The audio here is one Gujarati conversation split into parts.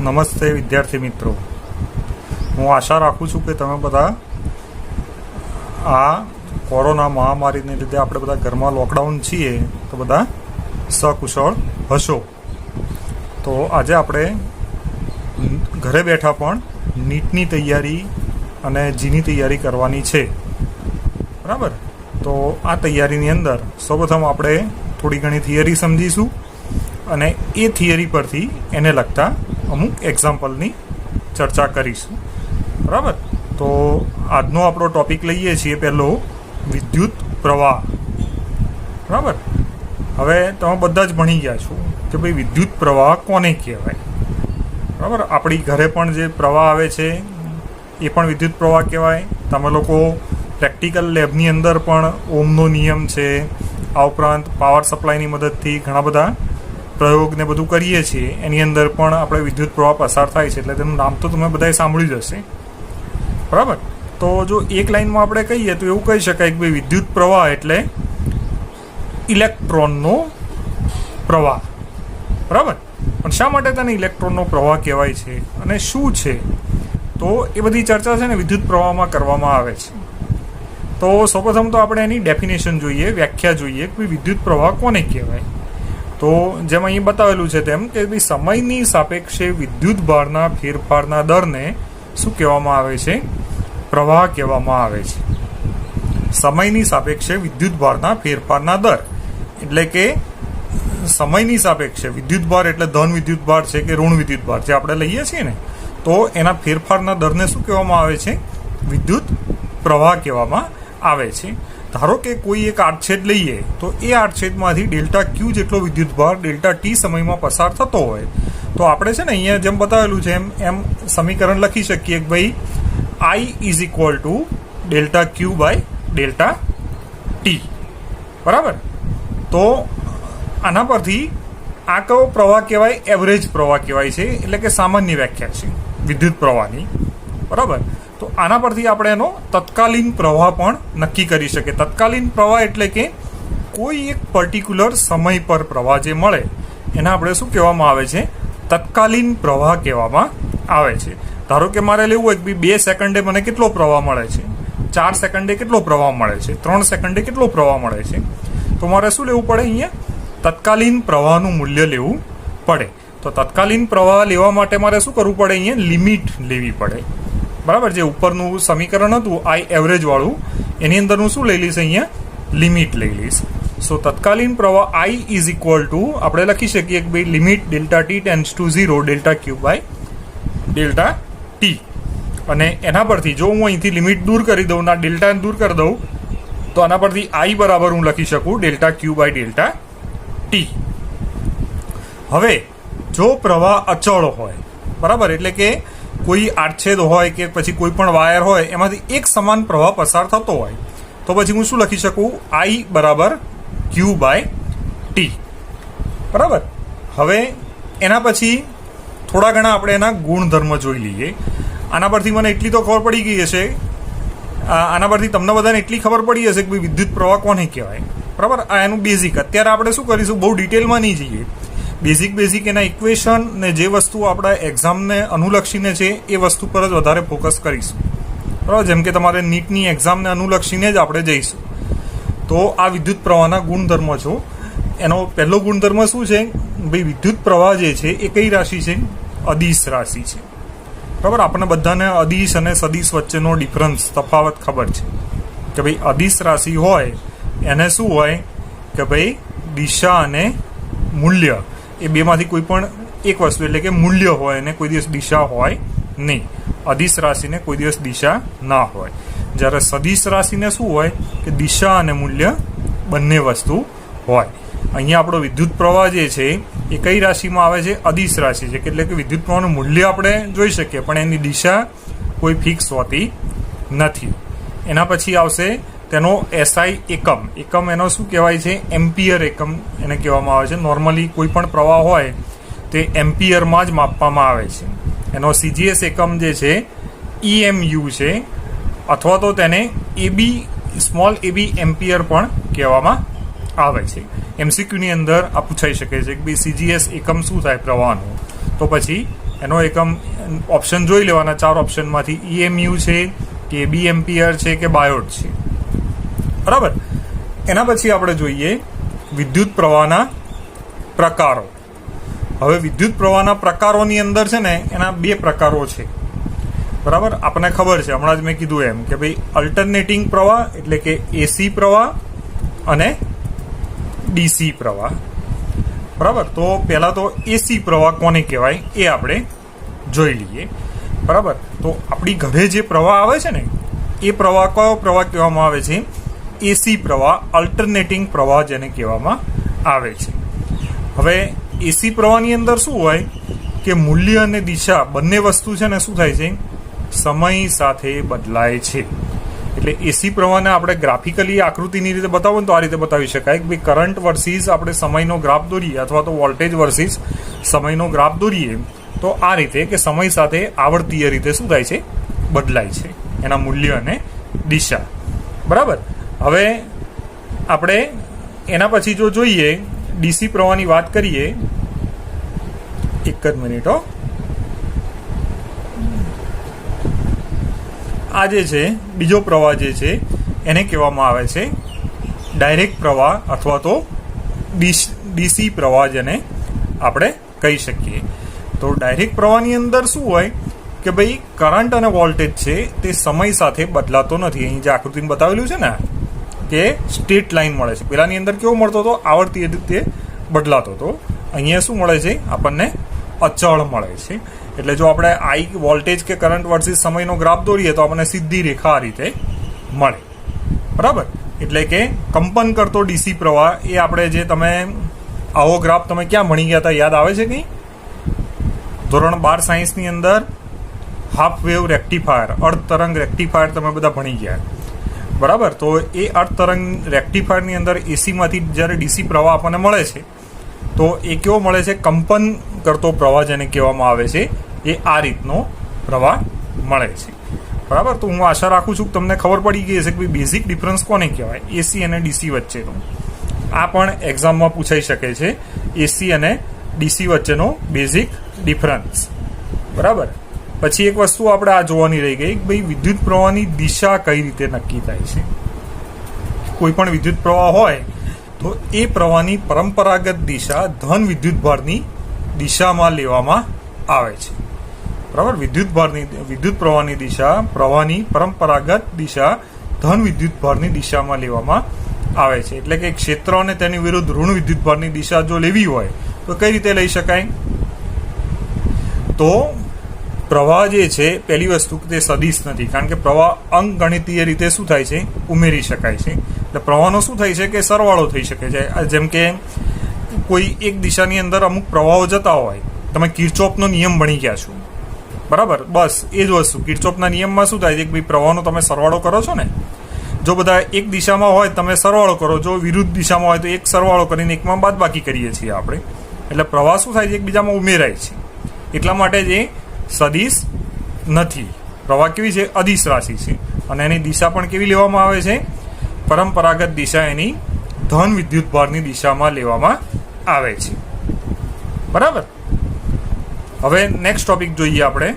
નમસ્તે વિદ્યાર્થી મિત્રો, હું આશા રાખું છું કે તમે બધા આ કોરોના મહામારીને લીધે આપણે બધા ઘરમાં લોકડાઉન છીએ તો બધા સકુશળ હશો. તો આજે આપણે ઘરે બેઠા પણ નીટની તૈયારી અને જીની તૈયારી કરવાની છે, બરાબર. તો આ તૈયારીની અંદર સૌપ્રથમ આપણે થોડી ઘણી થિયરી સમજીશું અને એ થિયરી પરથી એને લગતા અમુક એક્ઝામ્પલની ચર્ચા કરીશું, બરાબર. તો આજનો આપણો ટોપિક લઈએ છીએ પહેલો વિદ્યુત પ્રવાહ, બરાબર. હવે તમે બધા જ ભણી ગયા છો કે ભાઈ વિદ્યુત પ્રવાહ કોને કહેવાય, બરાબર. આપણી ઘરે પણ જે પ્રવાહ આવે છે એ પણ વિદ્યુત પ્રવાહ કહેવાય. તમે લોકો પ્રેક્ટિકલ લેબની અંદર પણ ઓમનો નિયમ છે, આ ઉપરાંત પાવર સપ્લાયની મદદથી ઘણા બધા પ્રયોગને બધું કરીએ છીએ, એની અંદર પણ આપણે વિદ્યુત પ્રવાહ પસાર થાય છે, એટલે તેનું નામ તો તમે બધાએ સાંભળ્યું જ હશે, બરાબર. તો જો એક લાઇનમાં આપણે કહીએ તો એવું કહી શકાય કે ભાઈ વિદ્યુત પ્રવાહ એટલે ઇલેક્ટ્રોનનો પ્રવાહ, બરાબર. પણ શા માટે તેને ઇલેક્ટ્રોનનો પ્રવાહ કહેવાય છે અને શું છે, તો એ બધી ચર્ચા છે ને વિદ્યુત પ્રવાહમાં કરવામાં આવે છે. તો સૌપ્રથમ તો આપણે એની ડેફિનેશન જોઈએ, વ્યાખ્યા જોઈએ કે વિદ્યુત પ્રવાહ કોને કહેવાય. તો જેમ અહીં બતાવેલું છે તેમ કે ભાઈ સમયની સાપેક્ષે વિદ્યુત ભારના ફેરફારના દરને શું કહેવામાં આવે છે? પ્રવાહ કહેવામાં આવે છે. સમયની સાપેક્ષે વિદ્યુત ભારના ફેરફારના દર એટલે કે સમયની સાપેક્ષે વિદ્યુત ભાર એટલે ધન વિદ્યુત ભાર છે કે ઋણ વિદ્યુત ભાર જે આપણે લઈએ છીએ ને, તો એના ફેરફારના દરને શું કહેવામાં આવે છે? વિદ્યુત પ્રવાહ કહેવામાં આવે છે. ધારો કે કોઈ એક આડછેદ લઈએ તો એ આડછેદમાંથી ડેલ્ટા ક્યુ જેટલો વિદ્યુત ભાર ડેલ્ટા ટી સમયમાં પસાર થતો હોય તો આપણે છે ને અહીંયા જેમ બતાવેલું છે એમ સમીકરણ લખી શકીએ કે ભાઈ I is equal to delta Q by delta T, બરાબર. તો આના પરથી આ કયો પ્રવાહ કહેવાય? એવરેજ પ્રવાહ કહેવાય છે, એટલે કે સામાન્ય વ્યાખ્યા છે વિદ્યુત પ્રવાહની, બરાબર. તો આના પરથી આપણે એનો તત્કાલીન પ્રવાહ પણ નક્કી કરી શકીએ. તત્કાલીન પ્રવાહ એટલે કે કોઈ એક પર્ટિક્યુલર સમય પર પ્રવાહ જે મળે એને આપણે શું કહેવામાં આવે છે? તત્કાલીન પ્રવાહ કહેવામાં આવે છે. ધારો કે મારે લેવું હોય કે 2 સેકન્ડે મને કેટલો પ્રવાહ મળે છે, 4 સેકન્ડે કેટલો પ્રવાહ મળે છે, 3 સેકન્ડે કેટલો પ્રવાહ મળે છે, તો મારે શું લેવું પડે? અહીંયા તત્કાલીન પ્રવાહનું મૂલ્ય લેવું પડે. તો તત્કાલીન પ્રવાહ લેવા માટે મારે શું કરવું પડે? અહીંયા લિમિટ લેવી પડે, બરાબર. જે ઉપરનું સમીકરણ હતું આઈ એવરેજ વાળું, એની અંદર હું શું લઈ લઈશ? અહીંયા લિમિટ લઈ લઈશ. સો તત્કાલીન પ્રવાહ આઈ ઇઝ ઇક્વલ ટુ આપણે લખી શકીએ કે ભાઈ limit delta T tends to 0 delta Q by delta T. અને એના પરથી જો હું અહીંથી લિમિટ દૂર કરી દઉં, ના ડેલ્ટા દૂર કરી દઉં, તો આના પરથી આઈ બરાબર હું લખી શકું delta Q by delta T. હવે જો પ્રવાહ અચળ હોય, બરાબર, એટલે કે કોઈ આડછેદ હોય કે પછી કોઈ પણ વાયર હોય એમાંથી એક સમાન પ્રવાહ પસાર થતો હોય તો પછી હું શું લખી શકું? આઈ બરાબર ક્યુ બાય ટી, બરાબર. હવે એના પછી થોડા ઘણા આપણે એના ગુણધર્મ જોઈ લઈએ. આના પરથી મને એટલી તો ખબર પડી ગઈ હશે, આના પરથી તમને બધાને એટલી ખબર પડી હશે કે વિદ્યુત પ્રવાહ કોને કહેવાય, બરાબર. આ એનું બેઝિક. અત્યારે આપણે શું કરીશું? બહુ ડિટેલમાં નહીં જઈએ, બેઝિક એના ઇક્વેશન ને જે વસ્તુ આપણા એક્ઝામને અનુલક્ષીને છે એ વસ્તુ પર જ વધારે ફોકસ કરીશું, બરાબર. જેમ કે તમારે નીટની એક્ઝામને અનુલક્ષીને જ આપણે જઈશું. તો આ વિદ્યુત પ્રવાહના ગુણધર્મ છો. એનો પહેલો ગુણધર્મ શું છે? ભાઈ વિદ્યુત પ્રવાહ જે છે એ કઈ રાશિ છે? અદિશ રાશિ છે, બરાબર. આપણને બધાને અદિશ અને સદિશ વચ્ચેનો ડિફરન્સ તફાવત ખબર છે કે ભાઈ અદિશ રાશિ હોય એને શું હોય કે ભાઈ દિશા અને મૂલ્ય એ બેમાંથી કોઈ પણ એક વસ્તુ એટલે કે મૂલ્ય હોય અને કોઈ દિવસ દિશા હોય નહીં. અદિશ રાશિને કોઈ દિવસ દિશા ના હોય. જ્યારે સદિશ રાશિને શું હોય કે દિશા અને મૂલ્ય બંને વસ્તુ હોય. અહીંયા આપણો વિદ્યુત પ્રવાહ જે છે એ કઈ રાશિમાં આવે છે? અદિશ રાશિ છે, એટલે કે વિદ્યુત પ્રવાહનું મૂલ્ય આપણે જોઈ શકીએ પણ એની દિશા કોઈ ફિક્સ હોતી નથી. એના પછી આવશે તેનો એસઆઈ એકમ એનો શું કહેવાય છે? એમ્પિયર એકમ એને કહેવામાં આવે છે. નોર્મલી કોઈ પણ પ્રવાહ હોય તે એમ્પિયરમાં જ માપવામાં આવે છે. એનો સીજીએસ એકમ જે છે EMU છે, અથવા તો તેને સ્મોલ એબી એમ્પિયર પણ કહેવામાં આવે છે. એમસીક્યુની અંદર આ પૂછાઈ શકે છે કે ભાઈ સીજીએસ એકમ શું થાય પ્રવાહનું? તો પછી એનો એકમ ઓપ્શન જોઈ લેવાના 4 ઓપ્શનમાંથી EMU છે કે B એમ્પિયર છે કે બાયોડ છે, બરાબર. એના પછી આપણે જોઈએ વિદ્યુત પ્રવાહના પ્રકારો. હવે વિદ્યુત પ્રવાહના પ્રકારોની અંદર છે ને એના 2 પ્રકારો છે, બરાબર. આપણને ખબર છે, હમણાં જ મેં કીધું એમ કે ભાઈ અલ્ટરનેટિંગ પ્રવાહ એટલે કે AC પ્રવાહ અને DC પ્રવાહ, બરાબર. તો પહેલા તો AC પ્રવાહ કોને કહેવાય એ આપણે જોઈ લઈએ, બરાબર. તો આપણી ઘરે જે પ્રવાહ આવે છે ને એ પ્રવાહ કયો પ્રવાહ કહેવામાં આવે છે? AC પ્રવાહ, અલ્ટરનેટિંગ પ્રવાહ જેને કહેવામાં આવે છે. હવે AC પ્રવાહની અંદર શું હોય કે મૂલ્ય અને દિશા બંને વસ્તુ છે ને શું થાય છે? સમય સાથે બદલાય છે. એટલે AC પ્રવાહને આપણે ગ્રાફિકલી આકૃતિની રીતે બતાવો તો આ રીતે બતાવી શકાય કે ભાઈ કરંટ વર્સિસ આપણે સમયનો ગ્રાફ દોરીએ અથવા તો વોલ્ટેજ વર્સિસ સમયનો ગ્રાફ દોરીએ તો આ રીતે કે સમય સાથે આવર્તીય રીતે શું થાય છે? બદલાય છે એના મૂલ્ય અને દિશા, બરાબર. હવે આપણે એના પછી જો જોઈએ DC પ્રવાહની વાત કરીએ, એક જ મિનિટ હો. આ જે છે બીજો પ્રવાહ જે છે એને કહેવામાં આવે છે ડાયરેક્ટ પ્રવાહ અથવા તો DC પ્રવાહ જેને આપણે કહી શકીએ. તો ડાયરેક્ટ પ્રવાહની અંદર શું હોય કે ભાઈ કરંટ અને વોલ્ટેજ છે તે સમય સાથે બદલાતો નથી. અહીં જે આકૃતિમાં બતાવેલું છે ને કે સ્ટ્રેટ લાઈન મળે છે, પેલાની અંદર કેવો મળતો હતો? આવર્તીય રીતે બદલાતો હતો. અહીંયા શું મળે છે? આપણને અચળ મળે છે. એટલે જો આપણે આઈ વોલ્ટેજ કે કરંટ વર્સિસ સમયનો ગ્રાફ દોરીએ તો આપણને સીધી રેખા આ રીતે મળે, બરાબર. એટલે કે કંપન કરતો DC પ્રવાહ એ આપણે જે તમે આવો ગ્રાફ તમે ક્યાં ભણી ગયા હતા યાદ આવે છે કંઈ? ધોરણ 12 સાયન્સની અંદર હાફ વેવ રેક્ટિફાયર, અર્ધ તરંગ રેક્ટિફાયર તમે બધા ભણી ગયા, બરાબર. તો એ અર્ધ તરંગ રેક્ટિફાયરની અંદર એસીમાંથી જ્યારે DC પ્રવાહ આપણને મળે છે તો એ કેવો મળે છે? કંપન કરતો પ્રવાહ જેને કહેવામાં આવે છે એ આ રીતનો પ્રવાહ મળે છે, બરાબર. તો હું આશા રાખું છું કે તમને ખબર પડી ગઈ હશે કે બેઝિક ડિફરન્સ કોને કહેવાય AC અને DC વચ્ચેનો. આ પણ એક્ઝામમાં પૂછાઈ શકે છે, AC અને DC વચ્ચેનો બેઝિક ડિફરન્સ, બરાબર. પછી એક વસ્તુ આપણે આ જોવાની રહી ગઈ કે ભાઈ વિદ્યુત પ્રવાહની દિશા કઈ રીતે નક્કી થાય છે. કોઈ પણ વિદ્યુત પ્રવાહ હોય તો એ પ્રવાહની પરંપરાગત દિશા ધન વિદ્યુતભારની દિશામાં લેવામાં આવે છે, બરાબર. વિદ્યુત પ્રવાહની દિશા, પ્રવાહની પરંપરાગત દિશા ધન વિદ્યુતભારની દિશામાં લેવામાં આવે છે. એટલે કે ક્ષેત્ર અને તેની વિરુદ્ધ ઋણ વિદ્યુતભારની દિશા જો લેવી હોય તો કઈ રીતે લઈ શકાય? તો પ્રવાહ જે છે પહેલી વસ્તુ તે સદિશ નથી, કારણ કે પ્રવાહ અંકગણિતીય રીતે શું થાય છે? ઉમેરી શકાય છે. એટલે પ્રવાહનો શું થાય છે કે સરવાળો થઈ શકે છે. જેમ કે કોઈ એક દિશાની અંદર અમુક પ્રવાહો જતા હોય, તમે કિર્ચોફનો નિયમ ભણી ગયા છો, બરાબર. બસ એ જ વસ્તુ કિર્ચોફના નિયમમાં શું થાય છે કે ભાઈ પ્રવાહનો તમે સરવાળો કરો છો ને, જો બધા એક દિશામાં હોય તમે સરવાળો કરો, જો વિરુદ્ધ દિશામાં હોય તો એક સરવાળો કરીને એકમાં બાદબાકી કરીએ છીએ આપણે. એટલે પ્રવાહ શું થાય છે? એકબીજામાં ઉમેરાય છે. એટલા માટે જ એ સદિશ નથી. પ્રવાહ કેવી છે? અદિશ રાશિ છે. અને એની દિશા પણ કેવી લેવામાં આવે છે? પરંપરાગત દિશા એની ધન વિદ્યુતભારની દિશામાં લેવામાં આવે છે, બરાબર. હવે નેક્સ્ટ ટોપિક જોઈએ આપણે.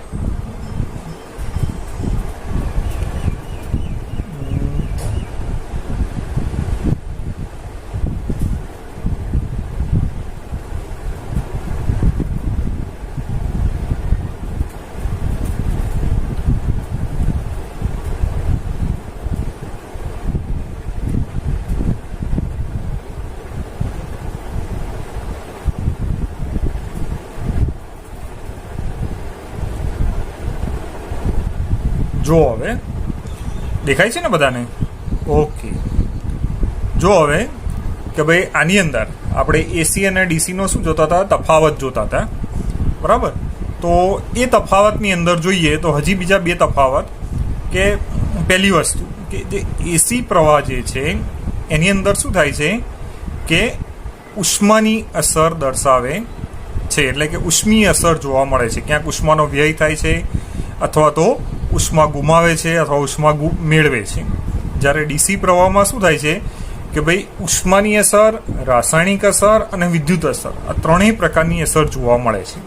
જો હવે દેખાય છે ને બધાને? ઓકે. જો હવે કે ભાઈ આની અંદર આપણે AC અને DC નો શું જોતા હતા? તફાવત જોતા હતા, બરાબર. તો એ તફાવતની અંદર જોઈએ તો હજી બીજા 2 તફાવત. કે પહેલી વસ્તુ કે જે AC પ્રવાહ જે છે એની અંદર શું થાય છે કે ઉષ્માની અસર દર્શાવે છે. એટલે કે ઉષ્મીય અસર જોવા મળે છે. ક્યાંક ઉષ્માનો વ્યય થાય છે અથવા તો ઉષ્મા ગુમાવે છે અથવા ઉષ્મા મેળવે છે. જ્યારે DC પ્રવાહમાં શું થાય છે કે ભાઈ ઉષ્માની અસર, રાસાયણિક અસર અને વિદ્યુત અસર, આ ત્રણેય પ્રકારની અસર જોવા મળે છે.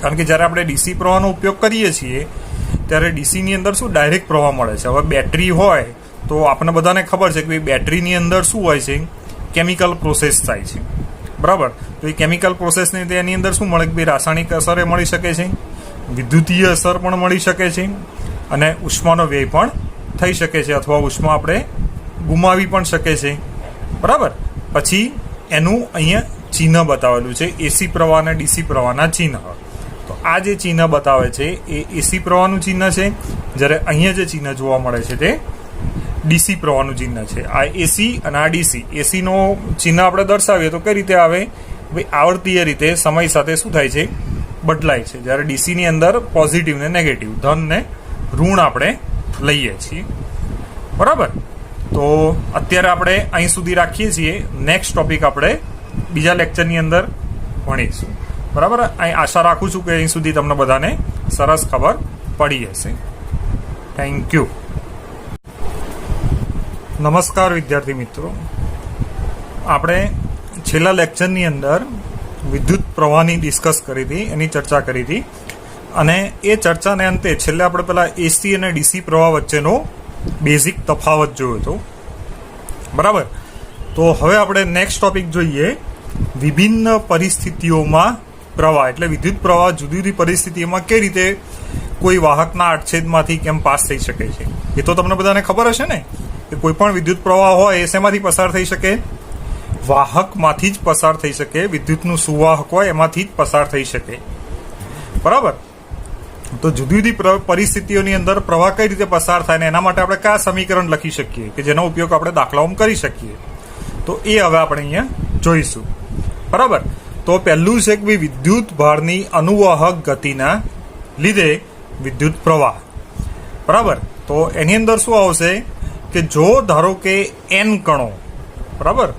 કારણ કે જ્યારે આપણે ડીસી પ્રવાહનો ઉપયોગ કરીએ છીએ ત્યારે ડીસીની અંદર શું ડાયરેક્ટ પ્રવાહ મળે છે. હવે બેટરી હોય તો આપણને બધાને ખબર છે કે બેટરીની અંદર શું હોય છે, કેમિકલ પ્રોસેસ થાય છે, બરાબર. તો એ કેમિકલ પ્રોસેસની રીતે એની અંદર શું મળે કે રાસાયણિક અસર એ મળી શકે છે, વિદ્યુતીય અસર પણ મળી શકે છે, અને ઉષ્માનો વ્યય પણ થઈ શકે છે, અથવા ઉષ્મા આપણે ગુમાવી પણ શકે છે, બરાબર. પછી એનું અહીંયા ચિહ્ન બતાવેલું છે, એસી પ્રવાહ અને ડીસી પ્રવાહના ચિહ્ન. તો આ જે ચિહ્ન બતાવે છે એ એસી પ્રવાહનું ચિહ્ન છે, જ્યારે અહીંયા જે ચિહ્ન જોવા મળે છે તે ડીસી પ્રવાહનું ચિહ્ન છે. આ એસી અને આ ડીસી. એસીનો ચિહ્ન આપણે દર્શાવીએ તો કઈ રીતે આવે, ભાઈ આવર્તીય રીતે સમય સાથે શું થાય છે, બદલાય છે. જ્યારે ડીસીની અંદર પોઝિટિવ ને નેગેટિવ, ધન ને ઋણ આપણે લઈએ છીએ, બરાબર. તો અત્યારે આપણે અહીં સુધી રાખીએ છીએ. નેક્સ્ટ ટોપિક આપણે બીજા લેક્ચરની અંદર ભણીશું, બરાબર. અહીં આશા રાખું છું કે અહીં સુધી તમને બધાને સરસ ખબર પડી હશે. Thank you. નમસ્કાર વિદ્યાર્થી મિત્રો. આપણે છેલ્લા લેક્ચરની અંદર વિદ્યુત પ્રવાહની ડિસ્કસ કરી હતી, એની ચર્ચા કરી હતી, અને એ ચર્ચાને અંતે છેલ્લે આપણે પેલા એસી અને ડીસી પ્રવાહ વચ્ચેનો બેઝિક તફાવત જોયો હતો, બરાબર. તો હવે આપણે નેક્સ્ટ ટોપિક જોઈએ, વિભિન્ન પરિસ્થિતિઓમાં પ્રવાહ. એટલે વિદ્યુત પ્રવાહ જુદી જુદી પરિસ્થિતિઓમાં કઈ રીતે કોઈ વાહકના આડછેદમાંથી કેમ પાસ થઈ શકે છે. એ તો તમને બધાને ખબર હશે ને કે કોઈ પણ વિદ્યુત પ્રવાહ હોય એ શેમાંથી પસાર થઈ શકે, વાહકમાંથી જ પસાર થઈ શકે. વિદ્યુતનું સુવાહક હોય એમાંથી જ પસાર થઈ શકે, બરાબર. તો જુદી જુદી પરિસ્થિતિઓની અંદર પ્રવાહ કઈ રીતે પસાર થાય ને એના માટે આપણે કયા સમીકરણ લખી શકીએ કે જેનો ઉપયોગ આપણે દાખલાઓમાં કરી શકીએ, તો એ હવે આપણે અહીંયા જોઈશું, બરાબર. તો પહેલું છે કે વિદ્યુત ભારની અનુવાહક ગતિના લીધે વિદ્યુત પ્રવાહ, બરાબર. તો એની અંદર શું આવશે કે જો ધારો કે n કણો, બરાબર,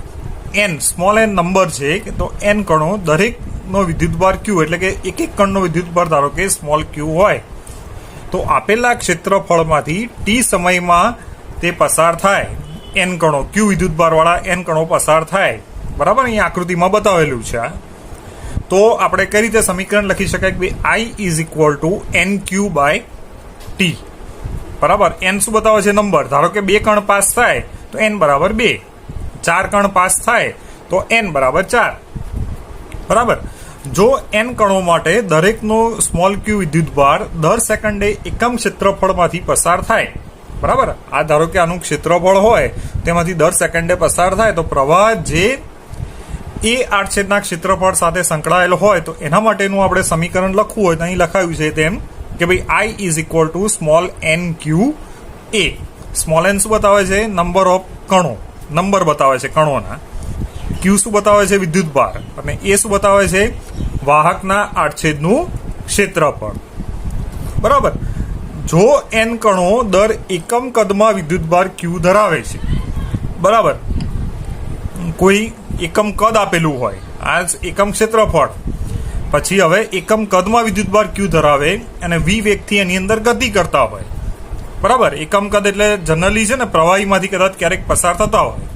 n સ્મોલ n નંબર છે, તો n કણો દરેકનો વિદ્યુતભાર q, એટલે કે એક એક કણનો વિદ્યુતભાર ધારો કે સ્મોલ q હોય, તો આપેલા ક્ષેત્રફળમાંથી t સમયમાં તે પસાર થાય, n કણો q વિદ્યુતભારવાળા n કણો પસાર થાય, બરાબર. અહીંયા આકૃતિમાં બતાવેલું છે. તો આપણે કઈ રીતે સમીકરણ લખી શકાય કે I is equal to NQ by T, બરાબર. n શું બતાવે છે, નંબર. ધારો કે 2 કણ પાસ થાય તો n બરાબર 2, 4 કણ પાસ થાય તો n બરાબર 4, બરાબર. જો n કણો માટે દરેકનો સ્મોલ q વિદ્યુતભાર દર સેકન્ડે એકમ ક્ષેત્રફળમાંથી પસાર થાય, બરાબર. આ ધારો કે આનું ક્ષેત્રફળ હોય તેમાંથી દર સેકન્ડે પસાર થાય, તો પ્રવાહ જે એ આડછેદના ક્ષેત્રફળ સાથે સંકળાયેલો હોય તો એના માટેનું આપણે સમીકરણ લખવું હોય તો અહીં લખાયું છે તેમ કે ભાઈ I is equal two small NQ A. Small n શું બતાવે છે, નંબર ઓફ કણો, નંબર બતાવે છે કણોના. q શું બતાવે છે, વિદ્યુતભાર, અને એ શું બતાવે છે, વાહકના આડછેદનું ક્ષેત્રફળ, બરાબર. જો n કણો દર એકમ કદમાં વિદ્યુતભાર q ધરાવે છે, બરાબર, કોઈ એકમ કદ આપેલું હોય, આ એકમ ક્ષેત્રફળ, પછી હવે એકમ કદમાં વિદ્યુતભાર q ધરાવે અને v વેગથી એની અંદર ગતિ કરતા હોય, બરાબર. એકમ કદ એટલે જનરલી છે ને પ્રવાહીમાંથી કદાચ ક્યારેક પસાર થતા હોય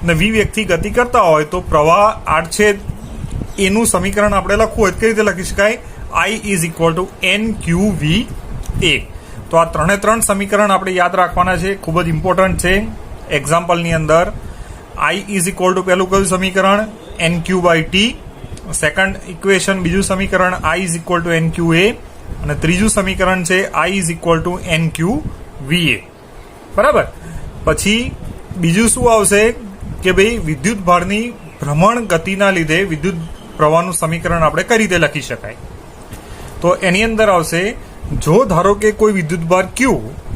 અને v વેગથી ગતિ કરતા હોય તો પ્રવાહ આડછેદ એનું સમીકરણ આપણે લખવું હોય કઈ રીતે લખી શકાય, I is equal to NQVA. તો આ ત્રણ સમીકરણ આપણે યાદ રાખવાના છે, ખૂબ જ ઇમ્પોર્ટન્ટ છે એક્ઝામ્પલની અંદર. I ઇઝ ઇક્વલ ટુ પહેલું કયું સમીકરણ, NQ by T. Second equation, બીજું સમીકરણ I is equal to NQA, અને ત્રીજું સમીકરણ છે I is equal to NQVA, બરાબર. પછી બીજું શું આવશે કે ભાઈ વિદ્યુત ભારની ભ્રમણ ગતિના લીધે વિદ્યુત પ્રવાહનું સમીકરણ આપણે કઈ રીતે લખી શકાય, તો એની અંદર આવશે જો ધારો કે કોઈ વિદ્યુતભાર q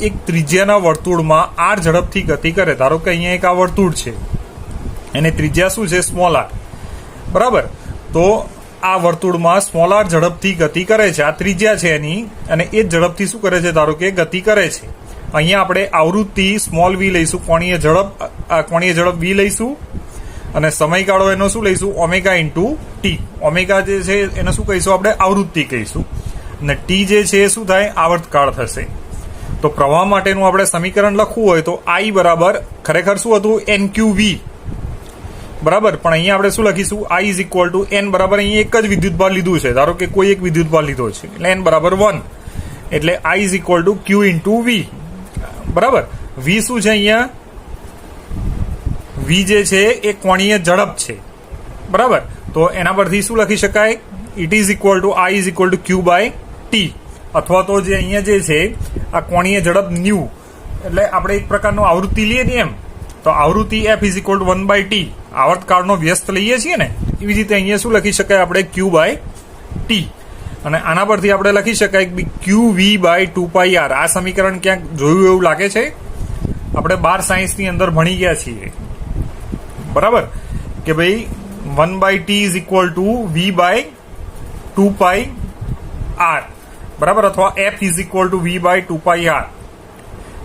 એક ત્રિજ્યાના વર્તુળમાં r ઝડપથી ગતિ કરે. ધારો કે અહીંયા એક આ વર્તુળ છે, એની ત્રિજ્યા શું છે, સ્મોલ r, બરાબર. તો આ વર્તુળમાં સ્મોલ r ઝડપથી ગતિ કરે છે, આ ત્રિજ્યા છે એની, અને એ ઝડપથી શું કરે છે, ધારો કે ગતિ કરે છે. અહીંયા આપણે આવૃત્તિ સ્મોલ v લઈશું, કોણીય ઝડપ v લઈશું, અને સમયગાળો એનો શું લઈશું, ઓમેગા ઇન્ટુ ટી. ઓમેગા જે છે એને શું કહીશું આપણે, આવૃત્તિ કહીશું, અને ટી જે છે એ શું થાય, આવર્તકાળ થશે. તો પ્રવાહ માટેનું આપણે સમીકરણ લખવું હોય તો I બરાબર ખરેખર શું હતું, NQV. બરાબર. પણ અહીંયા આપણે શું લખીશું? I is equal two n બરાબર અહીંયા એક જ વિદ્યુતભાર લીધું છે. ધારો કે કોઈ એક વિદ્યુતભાર લીધો છે એટલે n બરાબર 1, એટલે I is equal to Q into V. બરાબર. V શું છે અહીંયા? V જે છે એ કોણીય ઝડપ છે. બરાબર. તો એના પરથી શું લખી શકાય? It is equal to I is equal to Q by T. અથવા તો જે અહીંયા જે છે આ કોણીય ઝડપ ન્યુ, એટલે આપણે એક પ્રકારનો આવૃત્તિ લઈએ ને એમ, તો આવૃત્તિ F is equal to 1 by T, આવર્તકાળનો વ્યસ્ત લઈએ છીએ ને, એવી રીતે અહીંયા શું લખી શકાય આપણે? Q by T. અને આના પરથી આપણે લખી શકાય કે QV બાય 2πr. આ સમીકરણ ક્યાંક જોયું એવું લાગે છે? આપણે 12 સાયન્સની અંદર ભણી ગયા છીએ. બરાબર. કે ભાઈ 1 by T is equal to V by 2πr. બરાબર. અથવા F is equal to V by 2πr.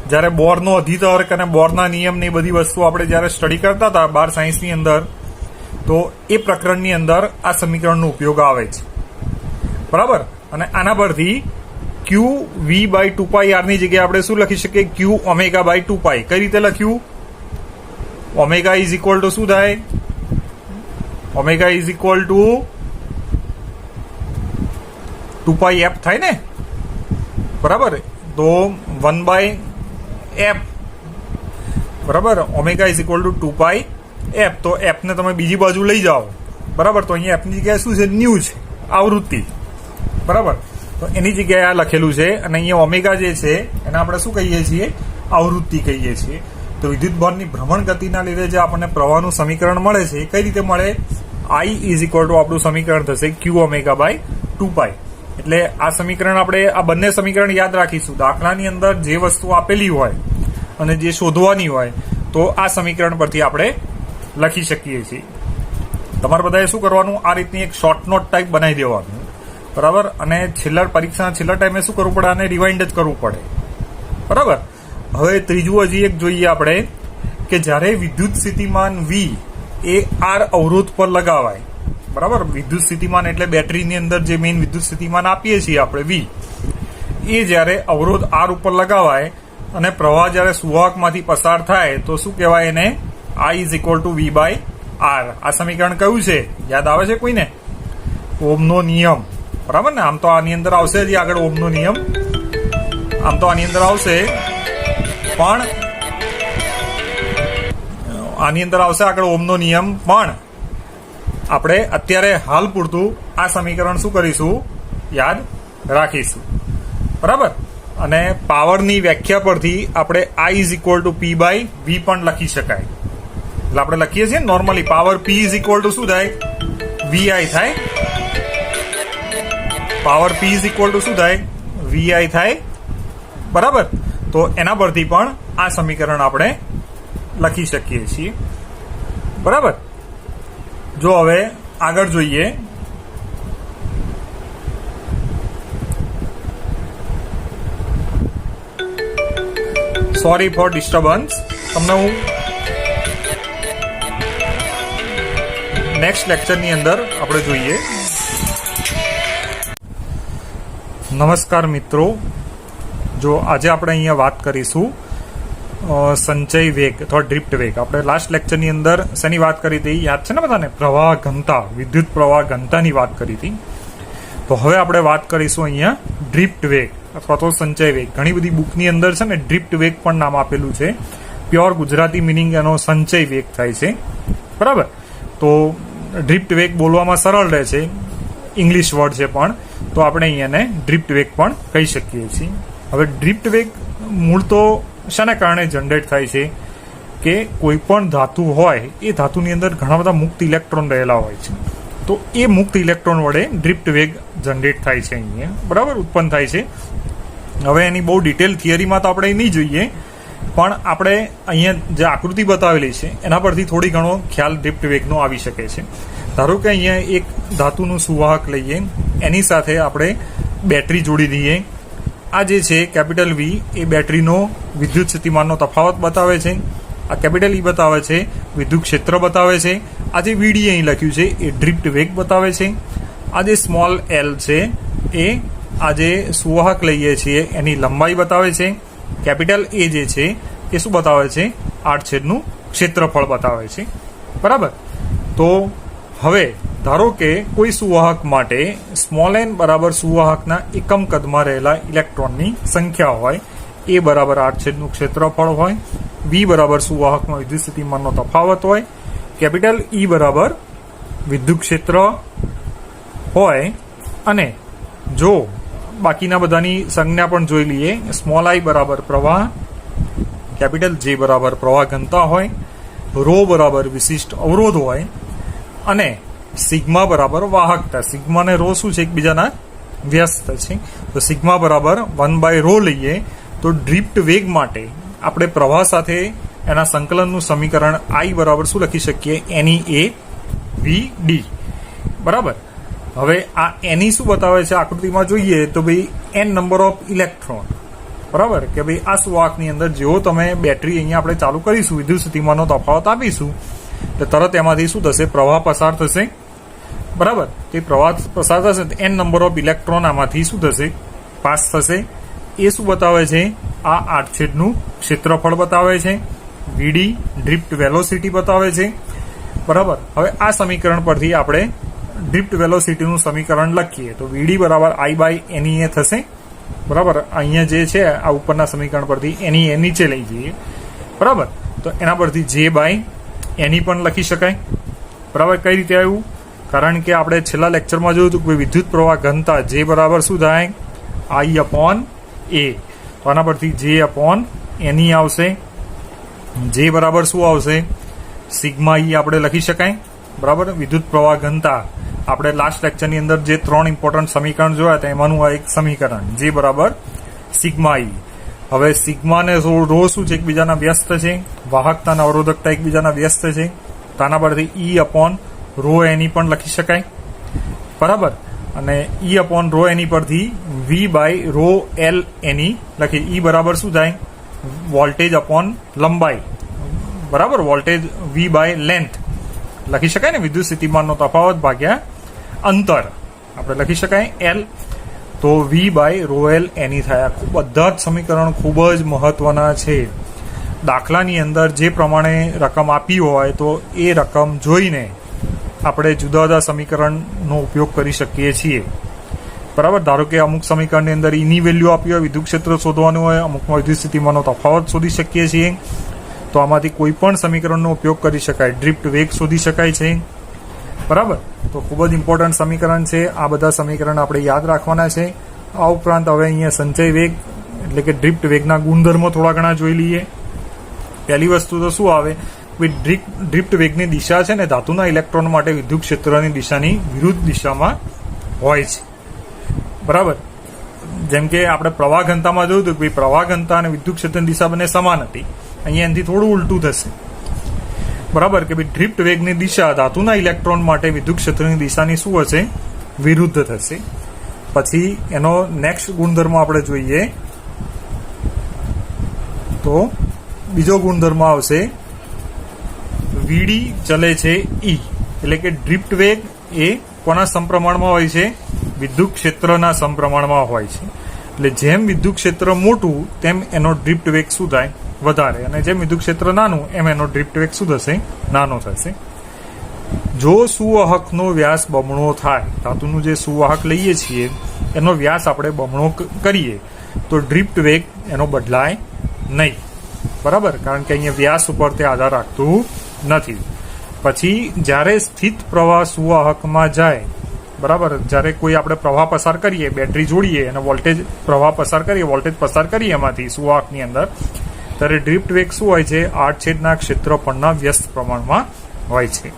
જ્યારે બોરનો અધિતર્ક અને બોરના નિયમ ને બધી વસ્તુ આપણે જ્યારે સ્ટડી કરતા હતા 12 સાયન્સની અંદર, તો એ પ્રકરણની અંદર આ સમીકરણનો ઉપયોગ આવે છે. બરાબર. અને આના પરથી Q V બાય 2πr ની જગ્યાએ આપણે શું લખી શકીએ? Q omega by 2π. કઈ રીતે લખ્યું? ઓમેગા ઇઝ ઇક્વલ ટુ શું થાય? Omega is equal two 2πf થાય ને. બરાબર. તો 1 બાય f. બરાબર. Omega is equal two 2πf. તો f ને તમે બીજી બાજુ લઈ જાઓ. બરાબર. તો અહીંયા f ની જગ્યાએ શું છે? ન્યુ છે, આવૃત્તિ. બરાબર. તો એની જગ્યાએ આ લખેલું છે. અને અહીંયા ઓમેગા જે છે એને આપણે શું કહીએ છીએ? આવૃત્તિ કહીએ છીએ. તો વિદ્યુતભારની ભ્રમણ ગતિના લીધે જે આપણને પ્રવાહનું સમીકરણ મળે છે એ કઈ રીતે મળે? I ઇઝ ઇક્વલ ટુ આપણું સમીકરણ થશે Q ઓમેગા બાય 2π. એટલે આ સમીકરણ આપણે આ બંને સમીકરણ યાદ રાખીશું. દાખલાની અંદર જે વસ્તુ આપેલી હોય અને જે શોધવાની હોય તો આ સમીકરણ પરથી આપણે લખી શકીએ છીએ. તમારે બધાએ શું કરવાનું? આ રીતની એક શોર્ટ નોટ ટાઈપ બનાવી દેવાનું. બરાબર. અને પરીક્ષાના છેલ્લા ટાઈમે શું કરવું પડે? આને રિવાઇન્ડ જ કરવું પડે. બરાબર. હવે ત્રીજું હજી એક જોઈએ આપણે કે જ્યારે વિદ્યુત સ્થિતિમાન V એ R અવરોધ પર લગાવાય. બરાબર. વિદ્યુત સ્થિતિમાન એટલે બેટરીની અંદર જે મેઇન વિદ્યુત સ્થિતિમાન આપીએ છીએ આપણે V, એ જ્યારે અવરોધ R ઉપર લગાવાય અને પ્રવાહ જ્યારે સુવાહકમાંથી પસાર થાય તો શું કહેવાય એને? I is equal to V by R. આ સમીકરણ કયું છે? યાદ આવે છે કોઈને? ઓહમનો નિયમ. બરાબર ને. આમ તો આની અંદર આવશે જ આગળ ઓહમનો નિયમ, આમ તો આની અંદર આવશે, પણ આની અંદર આવશે આગળ ઓહમનો નિયમ, પણ આપણે અત્યારે હાલ પૂરતું આ સમીકરણ શું કરીશું? યાદ રાખીશું. બરાબર. અને પાવરની વ્યાખ્યા પરથી આપણે I is equal to P by V પણ લખી શકાય. એટલે આપણે લખીએ છીએ normally power P is equal to શું થાય? VI થાય. Power P is equal to શું થાય? VI થાય. બરાબર. તો એના પરથી પણ આ સમીકરણ આપણે લખી શકીએ છીએ. બરાબર. જો હવે આગળ જોઈએ, સોરી ફોર ડિસ્ટર્બન્સ. તમને હું નેક્સ્ટ લેક્ચરની અંદર આપણે જોઈએ. નમસ્કાર મિત્રો. જો આજે આપણે અહીંયા વાત કરીશું સંચય વેગ અથવા ડ્રિફ્ટ વેગ. આપણે લાસ્ટ લેક્ચરની અંદર શેની વાત કરી હતી? યાદ છે ને બધાને? પ્રવાહ ઘનતા, વિદ્યુત પ્રવાહ ઘનતાની વાત કરી હતી. તો હવે આપણે વાત કરીશું અહીંયા ડ્રિફ્ટ વેગ અથવા તો સંચય વેગ. ઘણી બધી બુકની અંદર છે ને ડ્રિફ્ટ વેગ પણ નામ આપેલું છે. પ્યોર ગુજરાતી મિનિંગ એનો સંચય વેગ થાય છે. બરાબર. તો ડ્રિફ્ટ વેગ બોલવામાં સરળ રહે છે, ઇંગ્લિશ વર્ડ છે, પણ તો આપણે અહીંયાને ડ્રિફ્ટ વેગ પણ કહી શકીએ છીએ. હવે ડ્રિફ્ટ વેગ મૂળ તો શાના કારણે જનરેટ થાય છે? કે કોઈ પણ ધાતુ હોય એ ધાતુની અંદર ઘણા બધા મુક્ત ઇલેક્ટ્રોન રહેલા હોય છે. તો એ મુક્ત ઇલેક્ટ્રોન વડે ડ્રિફ્ટ વેગ જનરેટ થાય છે અહીંયા. બરાબર. ઉત્પન્ન થાય છે. હવે એની બહુ ડિટેલ થિયરીમાં તો આપણે નહીં જોઈએ, પણ આપણે અહીંયા જે આકૃતિ બતાવેલી છે એના પરથી થોડી ઘણો ખ્યાલ ડ્રિફ્ટ વેગનો આવી શકે છે. ધારો કે અહીંયા એક ધાતુનું સુવાહક લઈએ, એની સાથે આપણે બેટરી જોડી દઈએ. આ જે છે કેપિટલ V એ બેટરીનો વિદ્યુત સ્થિતિમાનનો તફાવત બતાવે છે. આ કેપિટલ E બતાવે છે વિદ્યુત ક્ષેત્ર બતાવે છે. આ જે VD અહીં લખ્યું છે એ ડ્રિફ્ટ વેગ બતાવે છે. આ જે સ્મોલ l છે એ આ જે સુવાહક લઈએ છીએ એની લંબાઈ બતાવે છે. કેપિટલ A જે છે એ શું બતાવે છે? આડછેદનું ક્ષેત્રફળ બતાવે છે. બરાબર. તો હવે ધારો કે કોઈ સુવાહક માટે સ્મોલ n બરાબર સુવાહકના એકમ કદમાં રહેલા ઇલેક્ટ્રોનની સંખ્યા હોય, એ બરાબર 8 નું ક્ષેત્રફળ હોય, v બરાબર સુવાહકમાં વિદ્યુત સ્થિતિમાનનો તફાવત હોય, કેપિટલ E બરાબર વિદ્યુત ક્ષેત્ર હોય, અને જો બાકીના બધાની સંજ્ઞા પણ જોઈ લઈએ, સ્મોલ I બરાબર પ્રવાહ, કેપિટલ J બરાબર પ્રવાહ ઘનતા હોય, રો બરાબર વિશિષ્ટ અવરોધ હોય, અને સિગ્મા બરાબર વાહકતા. સિગ્મા ને રો શું છે? એકબીજાના વ્યસ્ત છે. તો સિગ્મા બરાબર 1/ρ લઈએ તો ડ્રિફ્ટ વેગ માટે આપણે પ્રવાહ સાથે એના સંકલનનું સમીકરણ I બરાબર શું લખી શકીએ? NeAVD. બરાબર. હવે આ Ne શું બતાવે છે આકૃતિમાં જોઈએ તો ભાઈ n નંબર ઓફ ઇલેક્ટ્રોન. બરાબર, કે ભાઈ આ સુવાહકની અંદર જેવો તમે બેટરી અહીંયા આપણે ચાલુ કરીશું, વિદ્યુત સ્થિતિમાનનો તફાવત આપીશું, તો તરત એમાંથી શું થશે? પ્રવાહ પસાર થશે. બરાબર, તે પ્રવાહ પસાર થશે તો n નંબર ઓફ ઇલેક્ટ્રોન આમાંથી શું થશે? પાસ થશે. એ શું બતાવે છે? આ 8 નું ક્ષેત્રફળ બતાવે છે. VD ડ્રિફ્ટ વેલોસિટી બતાવે છે. બરાબર, હવે આ સમીકરણ પરથી આપણે ડ્રિફ્ટ વેલોસિટીનું સમીકરણ લખીએ તો VD બરાબર I/NEA થશે. બરાબર, અહીંયા જે છે આ ઉપરના સમીકરણ પરથી NEA નીચે લઈ જઈએ. બરાબર, તો એના પરથી J/NE પણ લખી શકાય. બરાબર, કઈ રીતે આવ્યું? કારણ કે આપણે છેલ્લા લેક્ચરમાં જોયું હતું કે વિદ્યુત પ્રવાહ ઘનતા J બરાબર શું થાય? I/A. તો આના પરથી J/NE આવશે. J બરાબર શું આવશે? સિગ્મા E આપણે લખી શકાય. બરાબર, વિદ્યુત પ્રવાહ ઘનતા આપણે લાસ્ટ લેક્ચરની અંદર જે 3 ઇમ્પોર્ટન્ટ સમીકરણ જોયા હતા એમાંનું આ એક સમીકરણ J બરાબર સિગ્મા E. હવે સિગ્મા ને રો શું છે? એકબીજાના વ્યસ્ત છે. વાહકતા અને અવરોધકતા એકબીજાના વ્યસ્ત છે. તો આના પરથી E/ρNE પણ લખી શકાય. બરાબર, અને E/ρNE પરથી V/ρLNE લખી. E બરાબર શું થાય? વોલ્ટેજ અપોન લંબાઈ. બરાબર, વોલ્ટેજ V/લેન્થ લખી શકાય ને, વિદ્યુત સ્થિતિમાનનો તફાવત ભાગ્યા અંતર આપણે લખી શકાય L. તો V/ρLNE થયા. બધા જ સમીકરણ ખૂબ જ મહત્વના છે. દાખલાની અંદર જે પ્રમાણે રકમ આપી હોય તો એ રકમ જોઈને આપણે જુદા જુદા સમીકરણનો ઉપયોગ કરી શકીએ છીએ. બરાબર, ધારો કે અમુક સમીકરણની અંદર ઈની વેલ્યુ આપી હોય, વિદ્યુત ક્ષેત્ર શોધવાનું હોય, અમુકમાં વિદ્યુત સ્થિતિમાનનો તફાવત શોધી શકીએ છીએ. તો આમાંથી કોઈ પણ સમીકરણનો ઉપયોગ કરી શકાય. ડ્રિફ્ટ વેગ શોધી શકાય છે. બરાબર, તો ખૂબ જ ઇમ્પોર્ટન્ટ સમીકરણ છે. આ બધા સમીકરણ આપણે યાદ રાખવાના છે. આ ઉપરાંત હવે અહીંયા સંચય વેગ એટલે કે ડ્રિફ્ટ વેગના ગુણધર્મો થોડા ઘણા જોઈ લઈએ. પહેલી વસ્તુ તો શું આવે? ડ્રિફ્ટ વેગની દિશા છે ને ધાતુના ઇલેક્ટ્રોન માટે વિદ્યુત ક્ષેત્રની દિશાની વિરુદ્ધ દિશામાં હોય છે. બરાબર, જેમ કે આપણે પ્રવાહ ઘનતામાં જોયું હતું કે પ્રવાહ ઘનતા અને વિદ્યુત ક્ષેત્રની દિશા બંને સમાન હતી. અહીંયા એનાથી થોડું ઉલટું થશે. બરાબર, કે ભાઈ ડ્રિફ્ટ વેગની દિશા ધાતુના ઇલેક્ટ્રોન માટે વિદ્યુત ક્ષેત્રની દિશાની શું હશે? વિરુદ્ધ થશે. પછી એનો નેક્સ્ટ ગુણધર્મ આપણે જોઈએ તો બીજો ગુણધર્મ આવશે VD ચલે છે E. એટલે કે ડ્રિફ્ટ વેગ એ કોના સમપ્રમાણમાં હોય છે? વિદ્યુત ક્ષેત્રના સમપ્રમાણમાં હોય છે. એટલે જેમ વિદ્યુત ક્ષેત્ર મોટું તેમ એનો ડ્રિફ્ટ વેગ શું થાય? વધારે. અને જેમ વિદ્યુત ક્ષેત્ર નાનું એમ એનો ડ્રિફ્ટ વેગ શું થશે? નાનો થશે. જો સુવાહકનો વ્યાસ બમણો થાય, ધાતુનું જે સુવાહક લઈએ છીએ એનો વ્યાસ આપણે બમણો કરીએ તો ડ્રિફ્ટ વેગ એનો બદલાય નહીં. બરાબર, કારણ કે અહીંયા વ્યાસ ઉપર તે આધાર રાખતું નથી. પછી જ્યારે સ્થિત પ્રવાહ સુવાહકમાં જાય, બરાબર, જ્યારે કોઈ આપણે પ્રવાહ પસાર કરીએ, બેટરી જોડીએ અને વોલ્ટેજ પ્રવાહ પસાર કરીએ, વોલ્ટેજ પસાર કરીએ એમાંથી સુવાહકની અંદર, ત્યારે ડ્રિફ્ટ વેગ શું હોય છે? 8 ક્ષેત્રફળના વ્યસ્ત પ્રમાણમાં હોય છે.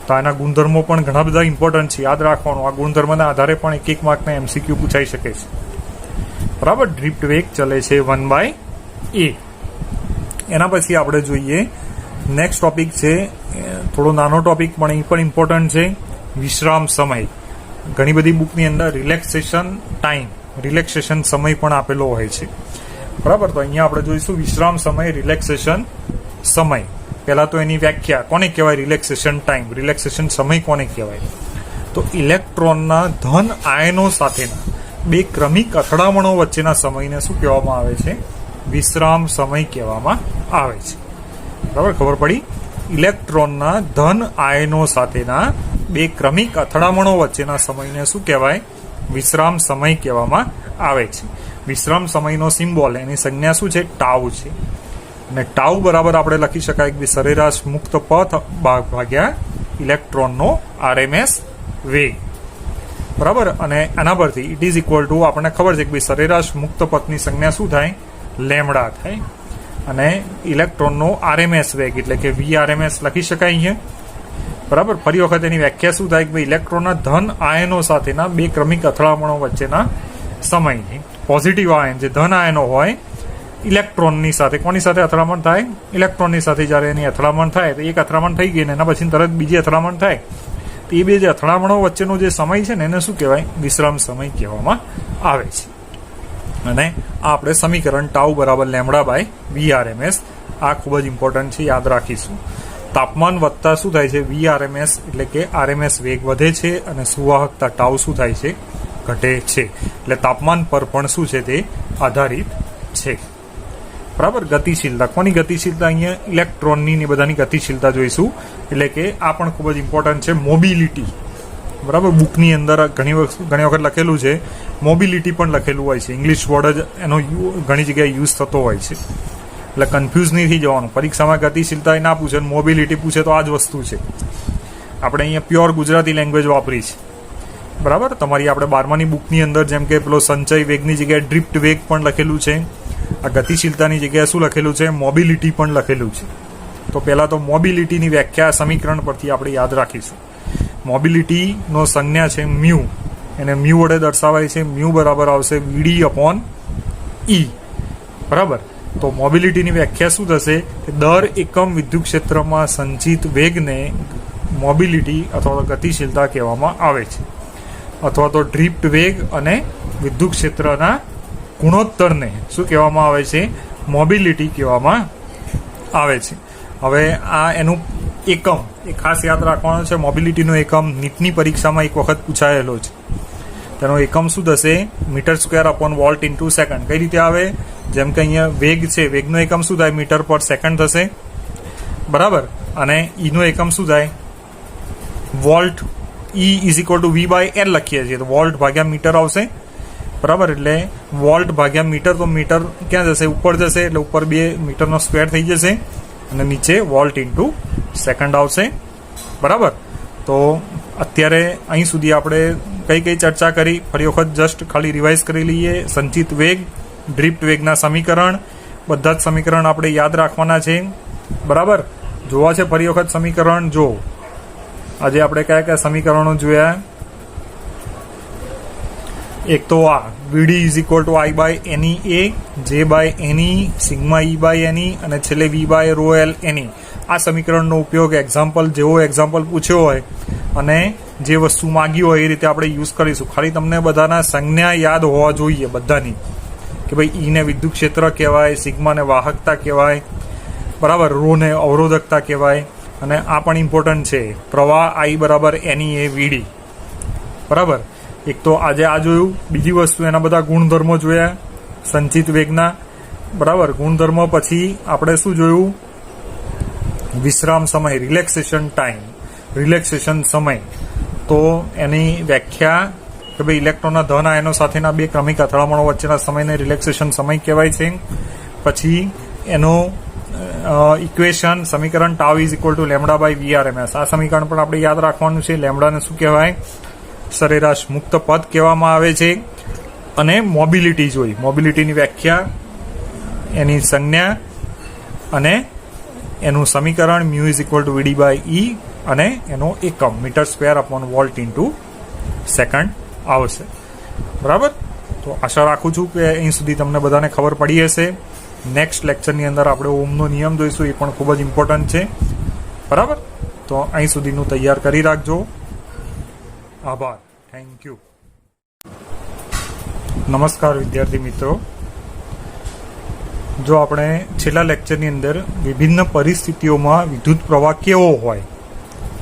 તો આના ગુણધર્મો પણ ઘણા બધા ઇમ્પોર્ટન્ટ છે, યાદ રાખવાનું. આ ગુણધર્મના આધારે પણ એક માર્કના MCQ પૂછાઈ શકે છે. બરાબર, ડ્રિફ્ટ વેગ ચલે છે 1/A. એના પછી આપણે જોઈએ નેક્સ્ટ ટોપિક છે, થોડો નાનો ટોપિક પણ એ પણ ઇમ્પોર્ટન્ટ છે, વિશ્રામ સમય. ઘણી બધી બુકની અંદર રિલેક્સેશન ટાઈમ, રિલેક્સેશન સમય પણ આપેલો હોય છે. બરાબર, તો અહીંયા આપણે જોઈશું વિશ્રામ સમય, રિલેક્સેશન સમય. પહેલા તો એની વ્યાખ્યા, કોને કહેવાય રિલેક્સેશન ટાઈમ, રિલેક્સેશન સમય કોને કહેવાય? તો ઇલેક્ટ્રોનના ધન આયનો સાથેના બે ક્રમિક અથડામણો વચ્ચેના સમયને શું કહેવામાં આવે છે? વિશ્રામ સમય કહેવામાં આવે છે. બરાબર, ખબર પડી? ઇલેક્ટ્રોનના ધન આયનો સાથેના બે ક્રમિક અથડામણો વચ્ચેના સમયને શું કહેવાય? વિશ્રામ સમય કહેવામાં આવે છે. વિશ્રામ સમયનો સિમ્બોલ એની સંજ્ઞા શું છે? ટાઉ છે. અને ટાઉ બરાબર આપણે લખી શકાય કે સરેરાશ મુક્ત પથ ભાગ્યા ઇલેક્ટ્રોનનો RMS વેગ. બરાબર. અને આના પરથી ઇટ ઇઝ ઇક્વલ ટુ આપણને ખબર છે કે સરેરાશ મુક્ત પથની સંજ્ઞા શું થાય? લેમડા થાય. અને ઇલેક્ટ્રોનનો RMS વેગ એટલે કે VRMS લખી શકાય અહીંયા. બરાબર. ફરી વખત એની વ્યાખ્યા શું થાય કે ઇલેક્ટ્રોનના ધન આયનો સાથેના બે ક્રમિક અથડામણો વચ્ચેના સમયની. પોઝિટિવ આયન જે ધન આયનો હોય ઇલેક્ટ્રોનની સાથે કોની સાથે અથડામણ થાય? ઇલેક્ટ્રોનની સાથે જ્યારે એની અથડામણ થાય તો એક અથડામણ થઈ ગઈ ને એના પછી તરત બીજી અથડામણ થાય તો એ બે જે અથડામણો વચ્ચેનો જે સમય છે ને એને શું કહેવાય? વિશ્રામ સમય કહેવામાં આવે છે. અને આ આપણે સમીકરણ ટાઉ બરાબર લેમડા બાય VRMS આ ખૂબ જ ઇમ્પોર્ટન્ટ છે, યાદ રાખીશું. તાપમાન વધતા શું થાય છે? VRMS એટલે કે RMS વેગ વધે છે અને સુવાહકતા ટાઉ શું થાય છે? ઘટે છે. એટલે તાપમાન પર પણ શું છે તે આધારિત છે. બરાબર. ગતિશીલતા, કોની ગતિશીલતા? અહીંયા ઇલેક્ટ્રોનની ને બધાની ગતિશીલતા જોઈશું. એટલે કે આ પણ ખૂબ જ ઇમ્પોર્ટન્ટ છે. મોબિલિટી. બરાબર. બુકની અંદર ઘણી વખત લખેલું છે, મોબિલિટી પણ લખેલું હોય છે. ઇંગ્લિશ વર્ડ જ એનો ઘણી જગ્યાએ યુઝ થતો હોય છે. એટલે કન્ફ્યુઝ નહીં થઈ જવાનું. પરીક્ષામાં ગતિશીલતા ના પૂછે, મોબિલિટી પૂછે તો આ જ વસ્તુ છે. આપણે અહીંયા પ્યોર ગુજરાતી લેંગ્વેજ વાપરી છે. બરાબર. તમારી આપણે 12માની બુકની અંદર જેમ કે પેલો સંચય વેગની જગ્યાએ ડ્રિફ્ટ વેગ પણ લખેલું છે. આ ગતિશીલતાની જગ્યાએ શું લખેલું છે? મોબિલિટી પણ લખેલું છે. તો પહેલાં તો મોબિલિટીની વ્યાખ્યા સમીકરણ પરથી આપણે યાદ રાખીશું. મોબિલિટીનો સંજ્ઞા છે મ્યુ. એને મ્યુ વડે દર્શાવાય છે. મ્યુ બરાબર આવશે VD/E. બરાબર. તો મોબિલિટીની વ્યાખ્યા શું થશે? કે દર એકમ વિદ્યુત ક્ષેત્રમાં સંચિત વેગને મોબિલિટી અથવા ગતિશીલતા કહેવામાં આવે છે. અથવા તો ડ્રિફ્ટ વેગ અને વિદ્યુત ક્ષેત્રના ગુણોત્તરને શું કહેવામાં આવે છે? મોબિલિટી કહેવામાં આવે છે. હવે આ એનું એકમ એ ખાસ યાદ રાખવાનો છે. મોબિલિટીનો એકમ નીટની પરીક્ષામાં એક વખત પૂછાયેલો છે. તેનો એકમ શું થશે? મીટર² / વોલ્ટ * સેકન્ડ. કઈ રીતે આવે? જેમ કે અહીંયા વેગ છે, વેગનો એકમ શું થાય? મીટર/સેકન્ડ થશે. બરાબર. અને ઈનો એકમ શું થાય? વોલ્ટ. E = V/L લખીએ છીએ તો વોલ્ટ ભાગ્યા મીટર આવશે. બરાબર. એટલે વોલ્ટ ભાગ્યા મીટર, તો મીટર ક્યાં જશે? ઉપર જશે. એટલે ઉપર 2 મીટરનો સ્ક્વેર થઈ જશે અને નીચે વોલ્ટ * સેકન્ડ આવશે. બરાબર. તો અત્યારે અહીં સુધી આપણે કઈ ચર્ચા કરી? ફરી વખત જસ્ટ ખાલી રિવાઇઝ કરી લઈએ. સંચિત વેગ, ડ્રિફ્ટ વેગના સમીકરણ, બધા જ સમીકરણ આપણે યાદ રાખવાના છે. બરાબર. જોવા છે ફરી વખત સમીકરણ. જો આજે આપણે કયા સમીકરણો જોયા? એક તો આ VD = I/NE, J/NE, σE/NE અને છેલ્લે V/ρLNE. આ સમીકરણનો ઉપયોગ જેવો એક્ઝામ્પલ પૂછ્યો હોય અને જે વસ્તુ માગી હોય એ રીતે આપણે યુઝ કરીશું. ખાલી તમને બધાના સંજ્ઞા યાદ હોવા જોઈએ બધાની, કે ભાઈ ઈને વિદ્યુત ક્ષેત્ર કહેવાય, સિગ્માને વાહકતા કહેવાય, બરાબર, રોને અવરોધકતા કહેવાય. અને આ પણ ઇમ્પોર્ટન્ટ છે, પ્રવાહ I = NE VD. બરાબર. એક તો આજે આ જોયું. બીજી વસ્તુ એના બધા ગુણધર્મો જોયા સંચિત વેગના. બરાબર. ગુણધર્મ પછી આપણે શું જોયું? વિશ્રામ સમય, રિલેક્સેશન ટાઈમ, રિલેક્સેશન સમય. તો એની વ્યાખ્યા કે ભાઈ ઇલેક્ટ્રોનના ધન આયનો સાથેના બે ક્રમિક અથડામણો વચ્ચેના સમયને રિલેક્સેશન સમય કહેવાય છે. પછી એનો ઇક્વેશન સમીકરણ ટાઉ = લેમડા/VRMS. આ સમીકરણ પણ આપણે યાદ રાખવાનું છે. લેમડાને શું કહેવાય? સરેરાશ મુક્ત પદ કહેવામાં આવે છે. અને મોબિલિટી જોઈ, મોબિલિટીની વ્યાખ્યા, એની સંજ્ઞા અને એનું સમીકરણ મ્યુ = VD/E અને એનો એકમ મીટર² / વોલ્ટ * સેકન્ડ આવશે. બરાબર. તો આશા રાખું છું કે અહીં સુધી તમને બધાને ખબર પડી હશે. નેક્સ્ટ લેક્ચરની અંદર આપણે ઓમનો નિયમ જોઈશું. એ પણ ખૂબ જ ઇમ્પોર્ટન્ટ છે. બરાબર. તો અહીં સુધીનું તૈયાર કરી રાખજો. આભાર. Thank you. નમસ્કાર વિદ્યાર્થી મિત્રો. જો આપણે છેલ્લા લેક્ચરની અંદર વિભિન્ન પરિસ્થિતિઓમાં વિદ્યુત પ્રવાહ કેવો હોય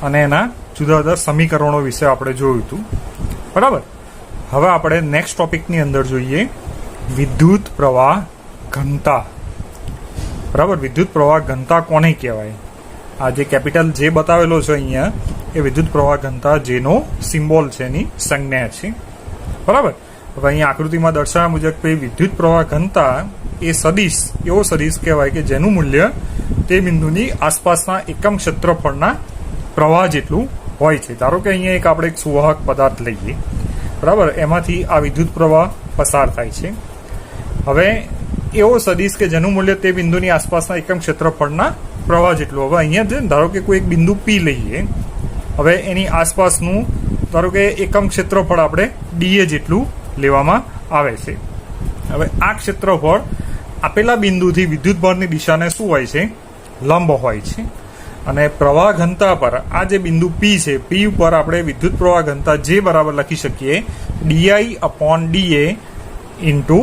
અને એના જુદા જુદા સમીકરણો વિશે આપણે જોયું હતું. બરાબર. હવે આપણે નેક્સ્ટ ટોપિકની અંદર જોઈએ વિદ્યુત પ્રવાહ ઘનતા. બરાબર. વિદ્યુત પ્રવાહ ઘનતા કોને કહેવાય? આ જે કેપિટલ જે બતાવેલો છે અહીંયા એ વિદ્યુત પ્રવાહ ઘનતા જેનો સિમ્બોલ છે, એની સંજ્ઞા છે. બરાબર. હવે અહીંયા આકૃતિમાં દર્શાવ્યા મુજબ વિદ્યુત પ્રવાહ ઘનતા એ સદિશ એવો સદિશ કહેવાય કે જેનું મૂલ્ય તે બિંદુની આસપાસના એકમ ક્ષેત્રફળના પ્રવાહ જેટલું હોય છે. ધારો કે અહીંયા આપણે એક સુવાહક પદાર્થ લઈએ. બરાબર. એમાંથી આ વિદ્યુત પ્રવાહ પસાર થાય છે. હવે એવો સદિશ કે જેનું મૂલ્ય તે બિંદુની આસપાસના એકમ ક્ષેત્રફળના પ્રવાહ જેટલું. હવે અહીંયા ધારો કે કોઈ એક બિંદુ પી લઈએ. હવે એની આસપાસનું ધારો કે એકમ ક્ષેત્રફળ આપણે ડીએ જેટલું લેવામાં આવે છે. હવે આ ક્ષેત્રફળ આપેલા બિંદુથી વિદ્યુતભારની દિશાને શું હોય છે? લંબ હોય છે. અને પ્રવાહ ઘનતા પર આ જે બિંદુ પી છે, પી ઉપર આપણે વિદ્યુત પ્રવાહ ઘનતા જે બરાબર લખી શકીએ DI/dA ઇન્ટુ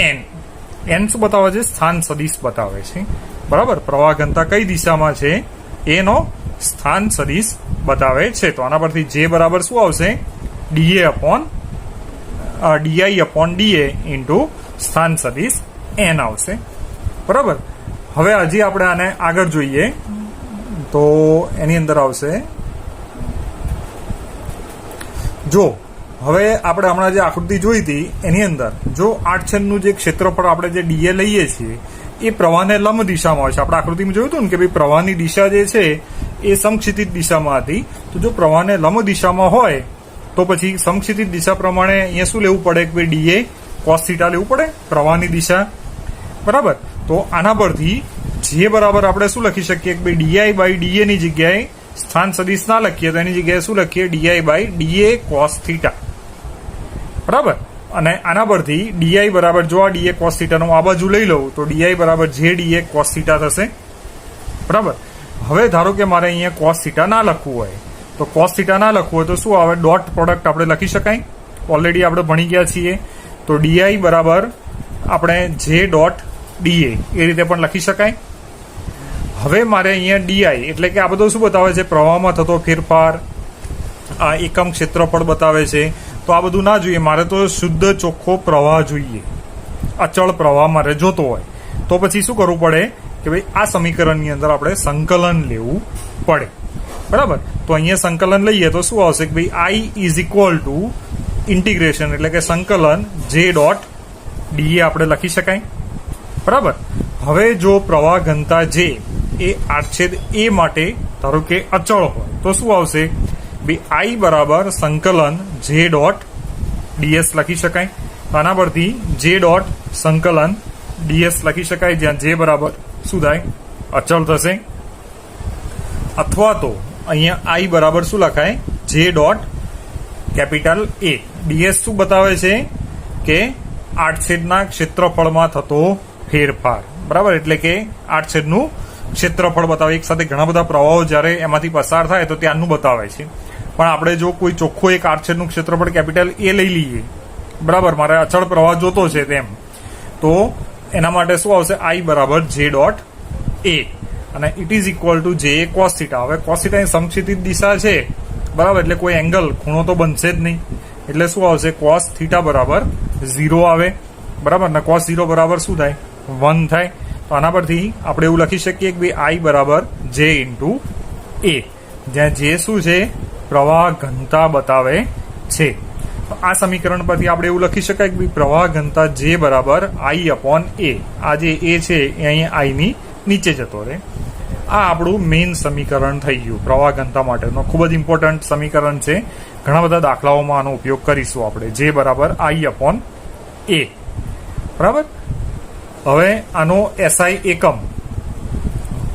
એન. એન શું બતાવે છે? સ્થાન સદિશ બતાવે છે. બરાબર. પ્રવાહ ઘનતા કઈ દિશામાં છે એનો સ્થાન સદિશ બતાવે છે. તો આના પરથી જે બરાબર શું આવશે? DI/dA ઇન્ટુ સ્થાન સદિશ એન આવશે. બરાબર. હવે હજી આપણે આને આગળ જોઈએ તો એની અંદર આવશે, જો હવે આપણે હમણાં જે આકૃતિ જોઈ હતી એની અંદર જો 8/નું જે ક્ષેત્રફળ આપણે જે ડીએ લઈએ છીએ એ પ્રવાહને લંબ દિશામાં હોય છે. આપણે આકૃતિમાં જોયું હતું ને કે ભાઈ પ્રવાહની દિશા જે છે એ સમક્ષિતિજ દિશામાં હતી. તો જો પ્રવાહને લંબ દિશામાં હોય તો પછી સમક્ષિતિજ દિશા પ્રમાણે અહીંયા શું લેવું પડે કે ભાઈ ડીએ કોસ થીટા લેવું પડે પ્રવાહની દિશા. બરાબર. તો આના પરથી જે બરાબર આપણે શું લખી શકીએ કે ભાઈ DI/dA ની જગ્યાએ સ્થાન સદિશ ના લખીએ તો એની જગ્યાએ શું લખીએ? DI/dA cos theta. બરાબર. અને આના પરથી DI બરાબર જો આ DA cos થીટાનું આ બાજુ લઈ લઉં તો DI બરાબર JDA cos થીટા થશે. બરાબર. હવે ધારો કે મારે અહીંયા cos થીટા ના લખવું હોય તો cos થીટા ના લખવું હોય તો શું આવે? ડોટ પ્રોડક્ટ આપણે લખી શકાય. ઓલરેડી આપણે ભણી ગયા છીએ. તો DI બરાબર આપણે JDA એ રીતે પણ લખી શકાય. હવે મારે અહીંયા DI એટલે કે આ બધું શું બતાવે છે? પ્રવાહમાં થતો ફેરફાર, આ એકમ ક્ષેત્રફળ બતાવે છે. તો આ બધું ના જોઈએ, મારે તો શુદ્ધ ચોખ્ખો પ્રવાહ જોઈએ, અચળ પ્રવાહ મારે જોતો હોય તો પછી શું કરવું પડે કે ભાઈ આ સમીકરણની અંદર આપણે સંકલન લેવું પડે. બરાબર. તો અહીંયા સંકલન લઈએ તો શું આવશે કે ભાઈ I ઇન્ટિગ્રેશન એટલે કે સંકલન J.DA આપણે લખી શકાય. બરાબર. હવે જો પ્રવાહ ઘનતા J એ 8/A માટે ધારો કે અચળ હોય તો શું આવશે? I બરાબર સંકલન J.ds લખી શકાય. આના પરથી J.સંકલન ds લખી શકાય, જ્યાં J બરાબર શું થાય? અચળ થશે. અથવા તો અહીંયા I બરાબર શું લખાય? J.A. ds શું બતાવે છે કે 8/ના ક્ષેત્રફળમાં થતો ફેરફાર. બરાબર. એટલે કે 8/નું ક્ષેત્રફળ બતાવે. એક સાથે ઘણા બધા પ્રવાહો જ્યારે એમાંથી પસાર થાય તો ત્યાંનું બતાવે છે. પણ આપણે જો કોઈ ચોખ્ખો એક 8/નું ક્ષેત્રફળ કેપિટલ A લઈ લઈએ, બરાબર, મારે અચળ પ્રવાહ જોતો છે તેમ, તો એના માટે શું આવશે? I બરાબર J.A અને it is equal two JA cos theta. હવે cos થીટાની સમક્ષિતિજ દિશા છે. બરાબર. એટલે કોઈ એંગલ ખૂણો તો બનશે જ નહીં. એટલે શું આવશે? cos થીટા બરાબર 0 આવે. બરાબર. ને cos 0 બરાબર શું થાય? 1 થાય. તો આના પરથી આપણે એવું લખી શકીએ કે ભાઈ I બરાબર J ઇન્ટુ A, જ્યાં J શું છે? પ્રવાહ ઘનતા બતાવે છે. તો આ સમીકરણ પરથી આપણે એવું લખી શકાય કે ભાઈ પ્રવાહ ઘનતા J બરાબર I/A. આ જે A છે એ અહીંયા I ની નીચે જતો રહે. આ આપણું મેઇન સમીકરણ થઈ ગયું પ્રવાહ ઘનતા માટેનો. ખૂબ જ ઇમ્પોર્ટન્ટ સમીકરણ છે. ઘણા બધા દાખલાઓમાં આનો ઉપયોગ કરીશું આપણે. J બરાબર I/A. બરાબર. હવે આનો SI એકમ,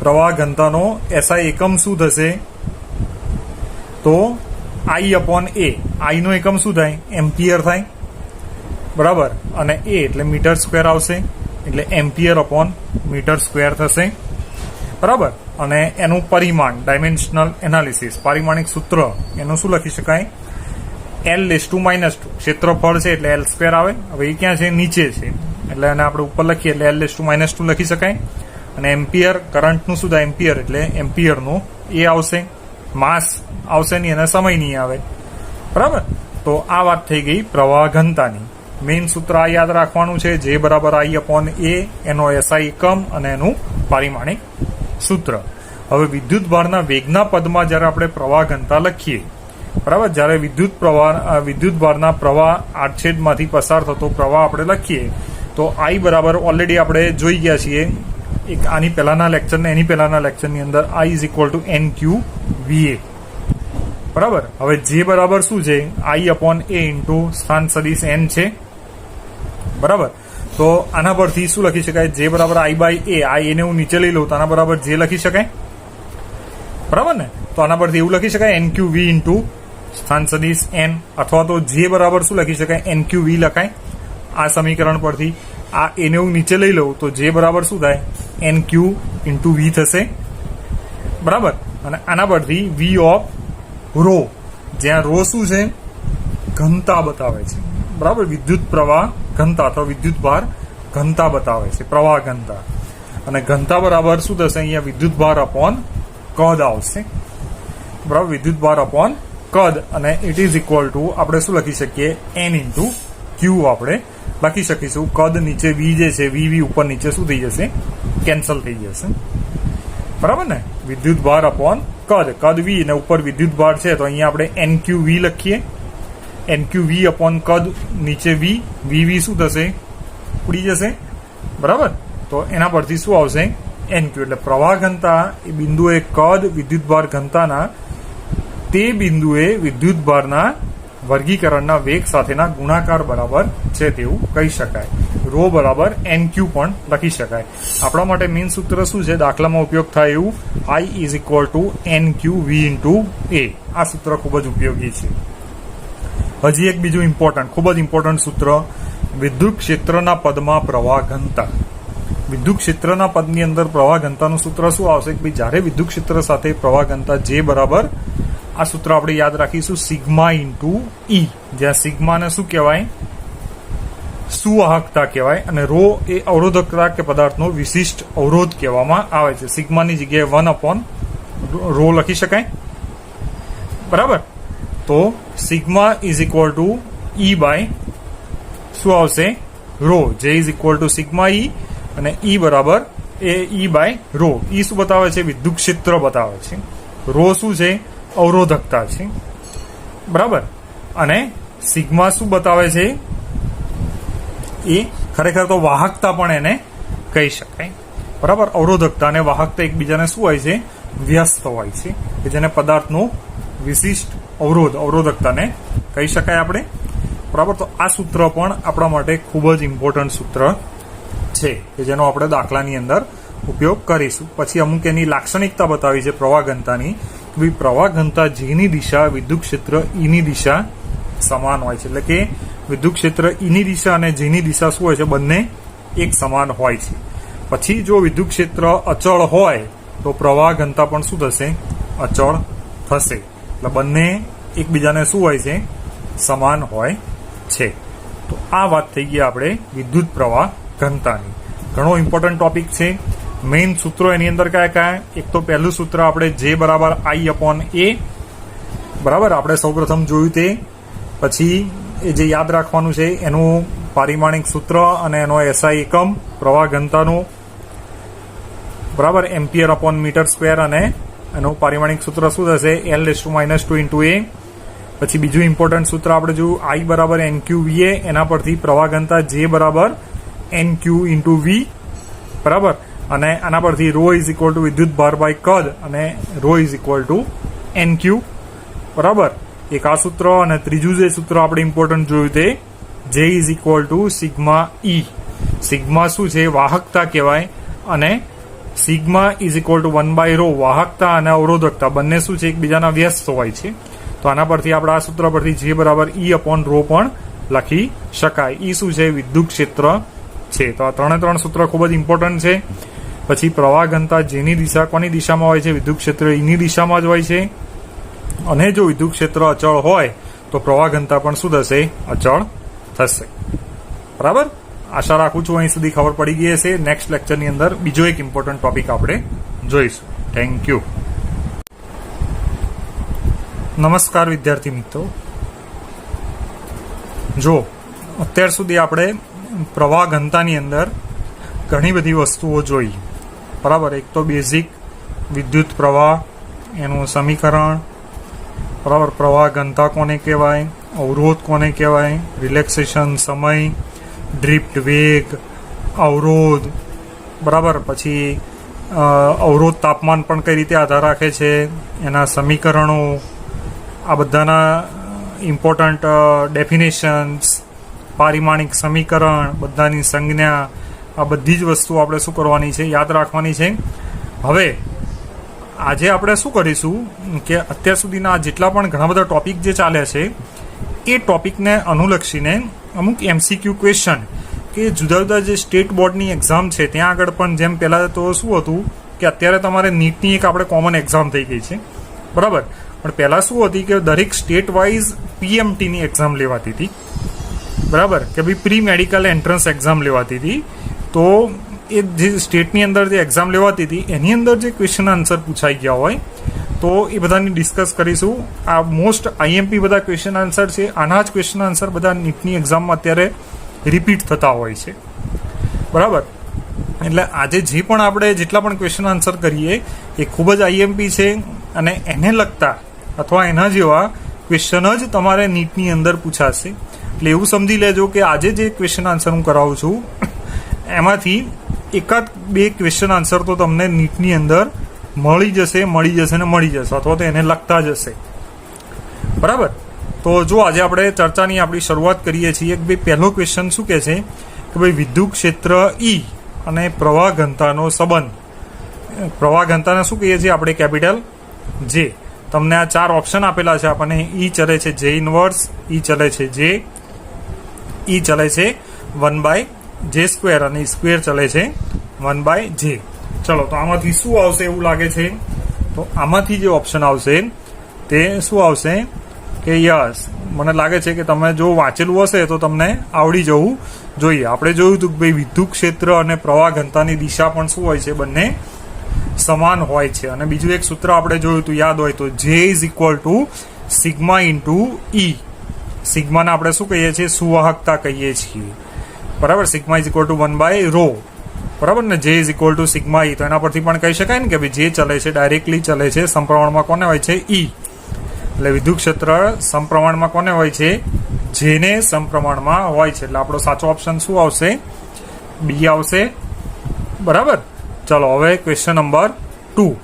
પ્રવાહ ઘનતાનો SI એકમ શું થશે? તો I/A. I નો એકમ શું થાય? એમ્પિયર થાય. બરાબર. અને A એટલે મીટર સ્ક્વેર આવશે, એટલે એમ્પિયર/મીટર સ્ક્વેર થશે. બરાબર. અને એનું પરિમાણ, ડાયમેન્શનલ એનાલિસિસ, પારિમાણિક સૂત્ર, એનું શું લખી શકાય? L⁻². ક્ષેત્રફળ છે એટલે L² આવે. હવે એ ક્યાં છે? નીચે છે. એટલે એને આપણે ઉપર લખીએ એટલે L⁻² લખી શકાય. અને એમ્પિયર, કરંટનું શું થાય? એમ્પિયર એટલે એમ્પિયરનું એ આવશે. માસ આવશે નહીં અને સમય નહીં આવે. બરાબર. તો આ વાત થઈ ગઈ પ્રવાહ ઘનતાની. મેઇન સૂત્ર આ યાદ રાખવાનું છે. J બરાબર I/A, એનો SI એકમ અને એનું પારિમાણિક સૂત્ર. હવે વિદ્યુત ભારના વેગના પદમાં જ્યારે આપણે પ્રવાહ ઘનતા લખીએ, બરાબર, જ્યારે વિદ્યુત ભારના પ્રવાહ આડછેદમાંથી પસાર થતો પ્રવાહ આપણે લખીએ તો I બરાબર ઓલરેડી આપણે જોઈ ગયા છીએ એક આની પહેલાના લેક્ચર ને એની પહેલાના લેક્ચરની અંદર I is equal to NQVA, બરાબર. હવે J બરાબર શું છે? I અપોન A ઇન્ટુ સ્થાન સદિશ N છે, બરાબર. તો આના પરથી શું લખી શકાય? J બરાબર I બાય A. I એને હું નીચે લઈ લઉં તો આના બરાબર J લખી શકાય, બરાબર ને? તો આના પરથી એવું લખી શકાય NQV ઇન્ટુ સ્થાન સદિશ N, અથવા તો J બરાબર શું લખી શકાય? NQV લખાય આ સમીકરણ પરથી. આ એને હું નીચે લઈ લઉં તો J બરાબર શું થાય? NQ ઇન્ટુ V થશે, બરાબર. અને આના પરથી V ઓફ રો, જ્યાં રો શું છે? ઘનતા બતાવે છે, બરાબર. વિદ્યુત પ્રવાહ ઘનતા અથવા વિદ્યુત ભાર ઘનતા બતાવે છે, પ્રવાહ ઘનતા. અને ઘનતા બરાબર શું થશે? અહીંયા વિદ્યુત ભાર અપોન કદ આવશે, બરાબર. વિદ્યુત ભાર અપોન કદ, અને ઇટ ઇઝ ઇક્વલ ટુ આપણે શું લખી શકીએ? N ઇન્ટુ Q આપણે લખી શકીશું. કદ નીચે V જે છે, V ઉપર નીચે શું થઈ જશે? કેન્સલ થઈ જશે, બરાબર ને? વિદ્યુત ભાર અપોન કદ V અને ઉપર વિદ્યુત ભાર છે તો અહીંયા આપણે NQV લખીએ. NQV અપોન કદ નીચે V શું થશે? ઉડી જશે, બરાબર. તો એના પરથી શું આવશે? NQ. એટલે પ્રવાહ ઘનતા એ બિંદુએ કદ વિદ્યુત ભાર ઘનતાના તે બિંદુએ વિદ્યુત ભારના વર્ગીકરણના વેગ સાથેના ગુણાકાર બરાબર છે તેવું કહી શકાય. રો બરાબર NQ પણ લખી શકાય. આપણા માટે મેઇન સૂત્ર શું છે? દાખલામાં ઉપયોગ થાય એવું I is equal two NQV into A. આ સૂત્ર ખૂબ જ ઉપયોગી છે. હજી એક બીજું ખૂબ જ ઇમ્પોર્ટન્ટ સૂત્ર, વિદ્યુત ક્ષેત્રના પદમાં પ્રવાહ ઘનતા. વિદ્યુત ક્ષેત્રના પદની અંદર પ્રવાહ ઘનતાનું સૂત્ર શું આવશે? કે ભાઈ જ્યારે વિદ્યુત ક્ષેત્ર સાથે પ્રવાહ ઘનતા J બરાબર, આ સૂત્ર આપણે યાદ રાખીશું, સિગ્મા ઇન્ટુ E, જ્યાં સિગ્માને શું કહેવાય? સુવાહકતા કહેવાય, અને રો એ અવરોધકતા કે પદાર્થનો વિશિષ્ટ અવરોધ કહેવામાં આવે છે. સિગ્માની જગ્યાએ 1 અપોન રો લખી શકાય, બરાબર. તો sigma is equal to E by શું આવશે? Rho. J is equal to sigma E, અને E બરાબર એ E બાય રો. E શું બતાવે છે? વિદ્યુત ક્ષેત્ર બતાવે છે. રો શું છે? અવરોધકતા છે, બરાબર. અને સિગ્મા શું બતાવે છે? એ ખરેખર તો વાહકતા પણ એને કહી શકાય, બરાબર. અવરોધકતા અને વાહકતા એકબીજાને શું હોય છે? વ્યસ્ત હોય છે, કે જેને પદાર્થનો વિશિષ્ટ અવરોધકતાને કહી શકાય આપણે, બરાબર. તો આ સૂત્ર પણ આપણા માટે ખૂબ જ ઇમ્પોર્ટન્ટ સૂત્ર છે કે જેનો આપણે દાખલાની અંદર ઉપયોગ કરીશું. પછી અમુક એની લાક્ષણિકતા બતાવી છે પ્રવાહ ઘનતાની. પ્રવાહ ઘનતા Jની દિશા વિદ્યુત ક્ષેત્ર Eની દિશા સમાન હોય છે, એટલે કે વિદ્યુત ક્ષેત્ર Eની દિશા અને Jની દિશા શું હોય છે? બંને એક સમાન હોય છે. પછી જો વિદ્યુત ક્ષેત્ર અચળ હોય તો પ્રવાહ ઘનતા પણ શું થશે? અચળ થશે. એટલે બંને એકબીજાને શું હોય છે? સમાન હોય છે. તો આ વાત થઈ ગઈ આપણે વિદ્યુત પ્રવાહ ઘનતાની. ઘણો ઇમ્પોર્ટન્ટ ટોપિક છે. મેઇન સૂત્રો એની અંદર કયા? એક તો પહેલું સૂત્ર આપણે J બરાબર I અપોન A, બરાબર. આપણે સૌપ્રથમ જોયું તે. પછી એ જે યાદ રાખવાનું છે એનું પારિમાણિક સૂત્ર અને એનો SI એકમ પ્રવાહ ઘનતાનો, બરાબર. એમ્પિયર અપોન મીટર સ્ક્વેર, અને એનું પારિમાણિક સૂત્ર શું થશે? L⁻² into A. પછી બીજું ઇમ્પોર્ટન્ટ સૂત્ર આપણે જોયું I બરાબર NQVA. એના પરથી પ્રવાહ ઘનતા J બરાબર NQ ઇન્ટુ V, બરાબર. અને આના પરથી રો ઇઝ ઇક્વલ ટુ વિદ્યુત ભાર બાય કદ, અને rho is equal to NQ, બરાબર. એક આ સૂત્ર. અને ત્રીજું જે સૂત્ર આપણે ઇમ્પોર્ટન્ટ જોયું તે J is equal to sigma E. Sigma શું છે? વાહકતા કહેવાય, અને sigma is equal to 1 by rho. વાહકતા અને અવરોધકતા બંને શું છે? એકબીજાના વ્યસ્ત હોય છે. તો આના પરથી આપણે આ સૂત્ર પરથી J બરાબર E અપોન રો પણ લખી શકાય. E શું છે? વિદ્યુત ક્ષેત્ર છે. તો આ ત્રણ સૂત્ર ખૂબ જ ઇમ્પોર્ટન્ટ છે. પછી પ્રવાહ ઘનતા Jની દિશા કોની દિશામાં હોય છે? વિદ્યુત ક્ષેત્ર Eની દિશામાં જ હોય છે. અને જો વિદ્યુત ક્ષેત્ર અચળ હોય તો પ્રવાહ ઘનતા પણ શું થશે? અચળ થશે, બરાબર. આશા રાખું છું અહીં સુધી ખબર પડી ગઈ હશે. નેક્સ્ટ લેક્ચરની અંદર બીજો એક ઇમ્પોર્ટન્ટ ટોપિક આપણે જોઈશું. Thank you. નમસ્કાર વિદ્યાર્થી મિત્રો. જો અત્યાર સુધી આપણે પ્રવાહ ઘનતાની અંદર ઘણી બધી વસ્તુઓ જોઈ, બરાબર. એક તો બેઝિક વિદ્યુત પ્રવાહ, એનું સમીકરણ, બરાબર. પ્રવાહ ઘનતા કોને કહેવાય, અવરોધ કોને કહેવાય, રિલેક્સેશન સમય, ડ્રિફ્ટ વેગ, અવરોધ, બરાબર. પછી અવરોધ તાપમાન પણ કઈ રીતે આધાર રાખે છે, એના સમીકરણો, આ બધાના ઇમ્પોર્ટન્ટ ડેફિનેશન્સ, પારિમાણિક સમીકરણ, બધાની સંજ્ઞા, આ બધી જ વસ્તુઓ આપણે શું કરવાની છે, યાદ રાખવાની છે. હવે આજે આપણે શું કરીશું કે અત્યાર સુધીના જેટલા પણ ઘણા બધા ટોપિક જે ચાલ્યા છે એ ટોપિકને અનુલક્ષીને અમુક MCQ ક્વેશ્ચન કે જુદા જુદા જે સ્ટેટ બોર્ડની એક્ઝામ છે ત્યાં આગળ પણ, જેમ પહેલાં તો શું હતું કે અત્યારે તમારે નીટની એક આપણે કોમન એક્ઝામ થઈ ગઈ છે, બરાબર. પણ પહેલાં શું હતી કે દરેક સ્ટેટ વાઇઝ PMTની એક્ઝામ લેવાતી હતી, બરાબર, કે ભાઈ પ્રી મેડિકલ એન્ટ્રન્સ એક્ઝામ લેવાતી હતી. તો એ જે સ્ટેટની અંદર જે એક્ઝામ લેવાતી હતી એની અંદર જે ક્વેશ્ચન આન્સર પૂછાઈ ગયા હોય તો એ બધાની ડિસ્કસ કરીશું. આ મોસ્ટ IMP બધા ક્વેશ્ચન આન્સર છે. આના જ ક્વેશ્ચન આન્સર બધા નીટની એક્ઝામમાં અત્યારે રિપીટ થતા હોય છે, બરાબર. એટલે આજે જે પણ આપણે જેટલા પણ ક્વેશ્ચન આન્સર કરીએ એ ખૂબ જ IMP છે અને એને લગતા અથવા એના જેવા ક્વેશ્ચન જ તમારે નીટની અંદર પૂછાશે. એટલે એવું સમજી લેજો કે આજે જે ક્વેશ્ચન આન્સર હું કરાવું છું એમાંથી એકાદ બે ક્વેશ્ચન આન્સર તો તમને નીટની અંદર મળી જશે અથવા તો એને લગતા જ હશે, બરાબર. તો જો આજે આપણે ચર્ચાની આપણી શરૂઆત કરીએ છીએ કે ભાઈ પહેલો ક્વેશ્ચન શું કહે છે કે ભાઈ વિદ્યુત ક્ષેત્ર E અને પ્રવાહ ઘનતાનો સંબંધ. પ્રવાહ ઘનતાને શું કહીએ છીએ આપણે, કેપિટલ J. તમને આ 4 ઓપ્શન આપેલા છે આપણને. E ચલે છે J ઇનવર્સ, E ચલે છે J, E ચલે છે 1/J² અને સ્ક્વેર ચલે છે 1/J. ચલો, તો આમાંથી શું આવશે એવું લાગે છે? તો આમાંથી જે ઓપ્શન આવશે તે શું આવશે કે યસ, મને લાગે છે કે તમે જો વાંચેલું હશે તો તમને આવડી જવું જોઈએ. આપણે જોયું હતું કે ભાઈ વિદ્યુત ક્ષેત્ર અને પ્રવાહ ઘનતાની દિશા પણ શું હોય છે, બંને સમાન હોય છે. અને બીજું એક સૂત્ર આપણે જોયું હતું, યાદ હોય તો J = સિગ્મા ઇન્ટુ E. સિગ્માને આપણે શું કહીએ છીએ, સુવાહકતા કહીએ છીએ, બરાબર. સિગ્મા = 1/ρ, બરાબર ને. J = sigma E. તો એના પરથી પણ કહી શકાય ને કે ભાઈ જે ચલે છે ડાયરેક્ટલી ચલે છે સમપ્રમાણમાં કોને હોય છે, E. એટલે વિદ્યુત ક્ષેત્ર સમપ્રમાણમાં કોને હોય છે, જેને સમપ્રમાણમાં હોય છે. એટલે આપણો સાચો ઓપ્શન શું આવશે, B આવશે, બરાબર. ચલો, હવે ક્વેશ્ચન નંબર 2.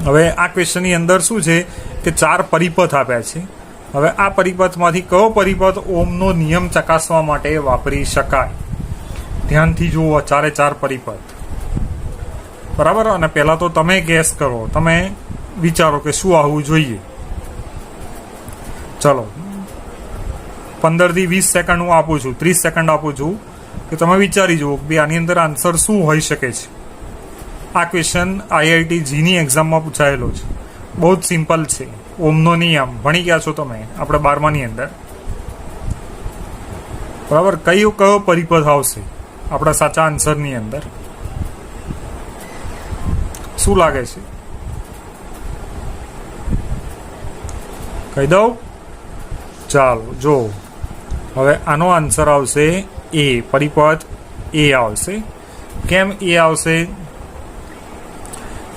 હવે આ ક્વેશ્ચનની અંદર શું છે કે 4 પરિપથ આપ્યા છે. હવે આ પરિપથમાંથી કયો પરિપથ ઓમનો નિયમ ચકાસવા માટે વાપરી શકાય? ધ્યાનથી જુઓ 4 પરિપથ, બરાબર. અને પહેલા તો તમે ગેસ કરો, તમે વિચારો કે શું આવવું જોઈએ. ચલો, 15 થી 20 સેકન્ડ હું આપું છું, 30 સેકન્ડ આપું છું કે તમે વિચારી જુઓ કે આની અંદર આન્સર શું હોઈ શકે છે. આ ક્વેશ્ચન IIT Gની એક્ઝામમાં પૂછાયેલો છે. બહુ જ સિમ્પલ છે. ઓમનો નિયમ ભણી ગયા છો તમે આપણે 12માની અંદર, બરાબર. કયો પરિપથ આવશે આપણા સાચા આન્સરની અંદર? શું લાગે છે, કહી દઉં? ચાલો, જો હવે આનો આન્સર આવશે A. પરિપથ A આવશે. કેમ A આવશે?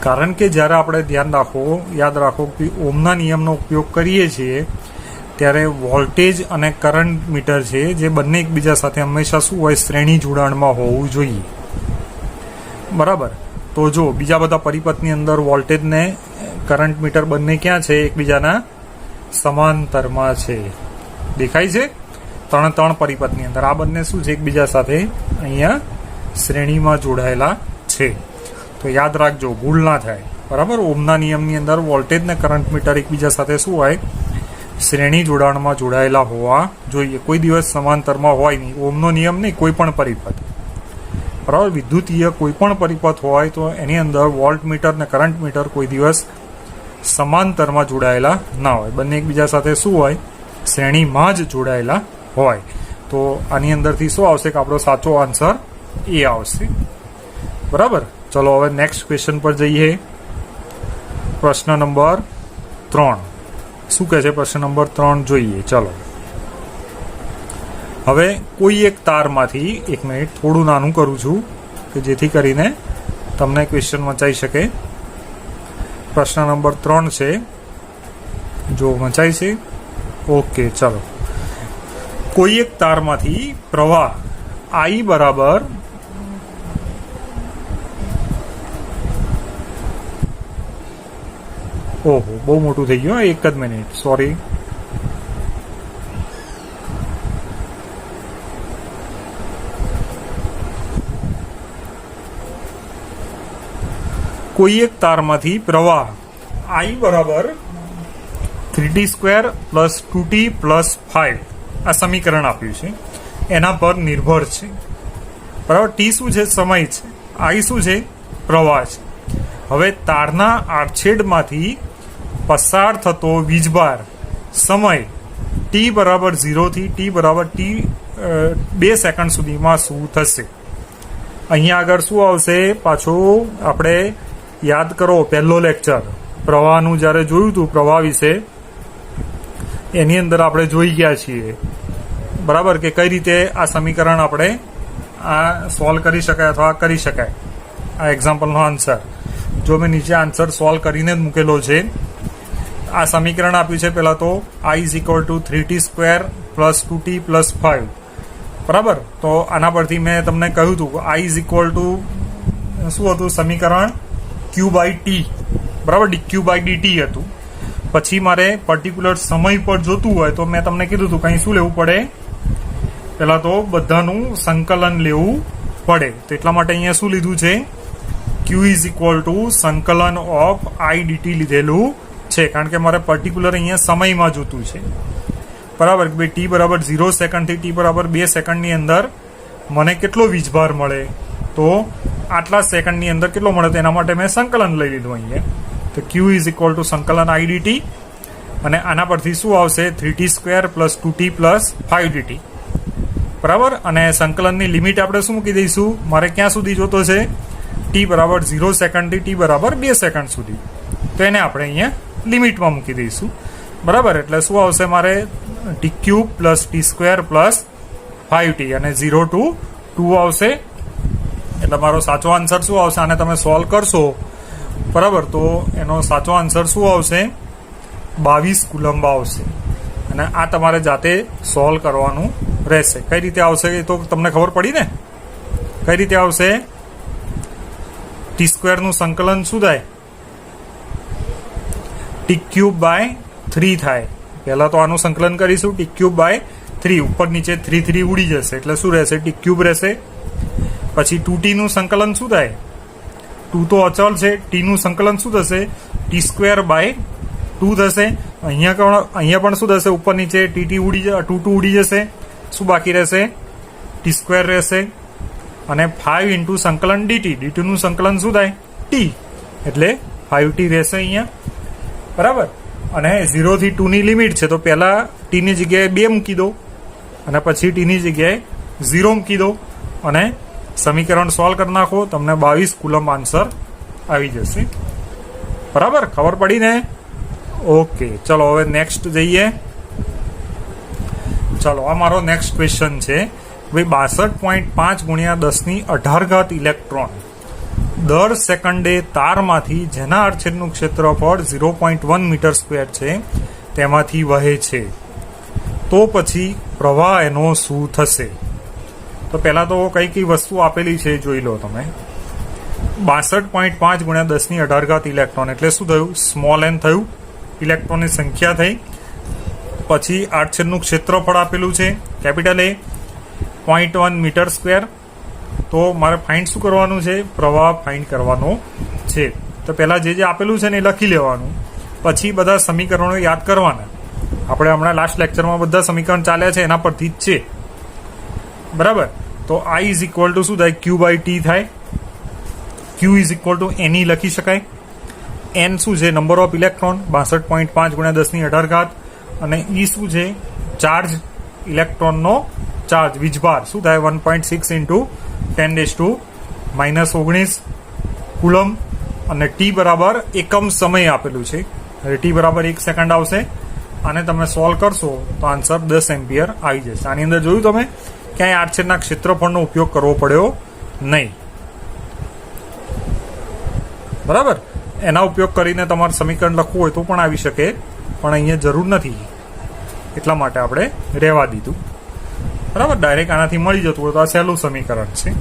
કારણ કે જ્યારે આપણે યાદ રાખો કે ઓમના નિયમનો ઉપયોગ કરીએ છીએ ત્યારે વોલ્ટેજ અને કરંટ મીટર છે જે બંને એકબીજા સાથે હંમેશા શું હોય, શ્રેણી જોડાણમાં હોવું જોઈએ, બરાબર. તો જો બીજા બધા પરિપથની અંદર વોલ્ટેજ ને કરંટ મીટર બંને ક્યાં છે, એકબીજાના સમાંતરમાં છે. દેખાય છે? 3 પરિપથની અંદર આ બંને શું છે, એકબીજા સાથે અહીંયા શ્રેણીમાં જોડાયેલા છે. તો યાદ રાખજો, ભૂલ ના થાય, બરાબર. ઓમના નિયમની અંદર વોલ્ટેજ ને કરંટ મીટર એકબીજા સાથે શું હોય, શ્રેણી જોડાણમાં જોડાયેલા હોવા જોઈએ. કોઈ દિવસ સમાંતરમાં હોય નહીં. ઓમનો નિયમ નહીં, કોઈ પણ પરિપથ, બરાબર. વિદ્યુતીય કોઈ પણ પરિપથ હોય તો એની અંદર વોલ્ટ મીટર ને કરંટ મીટર કોઈ દિવસ સમાંતરમાં જોડાયેલા ના હોય. બંને એકબીજા સાથે શું હોય, શ્રેણીમાં જ જોડાયેલા હોય. તો આની અંદરથી શું આવશે કે આપણો સાચો આન્સર A આવશે, બરાબર. ચલો, હવે નેક્સ્ટ ક્વેશ્ચન પર જઈએ. પ્રશ્ન નંબર 3. શું કહે છે પ્રશ્ન નંબર 3 જોઈએ. ચલો, હવે કોઈ એક તારમાંથી, 1 મિનિટ થોડું નાનું કરું છું કે જેથી કરીને તમને ક્વેશ્ચન વંચાઈ શકે. પ્રશ્ન નંબર 3 છે, જો વંચાય છે. ઓકે, ચાલો. કોઈ એક તારમાંથી પ્રવાહ I બરાબર ઓહો બહુ મોટું થઈ ગયું, એક જ મિનિટ, સોરી. કોઈ એક તારમાંથી પ્રવાહ I બરાબર 3t² + 2t + 5 આ સમીકરણ આપ્યું છે, એના પર નિર્ભર છે. બરાબર. ટી શું છે? સમય છે. I શું છે? પ્રવાહ છે. હવે તારના આડછેદમાંથી પસાર થતો વીજભાર સમય t બરાબર 0 થી t બરાબર 2 સેકન્ડ સુધીમાં શું થશે? અહીંયા આગળ શું આવશે? પાછું આપણે યાદ કરો પહેલો લેક્ચર પ્રવાહનું જ્યારે જોયું હતું, પ્રવાહ વિશે એની અંદર આપણે જોઈ ગયા છીએ, બરાબર, કે કઈ રીતે આ સમીકરણ આપણે આ સોલ્વ કરી શકાય અથવા કરી શકાય. આ એક્ઝામ્પલનો આન્સર જો મેં નીચે આન્સર સોલ્વ કરીને જ મૂકેલો છે. આ સમીકરણ આપ્યું છે પહેલાં તો I = 3t² + 2t + 5, બરાબર. તો આના પરથી મેં તમને કહ્યું હતું I = શું હતું સમીકરણ? q/t, બરાબર, dq/dt હતું. પછી મારે પર્ટિક્યુલર સમય પર જોતું હોય તો મેં તમને કીધું હતું કંઈ શું લેવું પડે? પહેલાં તો બધાનું સંકલન લેવું પડે. તો એટલા માટે અહીંયા શું લીધું છે? q = સંકલન ઓફ I dt લીધેલું છે, કારણ કે મારે પર્ટિક્યુલર અહીંયા સમયમાં જોતું છે, બરાબર. કે ભાઈ t બરાબર 0 સેકન્ડથી t બરાબર 2 સેકન્ડની અંદર મને કેટલો વીજભાર મળે, તો આટલા સેકન્ડની અંદર કેટલો મળે, તો એના માટે મેં સંકલન લઈ લીધું અહીંયા. તો q = સંકલન I dt, અને આના પરથી શું આવશે? 3t² + 2t + 5dt, બરાબર. અને સંકલનની લિમિટ આપણે શું મૂકી દઈશું? મારે ક્યાં સુધી જોતો છે? t બરાબર 0 સેકન્ડથી t બરાબર 2 સેકન્ડ સુધી. તો એને આપણે અહીંયા લિમિટમાં મૂકી દઈશું, બરાબર. એટલે શું આવશે? મારે t³ + t² + 5t, અને 0 to 2 આવશે. એટલે મારો સાચો આન્સર શું આવશે? આને તમે સોલ્વ કરશો, બરાબર, તો એનો સાચો આન્સર શું આવશે? 22 કુલમ્બ આવશે. અને આ તમારે જાતે સોલ્વ કરવાનું રહેશે. કઈ રીતે આવશે એ તો તમને ખબર પડી ને? કઈ રીતે આવશે? t² નું સંકલન શું થાય? t³/3 થાય. પહેલા તો આનું સંકલન કરીશું, t³/3, ઉપર નીચે 3 ઉડી જશે, એટલે શું રહેશે? t³ રહેશે. પછી 2t નું સંકલન શું થાય? 2 તો અચળ છે, t નું સંકલન શું થશે? t²/2 થશે. અહીંયા પણ શું થશે? ઉપર નીચે 2 ઉડી જશે, શું બાકી રહેશે? t² રહેશે. અને 5 × સંકલન dt નું સંકલન શું થાય? t, એટલે 5t રહેશે અહીંયા, બરાબર. અને 0 થી 2 ની લિમિટ છે, તો પહેલા t ની જગ્યાએ 2 મૂકી દો, અને પછી t ની જગ્યાએ 0 મૂકી દો, અને સમીકરણ સોલ્વ કરી નાખો, તમને 22 કુલમ્બ આન્સર આવી જશે, બરાબર. ખબર પડી ને? ઓકે, ચલો હવે નેક્સ્ટ જઈએ. ચલો, આ મારો નેક્સ્ટ ક્વેશ્ચન છે. ભાઈ 62.5 × 1018 ઇલેક્ટ્રોન દર સેકન્ડે તારમાંથી જેના આડછેદનું ક્ષેત્રફળ 0.1 મીટર² છે તેમાંથી વહે છે, તો પછી પ્રવાહ એનો શું થશે? તો પહેલાં તો કઈ વસ્તુ આપેલી છે જોઈ લો તમે. 62.5 × 1018 ઇલેક્ટ્રોન એટલે શું થયું? સ્મોલ n થયું, ઇલેક્ટ્રોનની સંખ્યા થઈ. પછી આડછેદનું ક્ષેત્રફળ આપેલું છે કેપિટલ A, 0.1 મીટર². તો મારે ફાઇન્ડ શું કરવાનું છે? પ્રવાહ ફાઇન્ડ કરવાનો છે. તો પહેલાં જે આપેલું છે ને એ લખી લેવાનું, પછી બધા સમીકરણો યાદ કરવાના. આપણે હમણાં લાસ્ટ લેક્ચરમાં બધા સમીકરણ ચાલ્યા છે એના પરથી જ છે, બરાબર. તો I = શું થાય? q/t થાય. q = ne લખી શકાય. n શું છે? નંબર ઓફ ઇલેક્ટ્રોન, 62.5 × 1018, અને e શું છે? ચાર્જ, ઇલેક્ટ્રોનનો ચાર્જ, વીજભાર, શું થાય? 1.6 × 10⁻⁻19 કુલમ. અને t બરાબર એકમ સમય આપેલું છે, એટલે t બરાબર 1 સેકન્ડ આવશે. આને તમે સોલ્વ કરશો તો આન્સર 10 એમ્પિયર આવી જશે. આની અંદર જોયું તમે ક્યાંય આડછેદના ક્ષેત્રફળનો ઉપયોગ કરવો પડ્યો નહીં, બરાબર. એના ઉપયોગ કરીને તમારે સમીકરણ લખવું હોય તો પણ આવી શકે, પણ અહીંયા જરૂર નથી, એટલા માટે આપણે રહેવા દીધું. બરાબર, ડાયરેક્ટ આનાથી મળી જતું હોય તો આ સહેલું સમીકરણ છે.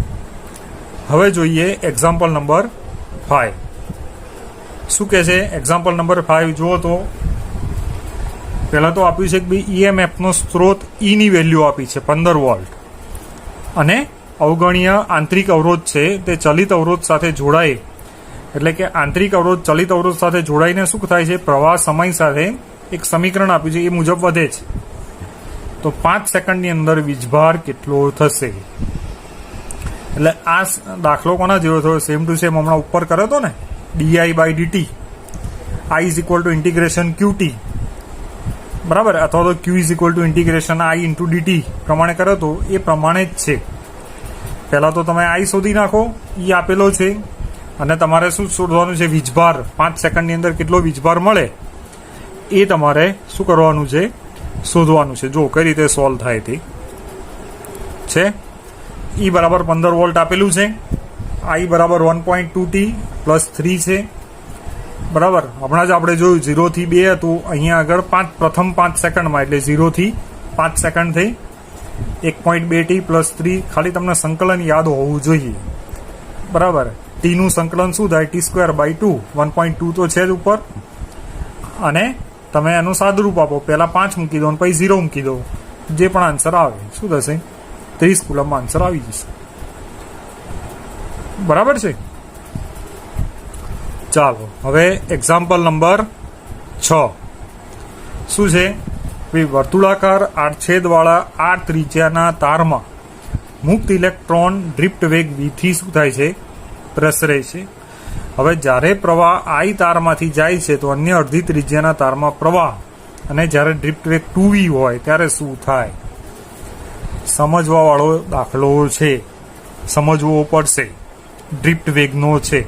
હવે જોઈએ એક્ઝામ્પલ નંબર 5. શું કહે છે એક્ઝામ્પલ નંબર 5? જુઓ તો પહેલાં તો આપ્યું છે કે ભાઈ ઈએમએફનો સ્ત્રોત ની વેલ્યુ આપી છે 15 વોલ્ટ, અને અવગણ્ય આંતરિક અવરોધ છે તે ચલિત અવરોધ સાથે જોડાય, એટલે કે આંતરિક અવરોધ ચલિત અવરોધ સાથે જોડાઈને શું થાય છે, પ્રવાહ સમય સાથે એક સમીકરણ આપ્યું છે એ મુજબ વધે છે. તો 5 સેકન્ડની અંદર વીજભાર કેટલો થશે? એટલે આ દાખલો કોના જેવો થયો? સેમ ટુ સેમ હમણાં ઉપર કર્યો હતો ને, di/dt i is equal two integration qt, બરાબર, અથવા તો q is equal two integration i into dt પ્રમાણે કર્યો તો એ પ્રમાણે જ છે. પહેલાં તો તમે i શોધી નાખો, એ આપેલો છે, અને તમારે શું શોધવાનું છે? વીજભાર 5 સેકન્ડની અંદર કેટલો વીજભાર મળે એ તમારે શું કરવાનું છે? શોધવાનું છે. જો કઈ રીતે સોલ્વ થાય તે છે. E બરાબર 15 વોલ્ટ આપેલું છે, I બરાબર 1.2t પ્લસ 3 છે, બરાબર. હમણાં જ આપણે જોયું 0 થી 2 હતું, અહીંયા આગળ પ્રથમ 5 સેકન્ડમાં, એટલે 0 થી 5 સેકન્ડ થઈ 1.2t પ્લસ 3. ખાલી તમને સંકલન યાદ હોવું જોઈએ, બરાબર. ટીનું સંકલન શું થાય? t²/2, 1.2 તો છે જ ઉપર, અને તમે એનું સાદુરૂપ આપો, પહેલા 5 મૂકી દો અને પછી 0 મૂકી દો, જે પણ આન્સર આવે શું થશે? 30 કુલમમાં આન્સર આવી જશે, બરાબર છે. ચાલો હવે એક્ઝામ્પલ નંબર 6. શું છે? વર્તુળાકાર આડછેદવાળા r ત્રિજ્યાના તારમાં મુક્ત ઇલેક્ટ્રોન ડ્રિફ્ટ વેગ v થી શું થાય છે? પ્રસરે છે. હવે જ્યારે પ્રવાહ I તારમાંથી જાય છે તો અન્ય અડધી ત્રિજ્યાના તારમાં પ્રવાહ, અને જ્યારે ડ્રિફ્ટ વેગ 2v હોય ત્યારે શું થાય? સમજવા વાળો દાખલો છે, સમજવો પડશે. ડ્રિફ્ટ વેગનો છે.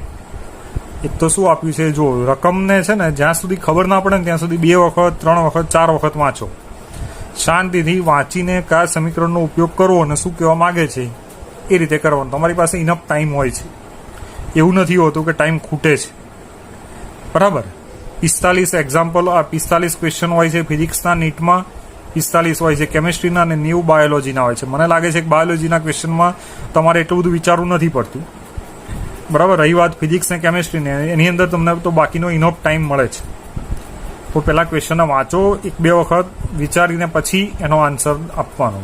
એક તો શું આપ્યું છે? જો રકમને છે ને જ્યાં સુધી ખબર ના પડે ને ત્યાં સુધી 2 વખત 3 વખત 4 વખત વાંચો, શાંતિથી વાંચીને કયા સમીકરણનો ઉપયોગ કરવો અને શું કહેવા માંગે છે એ રીતે કરવાનું. તમારી પાસે ઇનફ ટાઈમ હોય છે, એવું નથી હોતું કે ટાઈમ ખૂટે છે, બરાબર. 45 એક્ઝામ્પલ, 45 ક્વેશ્ચન હોય છે ફિઝિક્સના નીટમાં, 45 હોય છે કેમિસ્ટ્રીના, અને 90 બાયોલોજીના હોય છે. મને લાગે છે કે બાયોલોજીના ક્વેશ્ચનમાં તમારે એટલું બધું વિચારવું નથી પડતું, બરાબર. રહી વાત ફિઝિક્સ ને કેમિસ્ટ્રીને, એની અંદર તમને તો બાકીનો ઇનફ ટાઈમ મળે છે. તો પહેલાં ક્વેશ્ચન વાંચો 1-2 વખત, વિચારીને પછી એનો આન્સર આપવાનો,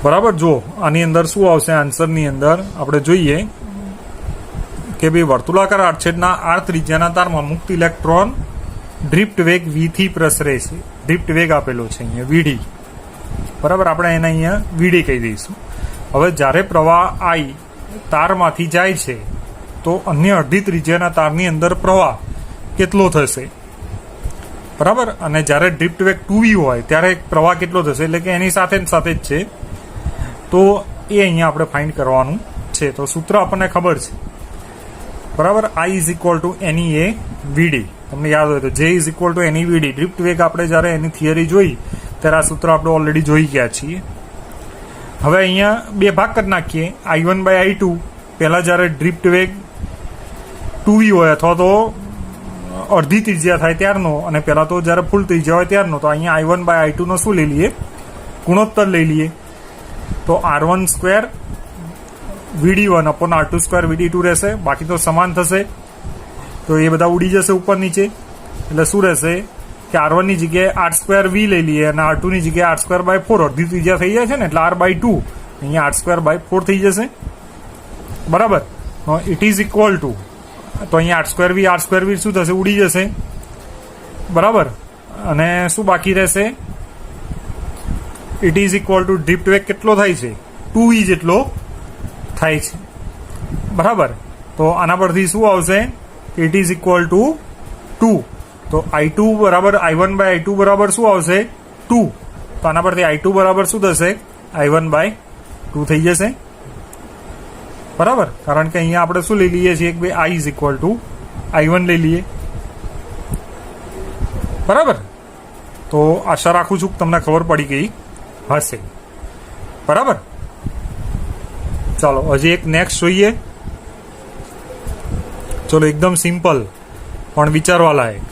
બરાબર. જો આની અંદર શું આવશે? આન્સરની અંદર આપણે જોઈએ કે ભાઈ વર્તુળાકાર આડછેદના r ત્રિજ્યાના તારમાં મુક્ત ઇલેક્ટ્રોન ડ્રિફ્ટ વેગ v થી પ્રસરે છે. ડ્રિફ્ટ વેગ આપેલો છે અહીંયા vd, બરાબર. આપણે એને અહીંયા vd કહી દઈશું. હવે જ્યારે પ્રવાહ I તારમાંથી જાય છે તો અન્ય અડધી ત્રિજ્યાના તારની અંદર પ્રવાહ કેટલો થશે, બરાબર. અને જ્યારે ડ્રિફ્ટ વેગ 2v હોય ત્યારે પ્રવાહ કેટલો થશે, એટલે કે એની સાથે જ છે. તો એ અહીંયા આપણે ફાઇન્ડ કરવાનું છે. તો સૂત્ર આપણને ખબર છે, બરાબર. I is equal two NEA VD, તમને યાદ હોય તો J is equal two NE VD. Drift વેગ આપણે જ્યારે એની થિયરી જોઈ ત્યારે આ સૂત્ર આપણે ઓલરેડી જોઈ ગયા છીએ. હવે અહીંયા 2 ભાગ કરી નાખીએ, I1/I2. પહેલાં જ્યારે ડ્રિફ્ટ વેગ 2v હોય અથવા તો અડધી ત્રિજ્યા થાય ત્યારનો, અને પહેલાં તો જ્યારે ફૂલ ત્રિજ્યા હોય ત્યારનો. તો અહીંયા I1/I2 નો શું લઈ લઈએ? ગુણોત્તર લઈ લઈએ. તો R1² VD1 upon R2² VD2 રહેશે, બાકી તો સમાન થશે. તો એ બધા ઉડી જશે ઉપર નીચે, એટલે શું રહેશે કે R1 ની જગ્યાએ R2V લઈ લઈએ, અને R2 ની જગ્યાએ R2/4. અડધી ત્રિજ્યા થઈ જાય છે ને, એટલે R/2, અહીંયા R2/4 થઈ જશે, બરાબર. ઇટ ઇઝ ઇક્વલ ટુ, તો અહીંયા R2V શું થશે? ઉડી જશે, બરાબર. અને શું બાકી રહેશે? It is equal two drift વેગ કેટલો થાય છે? 2v જેટલો થાય છે, બરાબર. તો આના પરથી શું આવશે? It is equal to 2. તો I2 બરાબર I1/I2 બરાબર શું આવશે? 2. તો આના પરથી I2 બરાબર શું થશે? I1/2 થઈ જશે, બરાબર. કારણ કે અહીંયા આપણે શું લઈ લઈએ છીએ કે ભાઈ I is equal two I1 લઈ લઈએ, બરાબર. તો આશા રાખું છું કે તમને ખબર પડી ગઈ હશે, બરાબર. ચાલો હજી એક નેક્સ્ટ જોઈએ. ચલો એકદમ સિમ્પલ પણ વિચારવા લાયક.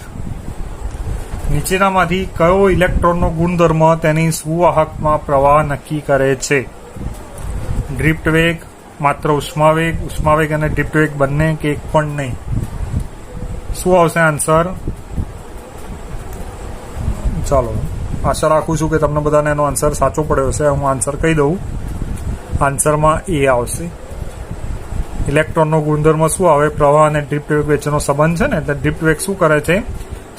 નીચેનામાંથી કયો ઇલેક્ટ્રોનનો ગુણધર્મ તેની સુવાહકમાં પ્રવાહ નક્કી કરે છે? ડ્રિફ્ટ વેગ, માત્ર ઉષ્માવેગ અને ડ્રિફ્ટ વેગ બંને કે એક પણ નહીં? શું આવશે આન્સર? ચાલો, આશા રાખું છું કે તમને બધાને એનો આન્સર સાચો પડ્યો હશે. હું આન્સર કહી દઉં. આન્સરમાં એ આવશે. ઇલેક્ટ્રોનનો ગુણધર્મ શું આવે? પ્રવાહ અને ડ્રિફ્ટ વેગ વચ્ચેનો સંબંધ છે ને, એટલે ડ્રિફ્ટ વેગ શું કરે છે?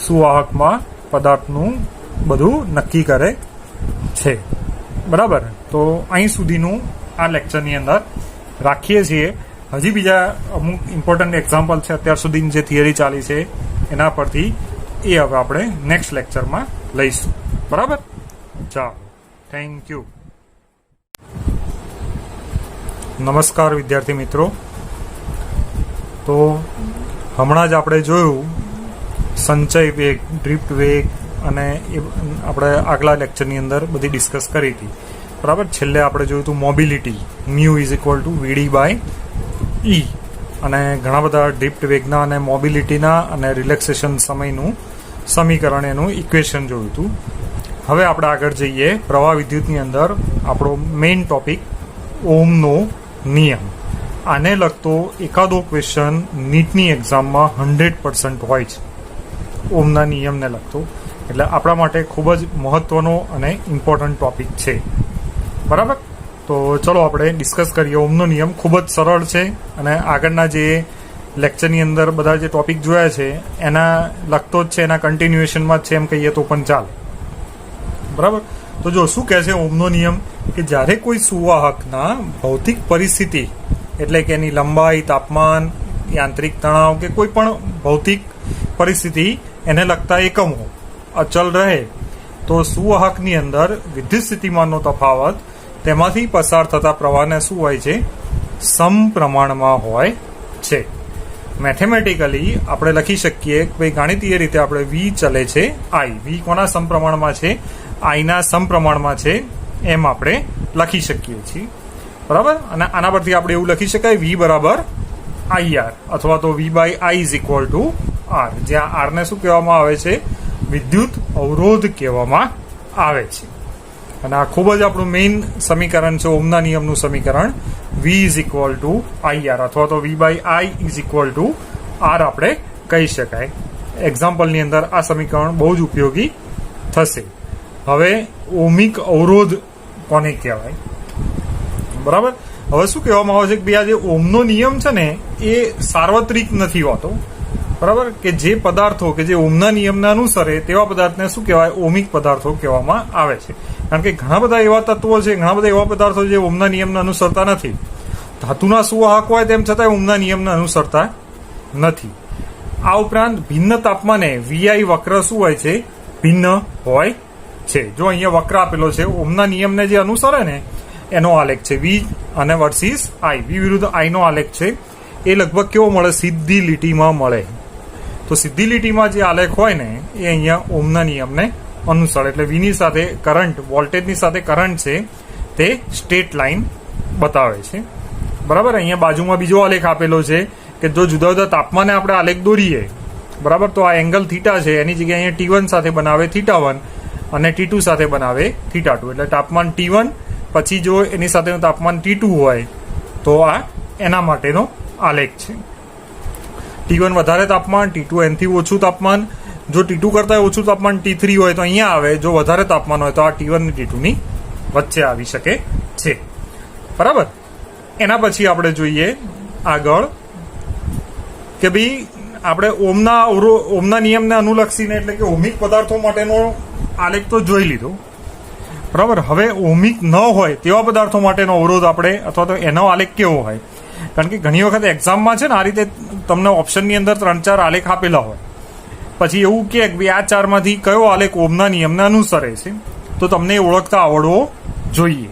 સુવાહકમાં પદાર્થનું બધું નક્કી કરે છે. બરાબર. તો અહીં સુધીનું આ લેક્ચરની અંદર રાખીએ છીએ. હજી બીજા અમુક ઇમ્પોર્ટન્ટ એક્ઝામ્પલ છે અત્યાર સુધીની જે થિયરી ચાલી છે એના પરથી, એ હવે આપણે નેક્સ્ટ લેક્ચરમાં લઈશું. બરાબર. ચાલો, થેન્ક યુ. નમસ્કાર વિદ્યાર્થી મિત્રો. તો હમણાં જ આપણે જોયું સંચય વેગ, ડ્રિફ્ટ વેગ, અને એ આપણે આગલા લેક્ચરની અંદર બધી ડિસ્કસ કરી હતી. બરાબર. છેલ્લે આપણે જોયું હતું mobility, mu is equal to V D by E, અને ઘણા બધા ડ્રિફ્ટ વેગના અને મોબિલિટીના અને રિલેક્સેશન સમયનું સમીકરણ, એનું ઇક્વેશન જોયું હતું. હવે આપણે આગળ જઈએ પ્રવાહ વિદ્યુતની અંદર. આપણો મેઇન ટોપિક ઓહમનો નિયમ. આને લગતો એકાદો ક્વેશ્ચન નીટની એક્ઝામમાં 100% હોય છે, ઓહમના નિયમને લગતો. એટલે આપણા માટે ખૂબ જ મહત્વનો અને ઇમ્પોર્ટન્ટ ટોપિક છે. બરાબર. તો ચલો આપણે ડિસ્કસ કરીએ. ઓહમનો નિયમ ખૂબ જ સરળ છે અને આગળના જે લેક્ચરની અંદર બધા જે ટોપિક જોયા છે એના લગતો જ છે, એના કન્ટિન્યુએશનમાં જ છે એમ કહીએ તો પણ ચાલે. બરાબર. તો જો શું કહે છે ઓહમનો નિયમ, કે જ્યારે કોઈ સુવાહકના ભૌતિક પરિસ્થિતિ, એટલે કે એની લંબાઈ, તાપમાન, યાંત્રિક તણાવ કે કોઈ પણ ભૌતિક પરિસ્થિતિ, એને લગતા એકમો અચલ રહે, તો સુવાહકની અંદર વિદ્યુત સ્થિતિમાનનો તફાવત તેમાંથી પસાર થતા પ્રવાહને શું હોય છે? સમપ્રમાણમાં હોય છે. મેથેમેટિકલી આપણે લખી શકીએ કે ભાઈ ગાણિતીય રીતે આપણે વી ચલે છે આઈ. વી કોના સમપ્રમાણમાં છે? આઈના સમપ્રમાણમાં છે, એમ આપણે લખી શકીએ છીએ. બરાબર. અને આના પરથી આપણે એવું લખી શકાય વી બરાબર આઈ આર, અથવા તો V by I is equal to R, જ્યાં આરને શું કહેવામાં આવે છે? વિદ્યુત અવરોધ કહેવામાં આવે છે. અને આ ખૂબ જ આપણું મેઇન સમીકરણ છે, ઓહમના નિયમનું સમીકરણ. V is equal to I R, અથવા તો V by I is equal to R આપણે કહી શકાય. એક્ઝામ્પલની અંદર આ સમીકરણ બહુ જ ઉપયોગી થશે. હવે ઓહમિક અવરોધ કોને કહેવાય? બરાબર. હવે શું કહેવામાં આવે છે કે ભાઈ આ જે ઓહમનો નિયમ છે ને એ સાર્વત્રિક નથી હોતો. બરાબર. કે જે પદાર્થો કે જે ઓહમના નિયમને અનુસરે તેવા પદાર્થને શું કહેવાય? ઓહમિક પદાર્થો કહેવામાં આવે છે. કારણ કે ઘણા બધા એવા તત્વો છે, ઘણા બધા એવા પદાર્થો જે ઓહમના નિયમને અનુસરતા નથી. ધાતુના સુવાહક હોય તેમ છતાં ઓહમના નિયમને અનુસરતા નથી. આ ઉપરાંત ભિન્ન તાપમાને વીઆઈ વક્ર શું હોય છે? ભિન્ન હોય છે. જો અહીંયા વક્ર આપેલો છે, ઓહમના નિયમને જે અનુસરે ને એનો આલેખ છે વી અને વર્સિસ આઈ. વી વિરુદ્ધ આઈનો આલેખ છે. એ લગભગ કેવો મળે? સીધી લીટીમાં મળે. તો સીધી લીટીમાં જે આલેખ હોય ને એ અહીંયા ઓહમના નિયમને અનુસરે. એટલે વીની સાથે કરંટ, વોલ્ટેજની સાથે કરંટ છે તે સ્ટ્રેટ લાઇન બતાવે છે. બરાબર. અહીંયા બાજુમાં બીજો આલેખ આપેલો છે કે જો જુદા જુદા તાપમાને આપણે આલેખ દોરીએ, બરાબર, તો આ એંગલ થીટા છે એની જગ્યાએ અહીંયા T1 સાથે બનાવે θ1 અને T2 સાથે બનાવે θ2. એટલે તાપમાન T1 પછી જો એની સાથેનું તાપમાન T2 હોય તો આ એના માટેનો આલેખ છે. T1 વધારે તાપમાન, T2 એનથી ઓછું તાપમાન. જો T2 કરતાં ઓછું તાપમાન T3 હોય તો અહીંયા આવે. જો વધારે તાપમાન હોય તો આ T1 અને T2 ની વચ્ચે આવી શકે છે. બરાબર. એના પછી આપણે જોઈએ આગળ કે ભાઈ આપણે ઓહમના નિયમને અનુલક્ષીને, એટલે કે ઓહમિક પદાર્થો માટેનો આલેખ તો જોઈ લીધો. બરાબર. હવે ઓહમિક ન હોય તેવા પદાર્થો માટેનો અવરોધ આપણે, અથવા તો એનો આલેખ કેવો હોય? કારણ કે ઘણી વખત એક્ઝામમાં છે ને આ રીતે તમને ઓપ્શનની અંદર 3-4 આલેખ આપેલા હોય, પછી એવું કે ભાઈ આ 4માંથી કયો આલેખ ઓહમના નિયમને અનુસરે છે, તો તમને ઓળખતા આવડવો જોઈએ.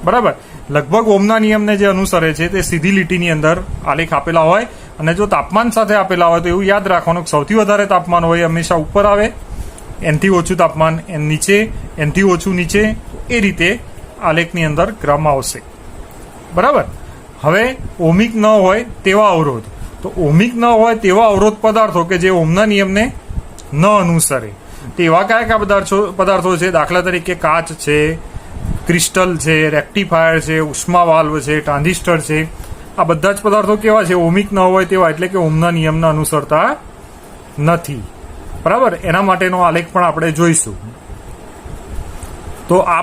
બરાબર. લગભગ ઓહમના નિયમને જે અનુસરે છે તે સીધી લીટીની અંદર આલેખ આપેલા હોય, અને જો તાપમાન સાથે આપેલા હોય તો એવું યાદ રાખવાનું કે સૌથી વધારે તાપમાન હોય હંમેશા ઉપર આવે, એનથી ઓછું તાપમાન એન નીચે, એનથી ઓછું નીચે, એ રીતે આલેખની અંદર ક્રમ આવશે. બરાબર. હવે ઓહમિક ન હોય તેવા અવરોધ, તો ઓહમિક ન હોય તેવા અવરોધ પદાર્થો કે જે ઓહમના નિયમને ન અનુસરે, તો એવા કયા પદાર્થો છે? દાખલા તરીકે કાચ છે, ક્રિસ્ટલ છે, રેક્ટિફાયર છે, ઉષ્મા વાલ્વ છે, ટ્રાન્ઝિસ્ટર છે. આ બધા જ પદાર્થો કેવા છે? ઓહમિક ન હોય તેવા, એટલે કે ઓહમના નિયમને અનુસરતા નથી. બરાબર, એના માટેનો આલેખ પણ આપણે જોઈશું. તો આ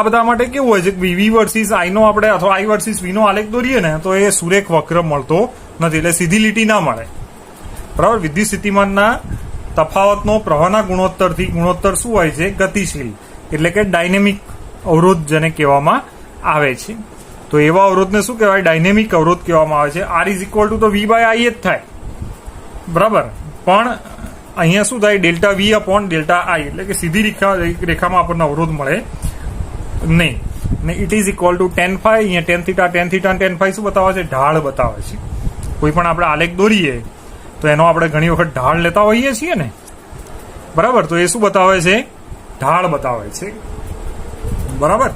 બધા માટે કેવું હોય છે કે વી વર્સિસ આઈ નો આપણે અથવા આઈ વર્સિસ વી નો આલેખ દોરીએ ને તો એ સુરેખ વક્ર મળતો નથી, એટલે સીધી લીટી ના મળે. બરાબર, વિદ્યુત સ્થિતિમાનના તફાવતનો પ્રવાહના ગુણોત્તરથી ગુણોત્તર શું હોય છે? ગતિશીલ, એટલે કે ડાયનેમિક અવરોધ જેને કહેવામાં આવે છે. તો એવા અવરોધને શું કહેવાય? ડાયનેમિક અવરોધ કહેવામાં આવે છે. આર ઇઝ ઇક્વલ ટુ તો વી બાય આઈ જ થાય. બરાબર, પણ અહીંયા શું થાય? Delta V upon delta I, એટલે કે સીધી રેખામાં આપણને અવરોધ મળે નહીં. ને it is equal to tan phi. અહીંયા ટેન થીટા અને ટેન ફાઈ શું બતાવે છે? ઢાળ બતાવે છે. કોઈ પણ આપણે આલેખ દોરીએ તો એનો આપણે ઘણી વખત ઢાળ લેતા હોઈએ છીએ ને. બરાબર, તો એ શું બતાવે છે? ઢાળ બતાવે છે. બરાબર,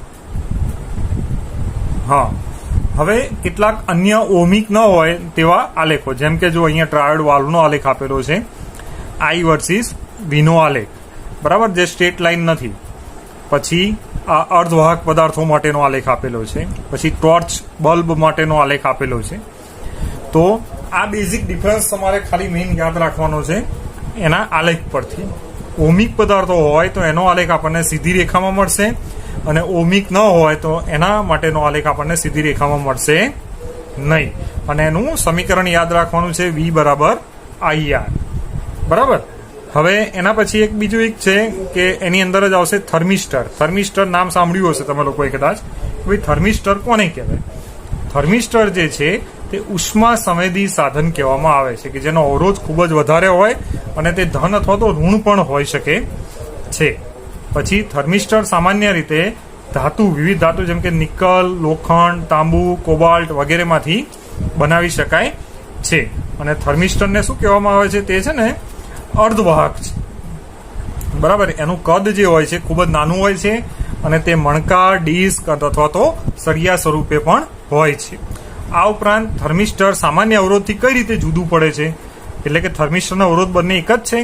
હા. હવે કેટલાક અન્ય ઓહમિક ન હોય તેવા આલેખો, જેમ કે જો અહીંયા ટ્રાયોડ વાલ્વનો આલેખ આપેલો છે, આઈ વર્સિસ વીનો આલેખ. બરાબર, જે સ્ટ્રેટ લાઈન નથી. પછી આ અર્ધવાહક પદાર્થો માટેનો આલેખ આપેલો છે. પછી ટોર્ચ બલ્બ માટેનો આલેખ આપેલો છે. તો આ બેઝિક ડિફરન્સ તમારે ખાલી મેઇન યાદ રાખવાનો છે એના આલેખ પરથી. ઓહમિક પદાર્થો હોય તો એનો આલેખ આપણને સીધી રેખામાં મળશે, અને ઓહમિક ન હોય તો એના માટેનો આલેખ આપણને સીધી રેખામાં મળશે નહીં. અને એનું સમીકરણ યાદ રાખવાનું છે, વી બરાબર આઈ આર. બરાબર, હવે એના પછી એક બીજું એક છે કે એની અંદર જ આવશે થર્મિસ્ટર. થર્મિસ્ટર નામ સાંભળ્યું હશે તમે લોકોએ કદાચ. ભાઈ થર્મિસ્ટર કોને કહેવાય? થર્મિસ્ટર જે છે તે ઉષ્મા સંવેદી સાધન કહેવામાં આવે છે કે જેનો અવરોધ ખૂબ જ વધારે હોય અને તે ધન અથવા તો ઋણ પણ હોઈ શકે છે. પછી થર્મિસ્ટર સામાન્ય રીતે વિવિધ ધાતુ જેમ કે નિકલ, લોખંડ, તાંબુ, કોબાલ્ટ વગેરેમાંથી બનાવી શકાય છે. અને થર્મિસ્ટરને શું કહેવામાં આવે છે? તે છે ને અર્ધવાહક છે. બરાબર, એનું કદ જે હોય છે ખૂબ જ નાનું હોય છે અને તે મણકા, ડિસ્ક અથવા તો સળિયા સ્વરૂપે પણ હોય છે. આ ઉપરાંત થર્મિસ્ટર સામાન્ય અવરોધથી કઈ રીતે જુદું પડે છે? એટલે કે થર્મિસ્ટરનો અવરોધ બંને એક જ છે?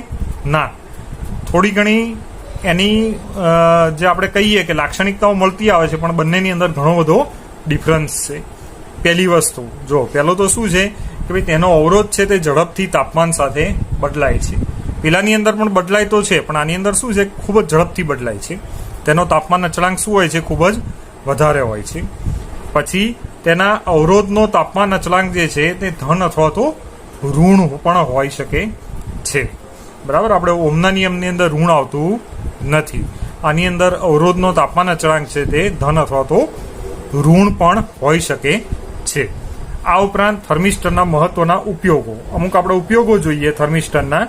ના, થોડી ઘણી એની જે આપણે કહીએ કે લાક્ષણિકતાઓ મળતી આવે છે, પણ બંનેની અંદર ઘણો બધો ડિફરન્સ છે. પહેલી વસ્તુ જો, પહેલો તો શું છે કે ભાઈ તેનો અવરોધ છે તે ઝડપથી તાપમાન સાથે બદલાય છે. પેલાની અંદર પણ બદલાય તો છે, પણ આની અંદર શું છે? ખૂબ જ ઝડપથી બદલાય છે. તેનો તાપમાન અચળાંક શું હોય છે? ખૂબ જ વધારે હોય છે. પછી તેના અવરોધનો તાપમાન અચળાંક જે છે તે ધન અથવા તો ઋણ પણ હોઈ શકે છે. બરાબર, આપણે ઓહમના નિયમની અંદર ઋણ આવતું નથી. આની અંદર અવરોધનો તાપમાન અચળાંક છે તે ધન અથવા તો ઋણ પણ હોઈ શકે છે. આ ઉપરાંત થર્મિસ્ટરના મહત્વના ઉપયોગો, અમુક આપણે ઉપયોગો જોઈએ થર્મિસ્ટરના.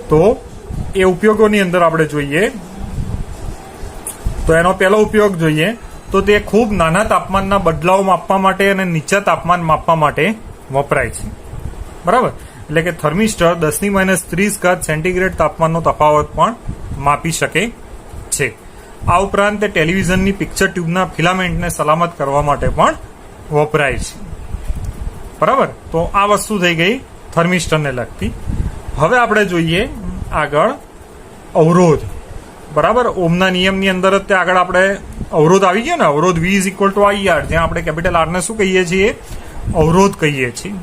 તો એ ઉપયોગોની અંદર આપણે જોઈએ તો એનો પહેલો ઉપયોગ જોઈએ તો તે ખૂબ નાના તાપમાનના બદલાવ માપવા માટે અને નીચા તાપમાન માપવા માટે વપરાય છે. બરાબર, એટલે કે થર્મિસ્ટર 10-30 સેન્ટીગ્રેડ તાપમાનનો તફાવત પણ માપી શકે છે. આ ઉપરાંત તે ટેલિવિઝનની પિક્ચર ટ્યુબના ફિલામેન્ટને સલામત કરવા માટે પણ વપરાય છે. બરાબર, તો આ વસ્તુ થઈ ગઈ થર્મિસ્ટરને લગતી. હવે આપણે જોઈએ આગળ અવરોધ. બરાબર, ઓહમના નિયમની અંદર જ તે આગળ આપણે અવરોધ આવી ગયો ને. અવરોધ V is equal to I R, જ્યાં આપણે કેપિટલ આર ને શું કહીએ છીએ? અવરોધ કહીએ છીએ.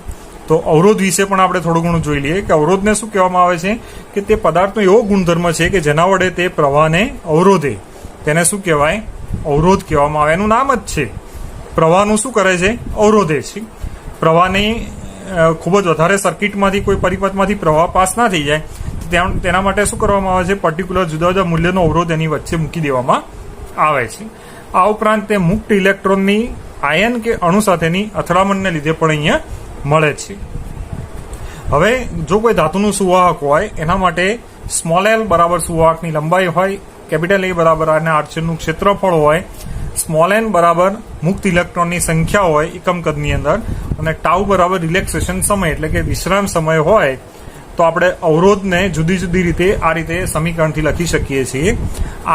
તો અવરોધ વિશે પણ આપણે થોડું ઘણું જોઈ લઈએ કે અવરોધને શું કહેવામાં આવે છે કે તે પદાર્થનો એવો ગુણધર્મ છે કે જેના વડે તે પ્રવાહને અવરોધે. તેને શું કહેવાય? અવરોધ કહેવામાં આવે. એનું નામ જ છે. પ્રવાહનું શું કરે છે? અવરોધે છે. પ્રવાહની ખૂબ જ વધારે સર્કિટમાંથી કોઈ પરિપથમાંથી પ્રવાહ પાસ ના થઈ જાય તેના માટે શું કરવામાં આવે છે? પર્ટિક્યુલર જુદા જુદા મૂલ્યનો અવરોધ એની વચ્ચે મૂકી દેવામાં આવે છે. આ ઉપરાંત તે મુક્ત ઇલેક્ટ્રોનની આયન કે અણુ સાથેની અથડામણને લીધે પણ અહીંયા મળે છે. હવે જો કોઈ ધાતુનું સુવાહક હોય એના માટે સ્મોલ એલ બરાબર સુવાહકની લંબાઈ હોય, કેપિટલ એ બરાબર આના આર્ચરનું ક્ષેત્રફળ હોય, સ્મોલ એન બરાબર મુક્ત ઇલેક્ટ્રોનની સંખ્યા હોય એકમ કદની અંદર, અને ટાઉ બરાબર રિલેક્સેશન સમય એટલે કે વિશ્રામ સમય હોય, તો આપણે અવરોધને જુદી જુદી રીતે આ રીતે સમીકરણથી લખી શકીએ છીએ.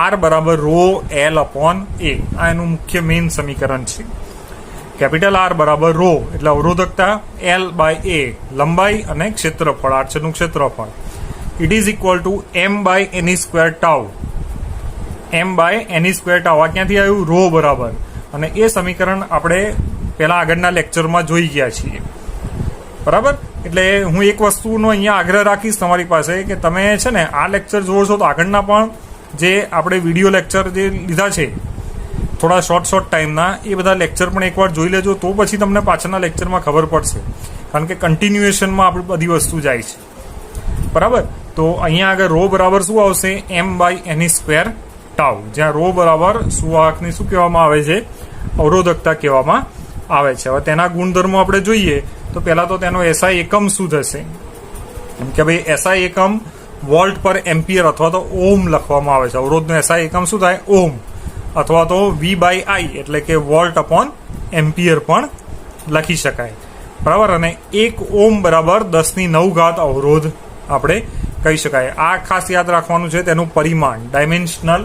આર બરાબર રો એલ અપોન એ, આ એનું મુખ્ય મેઇન સમીકરણ છે. કેપિટલ આર બરાબર રો એટલે અવરોધકતા, એલ બાય એ લંબાઈ અને ક્ષેત્રફળ, આડછેદનું ક્ષેત્રફળ. It is equal to M by N E square tau. M by N E square tau આ ક્યાંથી આવ્યું? રો બરાબર. અને એ સમીકરણ આપણે પહેલા આગળના લેક્ચરમાં જોઈ ગયા છીએ. બરાબર. એટલે હું એક વસ્તુનો અહીંયા આગ્રહ રાખીશ તમારી પાસે કે તમે છે ને આ લેક્ચર જોવો છો તો આગળના પણ જે આપણે વિડીયો લેક્ચર જે લીધા છે થોડા શોર્ટ ટાઈમના, એ બધા લેક્ચર પણ એકવાર જોઈ લેજો, તો પછી તમને પાછળના લેક્ચરમાં ખબર પડશે. કારણ કે કન્ટિન્યુએશનમાં આપણી બધી વસ્તુ જાય છે. બરાબર. તો અહીંયા આગળ રો બરાબર શું આવશે? M by N E square tau, જ્યાં રો બરાબર સુવાહકની શું કહેવામાં આવે છે? અવરોધકતા કહેવામાં આવે છે. હવે તેના ગુણધર્મો આપણે જોઈએ તો પહેલા તો તેનો એસઆઈ એકમ શું થશે? કે ભાઈ એસઆઈ એકમ વોલ્ટ પર એમ્પિયર અથવા તો ઓમ લખવામાં આવે છે. અવરોધનો એસઆઈ એકમ શું થાય? ઓમ, અથવા તો વી બાય આઈ એટલે કે વોલ્ટ અપોન એમ્પિયર પણ લખી શકાય. બરાબર. અને 1 ઓમ બરાબર 10⁹ અવરોધ આપણે કહી શકાય. આ ખાસ યાદ રાખવાનું છે. તેનું પરિમાણ, ડાયમેન્શનલ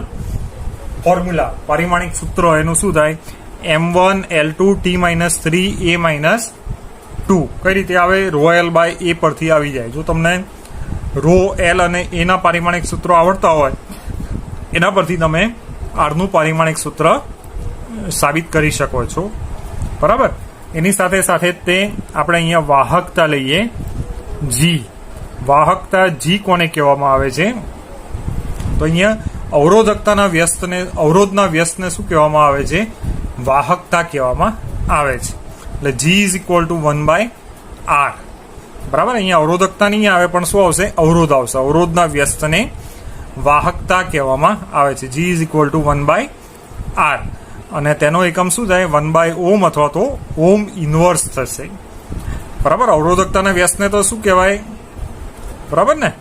ફોર્મ્યુલા, પારિમાણિક સૂત્ર એનું શું થાય? M1 L2 T-3 A-2. કઈ રીતે આવે? રો એલ બાય એ પરથી આવી જાય. જો તમને રો એલ અને એના પારિમાણિક સૂત્રો આવડતા હોય એના પરથી તમે આરનું પારિમાણિક સૂત્ર સાબિત કરી શકો છો. બરાબર. એની સાથે સાથે તે આપણે અહીંયા વાહકતા લઈએ, જી. વાહકતા જી કોને કહેવામાં આવે છે? તો અહીંયા અવરોધના વ્યસ્તને શું કહેવામાં આવે છે? વાહકતા કહેવામાં આવે છે. એટલે જી ઇઝ ઇક્વલ ટુ 1/r. બરાબર. અહીંયા અવરોધકતા નહીં આવે પણ શું આવશે? અવરોધ આવશે. અવરોધના વ્યસ્તને વાહકતા કહેવામાં આવે છે. G is equal to 1/r. અને તેનો એકમ શું થાય? 1/ઓમ અથવા તો ઓમ ઇન્વર્સ થશે. બરાબર. અવરોધકતાના વ્યસ્તને તો શું કહેવાય? બરાબર ને?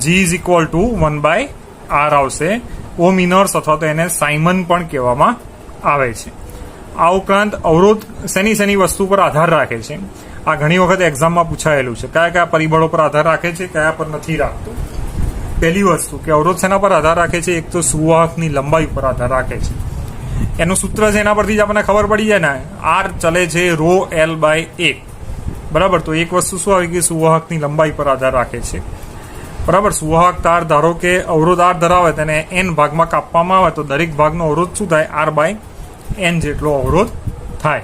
જી ઇઝ ઇક્વલ ટુ 1/r આવશે. ઓમ ઇન્વર્સ અથવા તો એને સાયમન પણ કહેવામાં આવે છે. આ ઉપરાંત અવરોધ શેની વસ્તુ પર આધાર રાખે છે? આ ઘણી વખત એક્ઝામમાં પૂછાયેલું છે. કયા પરિબળો પર આધાર રાખે છે, કયા પર નથી રાખતું? પહેલી વસ્તુ કે અવરોધ શેના પર આધાર રાખે છે? એક તો સુવાહકની લંબાઈ પર આધાર રાખે છે. એનું સૂત્ર છે એના પરથી જ આપણને ખબર પડી જાય ને. આર ચલે છે રો એલ બાય એ. બરાબર. તો એક વસ્તુ શું આવી ગઈ? સુવાહકની લંબાઈ પર આધાર રાખે છે. બરાબર. સુવાહક તાર ધારો કે અવરોધ આર ધરાવે તેને એન ભાગમાં કાપવામાં આવે તો દરેક ભાગનો અવરોધ શું થાય? આર બાય એન જેટલો અવરોધ થાય.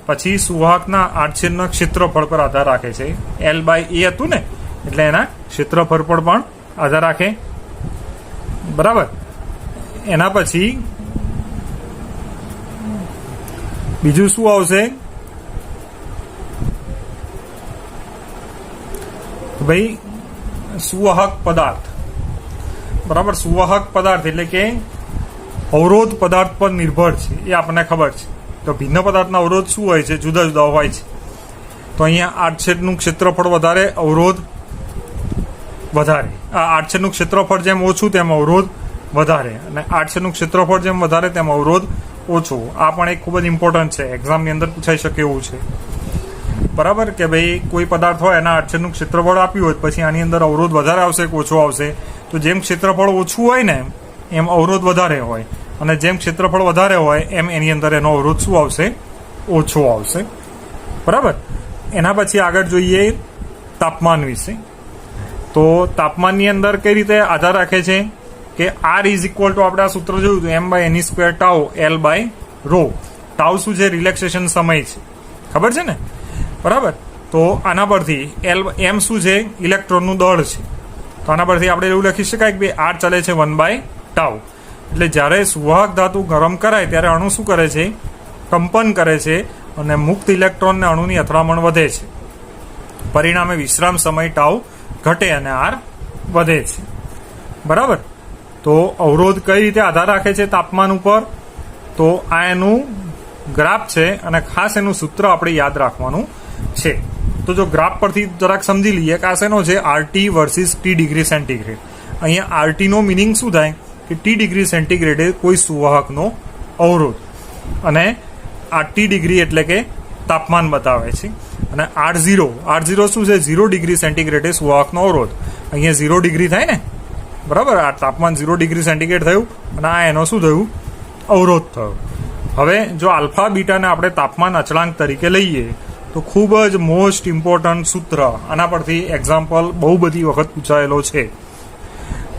પછી સુવાહકના આડછેદના ક્ષેત્રફળ પર આધાર રાખે છે. એલ બાય એ હતું ને એટલે એના ક્ષેત્રફળ પર પણ આધાર રાખે. બરાબર. એના પછી બીજું શું આવશે? ભાઈ સુવાહક પદાર્થ. બરાબર. સુવાહક પદાર્થ એટલે કે અવરોધ પદાર્થ પર નિર્ભર છે એ આપણને ખબર છે. તો ભિન્ન પદાર્થના અવરોધ શું હોય છે? જુદા જુદા હોય છે. તો અહીંયા આડછેદનું ક્ષેત્રફળ વધારે, અવરોધ વધારે. આ આડછેદનું ક્ષેત્રફળ જેમ ઓછું તેમ અવરોધ વધારે, અને આડછેદનું ક્ષેત્રફળ જેમ વધારે તેમ અવરોધ ઓછું. આ પણ એક ખૂબ જ ઇમ્પોર્ટન્ટ છે, એક્ઝામની અંદર પૂછાઈ શકે એવું છે. બરાબર. કે ભાઈ કોઈ પદાર્થ હોય એના આડછેદનું ક્ષેત્રફળ આપ્યું હોય પછી આની અંદર અવરોધ વધારે આવશે કે ઓછો આવશે? તો જેમ ક્ષેત્રફળ ઓછું હોય ને એમ અવરોધ વધારે હોય, અને જેમ ક્ષેત્રફળ વધારે હોય એમ એની અંદર એનો અવરોધ શું આવશે? ઓછો આવશે. બરાબર. એના પછી આગળ જોઈએ તાપમાન વિશે. તો તાપમાનની અંદર કઈ રીતે આધાર રાખે છે? કે આર ઇઝ ઇક્વલ ટુ આપણે આ સૂત્ર જોયું હતું, M by N E square tau L by rho. Tau શું છે? રિલેક્સેશન સમય છે. ખબર છે ને? બરાબર. તો આના પરથી એમ શું છે? ઇલેક્ટ્રોનનું દળ છે. તો આના પરથી આપણે એવું લખી શકાય કે આર ચાલે છે 1/ટાઉ. એટલે જ્યારે સુવાહક ધાતુ ગરમ કરાય ત્યારે અણુ શું કરે છે? કંપન કરે છે અને મુક્ત ઇલેક્ટ્રોનને અણુની અથડામણ વધે છે. પરિણામે વિશ્રામ સમય ટાઉ ઘટે અને આર વધે છે. બરાબર. તો અવરોધ કઈ રીતે આધાર રાખે છે તાપમાન ઉપર? તો આ એનું ગ્રાફ છે અને ખાસ એનું સૂત્ર આપણે યાદ રાખવાનું છે. તો જો ગ્રાફ પરથી જરાક સમજી લઈએ કે આ શેનો છે? RT versus T degree centigrade. અહીંયા આરટીનો મિનિંગ શું થાય? કે ટી ડિગ્રી સેન્ટીગ્રેડે કોઈ સુવાહકનો અવરોધ, અને આ ટી ડિગ્રી એટલે કે તાપમાન બતાવે છે. અને R0 શું છે? 0 ડિગ્રી સેન્ટીગ્રેડે સુવાહકનો અવરોધ. અહીંયા 0 ડિગ્રી થાય ને. બરાબર. આ તાપમાન 0 ડિગ્રી સેન્ટીગ્રેડ થયું અને આ એનો શું થયું? અવરોધ થયો. હવે જો આલ્ફા બીટાને આપણે તાપમાન અચળાંક તરીકે લઈએ તો ખૂબ જ મોસ્ટ ઇમ્પોર્ટન્ટ સૂત્ર આના પરથી એક્ઝામ્પલ બહુ બધી વખત પૂછાયેલો છે.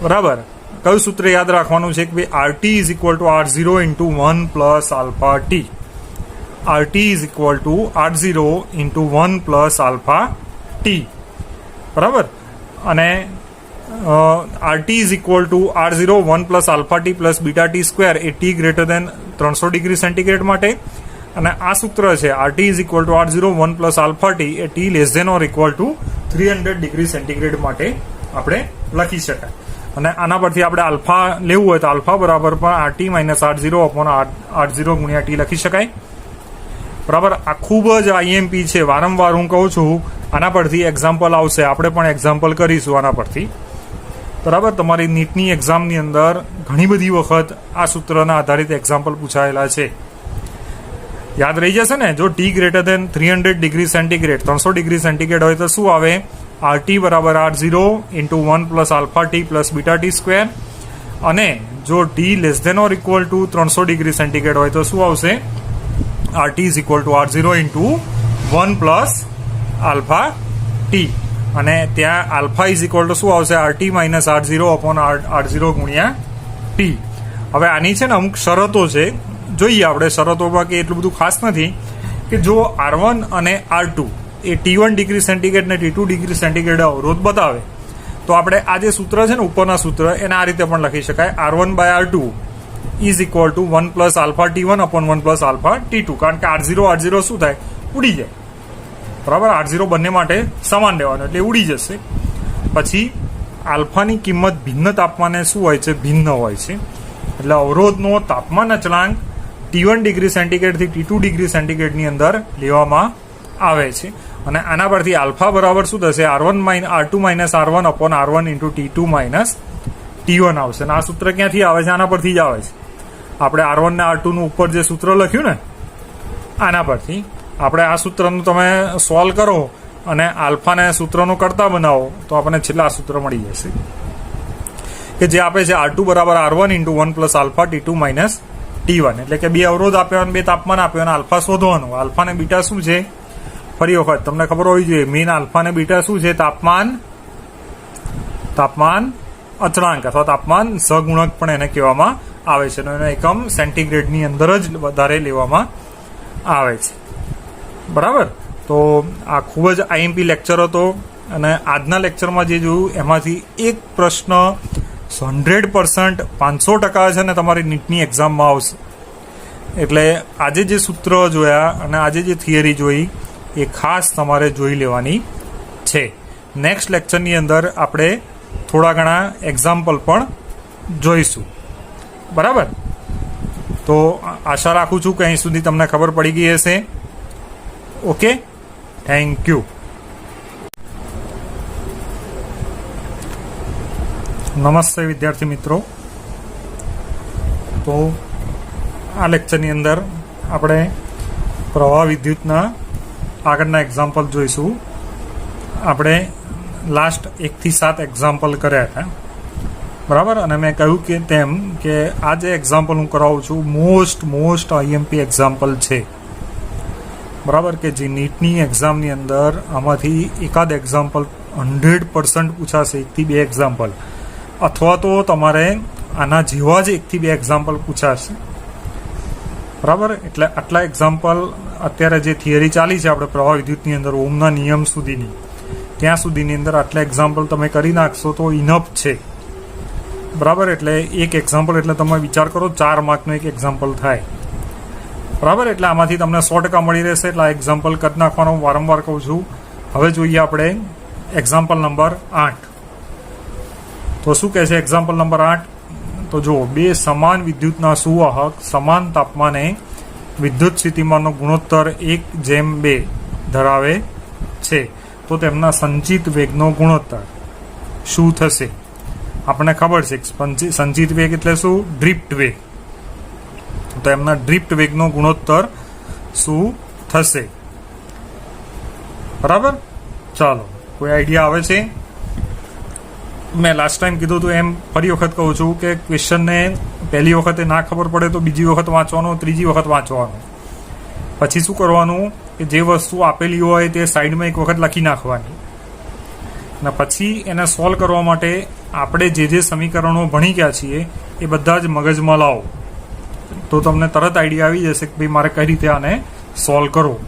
બરાબર, કયું સૂત્ર યાદ રાખવાનું છે કે ભાઈ RT is equal to R0 into 1 plus alpha T. RT is equal to R0 into 1 plus alpha T. બરાબર, અને RT is equal to R0 1 plus alpha T plus beta T square એ T greater than 300 degree centigrade માટે, અને આ સૂત્ર છે RT is equal to R0 1 plus alpha T એ T less than or equal to 300 degree centigrade માટે આપણે લખી શકાય. અને આના પરથી આપણે આલ્ફા લેવું હોય તો આલ્ફા બરાબર પણ RT minus R0 upon R0 ગુણ્યા ટી લખી શકાય. બરાબર, આ ખૂબ જ આઈએમપી છે, વારંવાર હું કહું છું. આના પરથી એક્ઝામ્પલ આવશે, આપણે પણ એક્ઝામ્પલ કરીશું આના પરથી. બરાબર, તમારી નીટની એક્ઝામની અંદર ઘણી બધી વખત આ સૂત્રના આધારિત એક્ઝામ્પલ પૂછાયેલા છે. યાદ રહી જશે ને. જો T greater than 300 degree centigrade 300 degree centigrade હોય તો શું આવે? આરટી બરાબર R0 into 1 plus alpha T plus beta T square. અને જો T less than or equal to 300 degree centigrade હોય તો શું આવશે? RT is equal to R0 into 1 plus alpha T. અને ત્યાં આલ્ફા ઇઝ ઇક્વલ ટુ શું આવશે? RT minus R0 upon R0 ગુણ્યા ટી. હવે આની છે ને અમુક શરતો છે, જોઈએ આપણે શરતોમાં કે એટલું બધું ખાસ નથી. કે જો R1 અને R2 એ T1 ડિગ્રી સેન્ટીગ્રેડ ને T2 ડિગ્રી સેન્ટીગ્રેડ અવરોધ બતાવે તો આપણે આ જે સૂત્ર છે ને ઉપરના સૂત્ર એને આ રીતે પણ લખી શકાય. R1 by R2 is equal to 1 plus alpha T1 upon 1 plus alpha T2. કારણ કે R0 શું થાય? ઉડી જાય. બરાબર, R0 બંને માટે સમાન રહેવાનું એટલે ઉડી જશે. પછી આલ્ફાની કિંમત ભિન્ન તાપમાને શું હોય છે? ભિન્ન હોય છે. એટલે અવરોધનો તાપમાન અચળાંક T1 ડિગ્રી સેન્ટીગ્રેડથી T2 ડિગ્રી સેન્ટીગ્રેડની અંદર લેવામાં આવે છે. અને આના પરથી આલ્ફા બરાબર શું થશે? R2 minus R1 upon R1 into T2 minus T1 આવશે. અને આ સૂત્ર ક્યાંથી આવે છે? આના પરથી જ આવે છે. આપણે R1 ને R2 નું ઉપર જે સૂત્ર લખ્યું ને આના પરથી આપણે આ સૂત્રનું તમે સોલ્વ કરો અને આલ્ફાને સૂત્રનું કરતા બનાવો તો આપણને છેલ્લા સૂત્ર મળી જશે કે જે આપે છે R2 બરાબર R1 into 1 plus alpha T2 minus T1. એટલે કે બે અવરોધ આપ્યો અને બે તાપમાન આપ્યો અને આલ્ફા શોધવાનું. આલ્ફા ને બીટા શું છે? ફરી વખત તમને ખબર હોવી જોઈએ. મેઇન આલ્ફા ને બીટા શું છે? તાપમાન અચળાંક અથવા તાપમાન સહગુણક પણ એને કહેવામાં આવે છે. એનો એકમ સેન્ટીગ્રેડની અંદર જ વધારે લેવામાં આવે છે. બરાબર, તો આ ખૂબ જ આઈએમપી લેક્ચર હતો. અને આજના લેક્ચરમાં જે જોયું એમાંથી એક પ્રશ્ન 100% 500% છે ને તમારી નીટની એક્ઝામમાં આવશે. એટલે આજે જે સૂત્ર જોયા અને આજે જે થિયરી જોઈ એ ખાસ તમારે જોઈ લેવાની છે. નેક્સ્ટ લેક્ચરની અંદર આપણે થોડા ઘણા એક્ઝામ્પલ પણ જોઈશું. બરાબર, તો આશા રાખું છું કે અહીં સુધી તમને ખબર પડી ગઈ હશે. Okay, thank you. નમસ્તે વિદ્યાર્થી મિત્રો. તો આ લેક્ચરની અંદર આપણે પ્રવાહ વિદ્યુતના આગળના એક્ઝામ્પલ જોઈશું. આપણે લાસ્ટ 1 થી 7 એક્ઝામ્પલ કર્યા હતા. બરાબર, અને મેં કહ્યું કે તેમ કે આ જે એક્ઝામ્પલ હું કરાવું છું મોસ્ટ આઈએમપી એક્ઝામ્પલ છે. બરાબર, કે જે નીટની એક્ઝામની અંદર આમાંથી એકાદ એક્ઝામ્પલ 100% પૂછાશે. 1 થી 2 એક્ઝામ્પલ, અથવા તો તમારે આના જેવા જ 1 થી 2 એક્ઝામ્પલ પૂછાશે. બરાબર, એટલે આટલા એક્ઝામ્પલ અત્યારે જે થિયરી ચાલી છે આપણે પ્રવાહ વિદ્યુતની અંદર ઓમના નિયમ સુધીની, ત્યાં સુધીની અંદર આટલા એક્ઝામ્પલ તમે કરી નાખશો તો ઇનફ છે. બરાબર, એટલે એક એક્ઝામ્પલ એટલે તમે વિચાર કરો 4 માર્કનું એક એક્ઝામ્પલ થાય. બરાબર, એટલે આમાંથી તમને 100% મળી રહેશે. એટલે આ એક્ઝામ્પલ કરી નાખવાનો વારંવાર કહું છું. હવે જોઈએ આપણે એક્ઝામ્પલ નંબર 8. તો શું કહે છે એક્ઝામ્પલ નંબર 8? તો જો બે સમાન વિદ્યુતના સુવાહક સમાન તાપમાને વિદ્યુત સ્થિતિમાનનો ગુણોત્તર 1:2 ધરાવે છે તો તેમના સંચિત વેગનો ગુણોત્તર શું થશે? આપણને ખબર છે સંચિત વેગ એટલે શું? ડ્રિફ્ટ વેગ. તો એમના ડ્રિફ્ટ વેગનો ગુણોત્તર શું થશે? બરાબર, ચાલો કોઈ આઈડિયા આવે છે? મેં લાસ્ટ ટાઈમ કીધું હતું એમ ફરી વખત કહું છું કે ક્વેશ્ચનને પહેલી વખતે ના ખબર પડે તો બીજી વખત વાંચવાનો, ત્રીજી વખત વાંચવાનો. પછી શું કરવાનું કે જે વસ્તુ આપેલી હોય તે સાઈડમાં એક વખત લખી નાખવાની, અને પછી એને સોલ્વ કરવા માટે આપણે જે સમીકરણો ભણી ગયા છીએ એ બધા જ મગજમાં લાવો, તો તમને તરત આઈડિયા આવી જશે કે ભાઈ મારે કઈ રીતે આને સોલ્વ કરવું.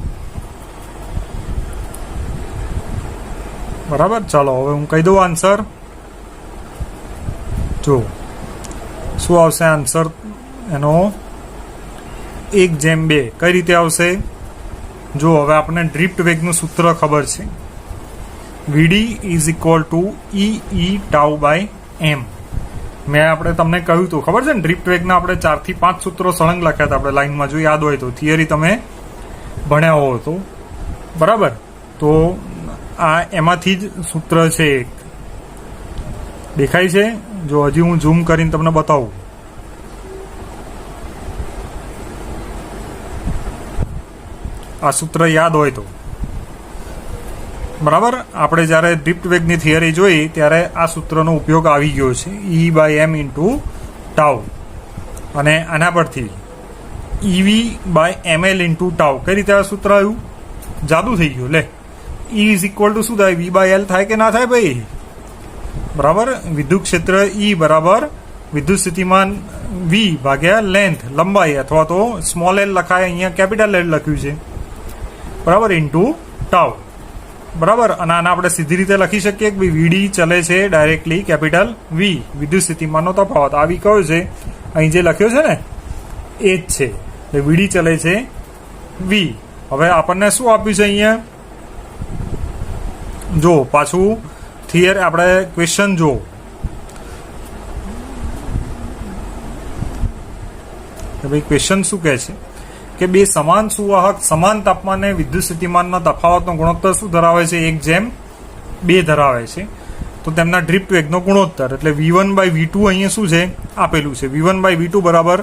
બરાબર, ચાલો હવે હું કહી દઉં આન્સર. જો શું આવશે આન્સર એનો, 1:2. કઈ રીતે આવશે? જો હવે આપણને ડ્રિફ્ટ વેગનું સૂત્ર ખબર છે, V D is equal to E tau by M. મેં આપણે તમને કહ્યું હતું ખબર છે ને, ડ્રિફ્ટ વેગના આપણે 4 થી 5 સૂત્રો સળંગ લખ્યા હતા આપણે લાઈનમાં, જો યાદ હોય તો, થિયરી તમે ભણ્યા હો તો. બરાબર, તો આ એમાંથી જ સૂત્ર છે એક. દેખાય છે? જો હજી હું ઝૂમ કરીને તમને બતાવું. આ સૂત્ર યાદ હોય તો. બરાબર, આપણે જ્યારે ડ્રિફ્ટ વેગની થિયરી જોઈ ત્યારે આ સૂત્રનો ઉપયોગ આવી ગયો છે, E/m ઇન્ટુ ટાઉ. અને આના પરથી EV/ml ઇન્ટુ ટાઉ. કઈ રીતે આ સૂત્ર આવ્યું? જાદુ થઈ ગયું. લે, E ઇઝ ઇક્વલ ટુ શું થાય? V/L થાય કે ના થાય ભાઈ? બરાબર, વિદ્યુત ક્ષેત્ર E બરાબર વિદ્યુત સ્થિતિમાન V ભાગ્યા લેન્થ, લંબાઈ, અથવા તો સ્મોલ l લખાય, અહીંયા કેપિટલ L લખ્યું છે. બરાબર, ઇન્ટુ ટાઉ. બરાબર, અને આને આપણે સીધી રીતે લખી શકીએ કે ભાઈ વીડી ચલે છે ડાયરેક્ટલી કેપિટલ V, વિદ્યુત સ્થિતિમાનનો તફાવત. આવી કયો છે? અહીં જે લખ્યો છે ને એ જ છે. એટલે વીડી ચલે છે V. હવે આપણને શું આપ્યું છે અહીંયા? જો પાછું થિયર આપણે ક્વેશ્ચન જો, કે ભાઈ ક્વેશ્ચન શું કહે છે કે બે સમાન સુવાહક સમાન તાપમાને વિદ્યુત સ્થિતિમાનના તફાવતનો ગુણોત્તર શું ધરાવે છે? 1:2 ધરાવે છે. તો તેમના ડ્રિફ્ટ વેગનો ગુણોત્તર એટલે V1/V2 અહીંયા શું છે? આપેલું છે. V1/V2 બરાબર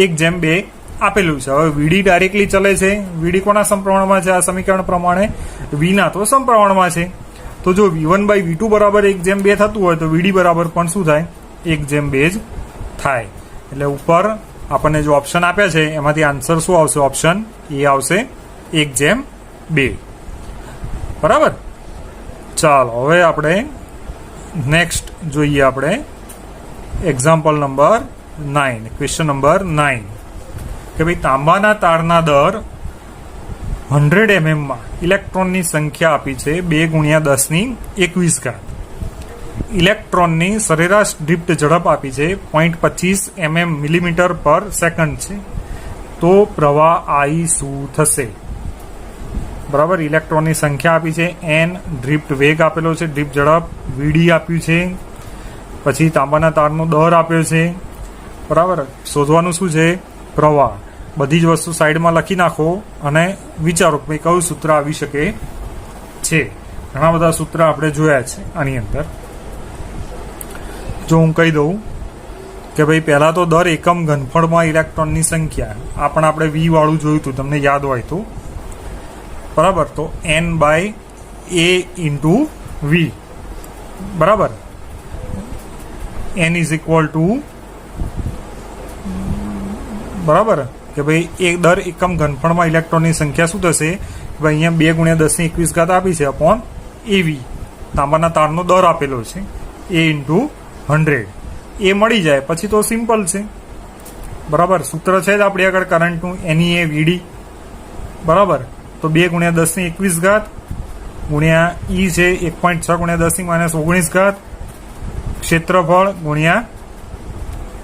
1:2 આપેલું છે. હવે વીડી ડાયરેક્ટલી ચલે છે. વીડી કોના સમપ્રમાણમાં છે? આ સમીકરણ પ્રમાણે વીના તો સમપ્રમાણમાં છે. તો જો V1/V2 બરાબર 1:2 થતું હોય તો વીડી બરાબર પણ શું થાય? 1:2 જ થાય. એટલે ઉપર આપણને જો ઓપ્શન આપ્યા છે એમાંથી આન્સર શું આવશે? ઓપ્શન એ આવશે, 1:2. બરાબર, ચાલો હવે આપણે નેક્સ્ટ જોઈએ. આપણે એક્ઝામ્પલ નંબર 9, ક્વેશ્ચન નંબર 9, કે ભાઈ તાંબાના તારના દર 100 mm માં ઇલેક્ટ્રોનની સંખ્યા આપી છે 2×10⁻². ઇલેક્ટ્રોનની સરેરાશ ડ્રિફ્ટ ઝડપ આપી છે 0.25 mm/મીટર પર સેકન્ડ છે. તો પ્રવાહ I શું થશે? બરાબર, ઇલેક્ટ્રોનની સંખ્યા આપી છે n, ડ્રિફ્ટ વેગ આપેલો છે, ડ્રિફ્ટ ઝડપ VD આપ્યું છે, પછી તાંબાના તારનો દર આપ્યો છે. બરાબર, શોધવાનું શું છે? પ્રવાહ. બધી જ વસ્તુ સાઈડમાં લખી નાખો અને વિચારો કે ભાઈ કયું સૂત્ર આવી શકે છે. ઘણા બધા સૂત્ર આપણે જોયા છે આની અંદર. જો હું કહી દઉં કે ભાઈ પહેલા તો દર એકમ ઘનફળમાં ઇલેક્ટ્રોનની સંખ્યા, આ પણ આપણે V વાળું જોયું હતું, તમને યાદ હોય તો. બરાબર, તો N/A ઇન્ટુ V. બરાબર, N ઇઝ ઇક્વલ ટુ, બરાબર, કે ભાઈ એક દર એકમ ઘનફળમાં ઇલેક્ટ્રોનની સંખ્યા શું થશે? ભાઈ અહીંયા 2×10⁻²² આપી છે અપોન AV. તાંબાના તારનો દર આપેલો છે A ઇન્ટુ 100. એ મળી જાય પછી તો સિમ્પલ છે. બરાબર, સૂત્ર છે જ આપણી આગળ કરંટનું, NEA VD. બરાબર, તો 2×10⁻²² ગુણ્યા E છે 1.6×10⁻19, ક્ષેત્રફળ ગુણ્યા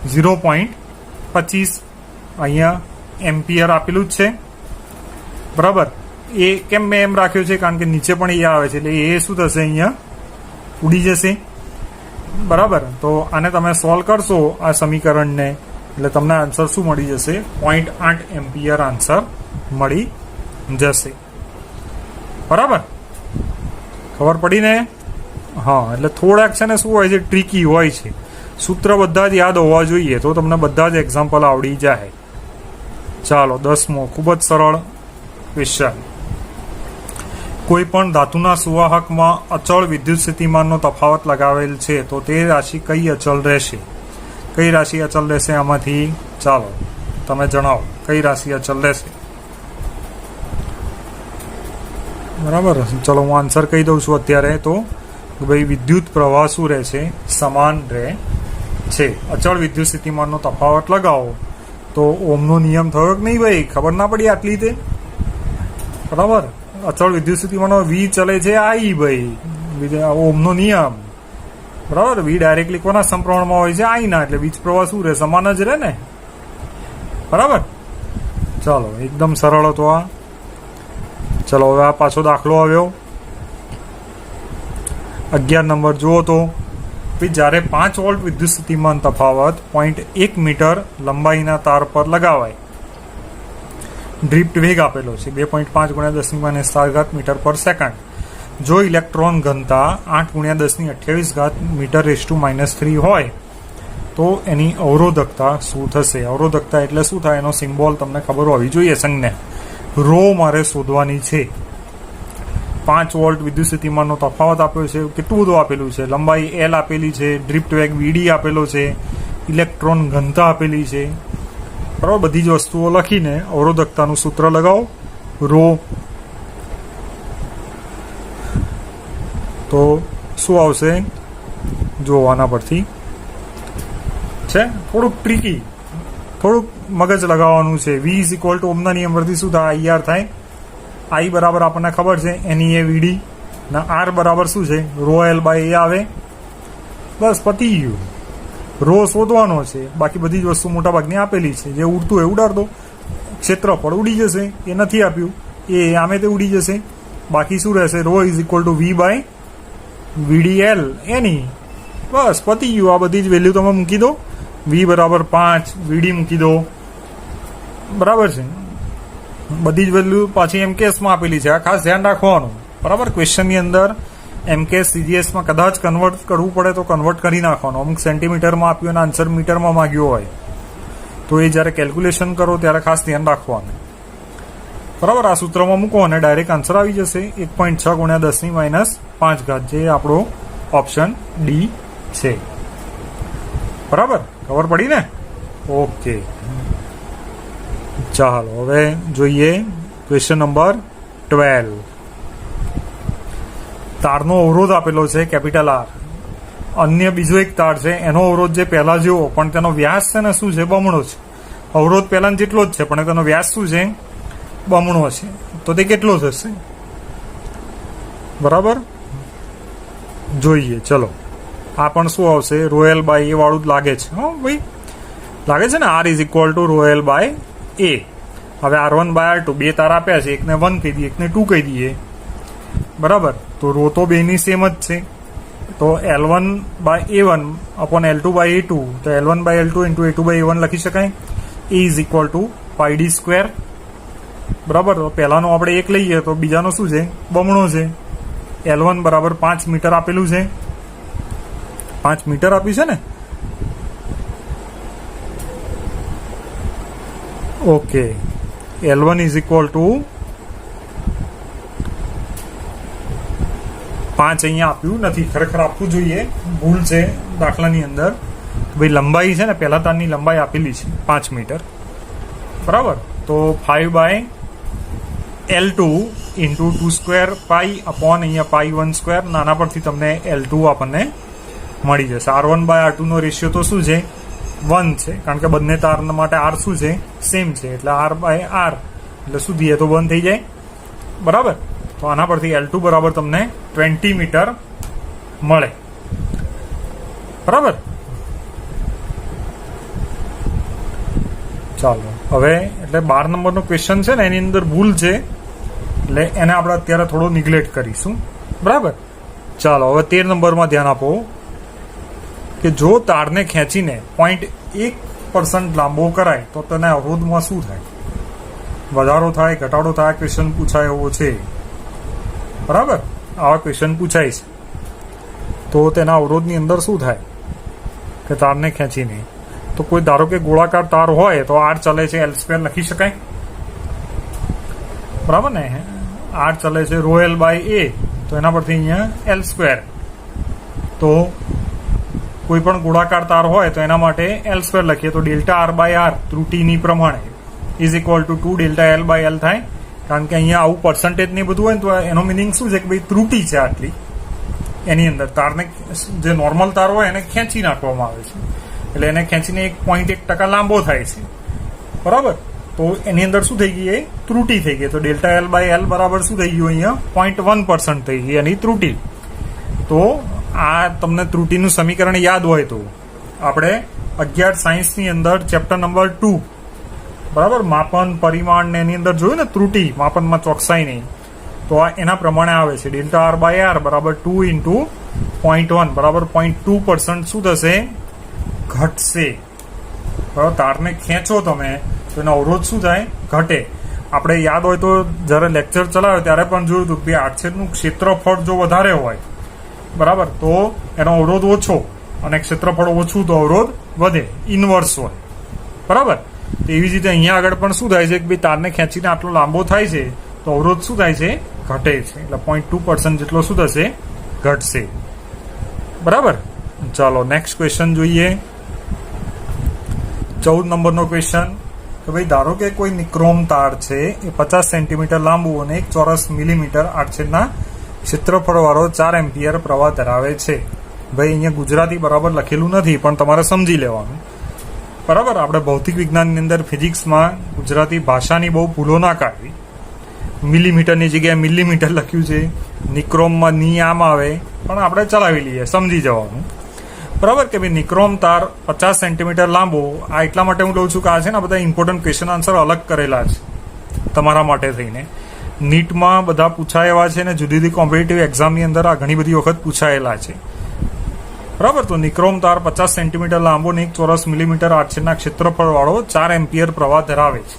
0.25, અહીંયા એમ્પિયર આપેલું જ છે. બરાબર, એ કેમ મેં એમ રાખ્યો છે? કારણ કે નીચે પણ એ આવે છે એટલે એ શું થશે? અહીંયા ઉડી જશે. બરાબર, તો આને તમે સોલ્વ કરશો આ સમીકરણને એટલે તમને આન્સર શું મળી જશે? 0.8 એમ્પિયર આન્સર મળી જશે. બરાબર, ખબર પડી ને? હા, એટલે થોડાક છે ને શું હોય છે? ટ્રિકી હોય છે. સૂત્ર બધા જ યાદ હોવા જોઈએ તો તમને બધા જ એક્ઝામ્પલ આવડી જાય. ચાલો 10મો, ખૂબ જ સરળ ક્વેશ્ચન. કોઈ પણ ધાતુના સુવાહકમાં અચળ વિદ્યુત સ્થિતિમાનનો તફાવત લગાવેલ છે તો તે રાશિ કઈ અચળ રહેશે? કઈ રાશિ અચળ રહેશે આમાંથી? ચાલો તમે જણાવો કઈ રાશિ અચળ રહેશે. બરાબર, ચલો હું આન્સર કહી દઉં છું અત્યારે. તો ભાઈ વિદ્યુત પ્રવાહ શું રહે છે? સમાન રહે છે. અચળ વિદ્યુત સ્થિતિમાનનો તફાવત લગાવો તો ઓમનો નિયમ થયો કે નહીં ભાઈ? ખબર ના પડી આટલી તે? બરાબર, અચળ વિદ્યુત સ્થિતિમાનનો વી ચલે છે આઈ ભાઈ, ઓમનો નિયમ. બરાબર, વી ડાયરેક્ટલી કોના સમપ્રમાણમાં હોય છે? આઈ ના. એટલે વીજ પ્રવાહ શું રહે? સમાન જ રહે ને. બરાબર, ચાલો એકદમ સરળ હતો આ. ચલો હવે આ પાછો દાખલો આવ્યો 11 નંબર જુઓ તો જ્યારે 5 વોલ્ટ વિદ્યુત સ્થિતિમાન તફાવત 0.1 મીટર લંબાઈના તાર પર લગાવાય, ડ્રિફ્ટ વેગ આપેલો છે 2.5 × 10⁻⁴ મીટર પર સેકન્ડ. જો ઇલેક્ટ્રોન ઘનતા 8 × 10⁻28 મીટર/−3 હોય તો એની અવરોધકતા શું થશે? અવરોધકતા એટલે શું થાય? એનો સિમ્બોલ તમને ખબર હોવી જોઈએ. સંજ્ઞા રો મારે શોધવાની છે. 5 વોલ્ટ વિદ્યુત સ્થિતિમાનનો તફાવત આપ્યો છે. કેટલું બધું આપેલું છે? લંબાઈ એલ આપેલી છે, ડ્રિફ્ટ વેગ વીડી આપેલો છે, ઇલેક્ટ્રોન ઘનતા આપેલી છે. બરાબર, બધી જ વસ્તુઓ લખીને અવરોધકતાનું સૂત્ર લગાવો રો. તો શું આવશે જોવાના પરથી છે. થોડુંક ટ્રીકી, થોડુંક મગજ લગાવવાનું છે. વી ઇઝ ઇક્વલ ટુ ઓમના નિયમ પરથી શું થાય? આઈઆર થાય. આઈ બરાબર આપણને ખબર છે એની એ વીડી ના આર બરાબર શું છે? રો એલ બાય એ આવે. બસ પતી ગયું. રો શોધવાનો છે, બાકી બધી જ વસ્તુ મોટા ભાગની આપેલી છે. જે ઉડતું હોય ઉડાડ દો. ક્ષેત્રફળ ઉડી જશે, એ નથી આપ્યું, એ આમે તે ઉડી જશે. બાકી શું રહેશે? Rho is equal to V by V D L એની. બસ પતી ગયું. આ બધી જ વેલ્યુ તમે મૂકી દો. વી બરાબર 5, વીડી મૂકી દો. બરાબર છે, બધી જ વેલ્યુ પાછી એમકેએસમાં આપેલી છે. આ ખાસ ધ્યાન રાખવાનું. બરાબર, ક્વેશ્ચનની અંદર એમકેએસ સીજીએસમાં કદાચ કન્વર્ટ કરવું પડે તો કન્વર્ટ કરી નાખવાનું. અમુક સેન્ટીમીટરમાં આપ્યું અને આન્સર મીટરમાં માંગ્યો હોય તો એ જ્યારે કેલ્ક્યુલેશન કરો ત્યારે ખાસ ધ્યાન રાખવાનું. બરાબર, આ સૂત્રમાં મૂકો અને ડાયરેક્ટ આન્સર આવી જશે 1.6 × 10⁻5, જે આપણો ઓપ્શન ડી છે. બરાબર, ખબર પડી ને? ઓકે, ચાલો હવે જોઈએ ક્વેશ્ચન નંબર 12. તારનો અવરોધ આપેલો છે કેપિટલ આર. અન્ય બીજો એક તાર છે, એનો અવરોધ જે પહેલા જેવો પણ તેનો વ્યાસ છે ને શું છે? બમણો છે. અવરોધ પહેલા જેટલો જ છે પણ તેનો વ્યાસ શું છે? બમણો છે. તો તે કેટલો થશે? બરાબર, જોઈએ. ચલો આ પણ શું આવશે? રોયલ બાય એ વાળું જ લાગે છે. હા ભાઈ, લાગે છે ને? R is equal to rho L by A. હવે R1 બાય R2 બે તાર આપ્યા છે, એકને 1 કહી દઈએ, એકને 2 કહી દઈએ. બરાબર, તો રો તો બેની સેમ જ છે. તો L1 by A1 upon L2 by A2, તો L1 by L2 into A2 by A1 લખી શકાય. એ ઇઝ ઇક્વલ ટુ πd². બરાબર, તો પહેલાનો આપણે 1 લઈએ તો બીજાનો શું છે? બમણો છે. L1 બરાબર 5 મીટર આપેલું છે. 5 મીટર આપ્યું છે ને? Okay, L1 is equal two 5 અહીંયા આપ્યું નથી, ખરેખર આપવું જોઈએ, ભૂલ છે દાખલાની અંદર. ભાઈ લંબાઈ છે ને, પહેલા તારની લંબાઈ આપેલી છે 5 મીટર. બરાબર, તો 5 by L2 into 2² pi upon અહીંયા π1². નાના પરથી તમને L2 આપણને મળી જશે. R1 by R2 no ratio તો શું છે? 1 છે, કારણ કે બંને તાર માટે R શું છે? સેમ છે. એટલે R બાય R એટલે શું દઈએ તો 1 થઈ જાય. બરાબર, તો આના પરથી L2 બરાબર તમને 20 મીટર મળે. બરાબર, ચાલો હવે એટલે 12 નંબરનો ક્વેશ્ચન છે ને, એની અંદર ભૂલ છે એટલે એને આપણે અત્યારે થોડો નિગ્લેક્ટ કરીશું. બરાબર, ચાલો હવે 13 નંબરમાં ધ્યાન આપો કે જો તારને ખેંચીને 0.1% લાંબો કરાય તો તેને અવરોધમાં શું થાય? વધારો થાય, ઘટાડો થાય? ક્વેશ્ચન પૂછાય એવો છે. બરાબર, આવા ક્વેશ્ચન પૂછાય છે તો તેના અવરોધની અંદર શું થાય કે તારને ખેંચીને? તો કોઈ ધારો કે ગોળાકાર તાર હોય તો R ચલે છે, L² લખી શકાય. બરાબર ને? આર ચાલે છે રો એલ બાય એ, તો એના પરથી અહીંયા એલ સ્ક્વેર. તો કોઈ પણ ગોળાકાર તાર હોય તો એના માટે એલ સ્ક્વેર લખીએ તો ડેલ્ટા આર બાય આર ત્રુટીની પ્રમાણે is equal to 2 delta L by L થાય. કારણ કે અહીંયા આવું પર્સન્ટેજ ને બધું હોય ને તો એનો મિનિંગ શું છે કે ભાઈ ત્રુટી છે આટલી, એની અંદર તારને જે નોર્મલ તાર હોય એને ખેંચી નાખવામાં આવે છે, એટલે એને ખેંચીને 1.1% લાંબો થાય છે. બરાબર, તો એની અંદર શું થઈ ગઈ, એ ત્રુટી થઈ ગઈ. તો ડેલ્ટા એલ બાય એલ બરાબર શું થઈ ગયું, અહીંયા 0.1% થઈ ગઈ એની ત્રુટી. તો આ તમને ત્રુટીનું સમીકરણ યાદ હોય તો આપણે 11 સાયન્સની અંદર ચેપ્ટર નંબર 2 બરાબર માપન પરિમાણ ને એની અંદર જોયું ને ત્રુટી માપનમાં ચોકસાઈ નહીં, તો આ એના પ્રમાણે આવે છે ડેલ્ટા આર બાય આર બરાબર 2 ઇન્ટુ 0.1 બરાબર 0.2% શું થશે, ઘટશે. બરાબર, તારને ખેંચો તમે તો એનો અવરોધ શું થાય, ઘટે. આપણે યાદ હોય તો જ્યારે લેક્ચર ચલાવ્યો ત્યારે પણ જોયું હતું કે આડછેદનું ક્ષેત્રફળ જો વધારે હોય બરાબર તો એનો અવરોધ ઓછો, અને ક્ષેત્રફળ ઓછું તો અવરોધ વધે, ઇનવર્સ હોય. બરાબર, તો એવી જ રીતે અહીંયા આગળ પણ શું થાય છે કે ભાઈ તારને ખેંચીને આટલો લાંબો થાય છે તો અવરોધ શું થાય છે, ઘટે છે. એટલે 0.2% જેટલો શું થશે, ઘટશે. બરાબર, ચાલો નેક્સ્ટ ક્વેશ્ચન જોઈએ. 14 નંબરનો ક્વેશ્ચન કે ભાઈ ધારો કે કોઈ નિક્રોમ તાર છે એ 50 સેન્ટીમીટર લાંબુ અને 1 ચોરસ મિલીમીટર આડછેદના ક્ષેત્રફળ વાળો 4 એમ્પિયર પ્રવાહ ધરાવે છે. ભાઈ અહીંયા ગુજરાતી બરાબર લખેલું નથી પણ તમારે સમજી લેવાનું. બરાબર, આપણે ભૌતિક વિજ્ઞાનની અંદર ફિઝિક્સમાં ગુજરાતી ભાષાની બહુ ભૂલો ના કાઢવી. મિલીમીટરની જગ્યાએ મિલીમીટર લખ્યું છે, નિક્રોમમાં ની આમ આવે, પણ આપણે ચલાવી લઈએ, સમજી જવાનું. બરાબર, કે ભાઈ નિક્રોમ તાર 50 સેન્ટીમીટર લાંબો. આ એટલા માટે હું લઉં છું કે આ છે ને બધા ઇમ્પોર્ટન્ટ ક્વેશ્ચન આન્સર અલગ કરેલા છે તમારા માટે થઈને. નીટમાં બધા પૂછાયેલા છે ને જુદી જુદી કોમ્પિટિટિવ એક્ઝામની અંદર આ ઘણી બધી વખત પૂછાયેલા છે. બરાબર, તો નિક્રોમ તાર 50 સેન્ટીમીટર લાંબો ને 1 ચોરસ મિલીમીટર આડછેદના ક્ષેત્રફળ વાળો 4 એમ્પિયર પ્રવાહ ધરાવે છે.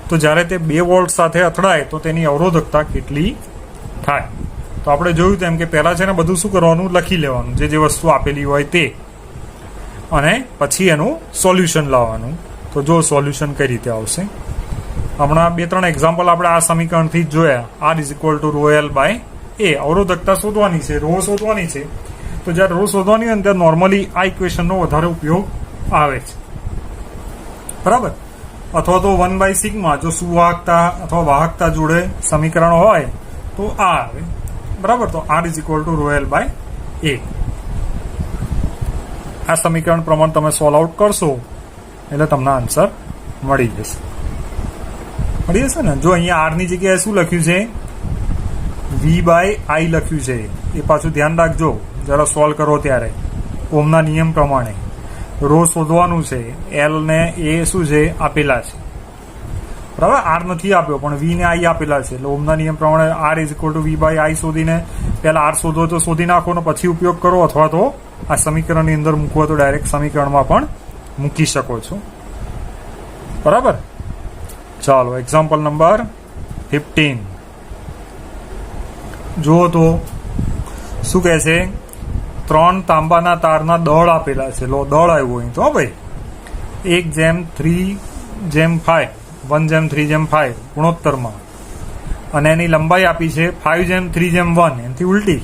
તો જ્યારે તે 2 વોલ્ટ સાથે અથડાય તો તેની અવરોધકતા કેટલી થાય? તો આપણે જોયું તેમ કે પહેલા છે ને બધું શું કરવાનું, લખી લેવાનું જે વસ્તુ આપેલી હોય તે, અને પછી એનું સોલ્યુશન લાવવાનું. તો જો સોલ્યુશન કઈ રીતે આવશે, હમણાં 2-3 એક્ઝામ્પલ આપણે આ સમીકરણથી જ જોયા. R is equal to rho L by A, અવરોધકતા શોધવાની છે, રો શોધવાની છે. તો જ્યારે રો શોધવાની હોય ત્યારે નોર્મલી આ ઇક્વેશનનો વધારે ઉપયોગ આવે છે. બરાબર, અથવા તો 1/σ જો સુવાહકતા અથવા વાહકતા જોડે સમીકરણ હોય તો આ આવે. બરાબર, તો R is equal to rho L by A. આ સમીકરણ પ્રમાણે તમે સોલ્વ આઉટ કરશો એટલે તમને આન્સર મળી જશે. ને જો અહીંયા આર ની જગ્યાએ શું લખ્યું છે, વી બાય આઈ લખ્યું છે. એ પાછું ધ્યાન રાખજો જરા સોલ્વ કરો ત્યારે. ઓમના નિયમ પ્રમાણે રો શોધવાનું છે, એલ ને એ શું છે આપેલા છે. બરાબર, આર નથી આપ્યો પણ વી ને આઈ આપેલા છે. એટલે ઓમના નિયમ પ્રમાણે R is equal to V by I શોધીને પહેલા આર શોધો તો શોધી નાખો ને પછી ઉપયોગ કરો, અથવા તો આ સમીકરણની અંદર મૂકવો તો ડાયરેક્ટ સમીકરણમાં પણ મૂકી શકો છો. બરાબર, ચાલો એક્ઝામ્પલ નંબર 15 જુઓ. તો શું કહે છે, 3 તાંબાના તારના દળ આપેલા છે. લો દળ આવ્યું અહીં તો ભાઈ 1:3:5 1:3:5 ગુણોત્તરમાં, અને એની લંબાઈ આપી છે 5:3:1 એનાથી ઉલટી.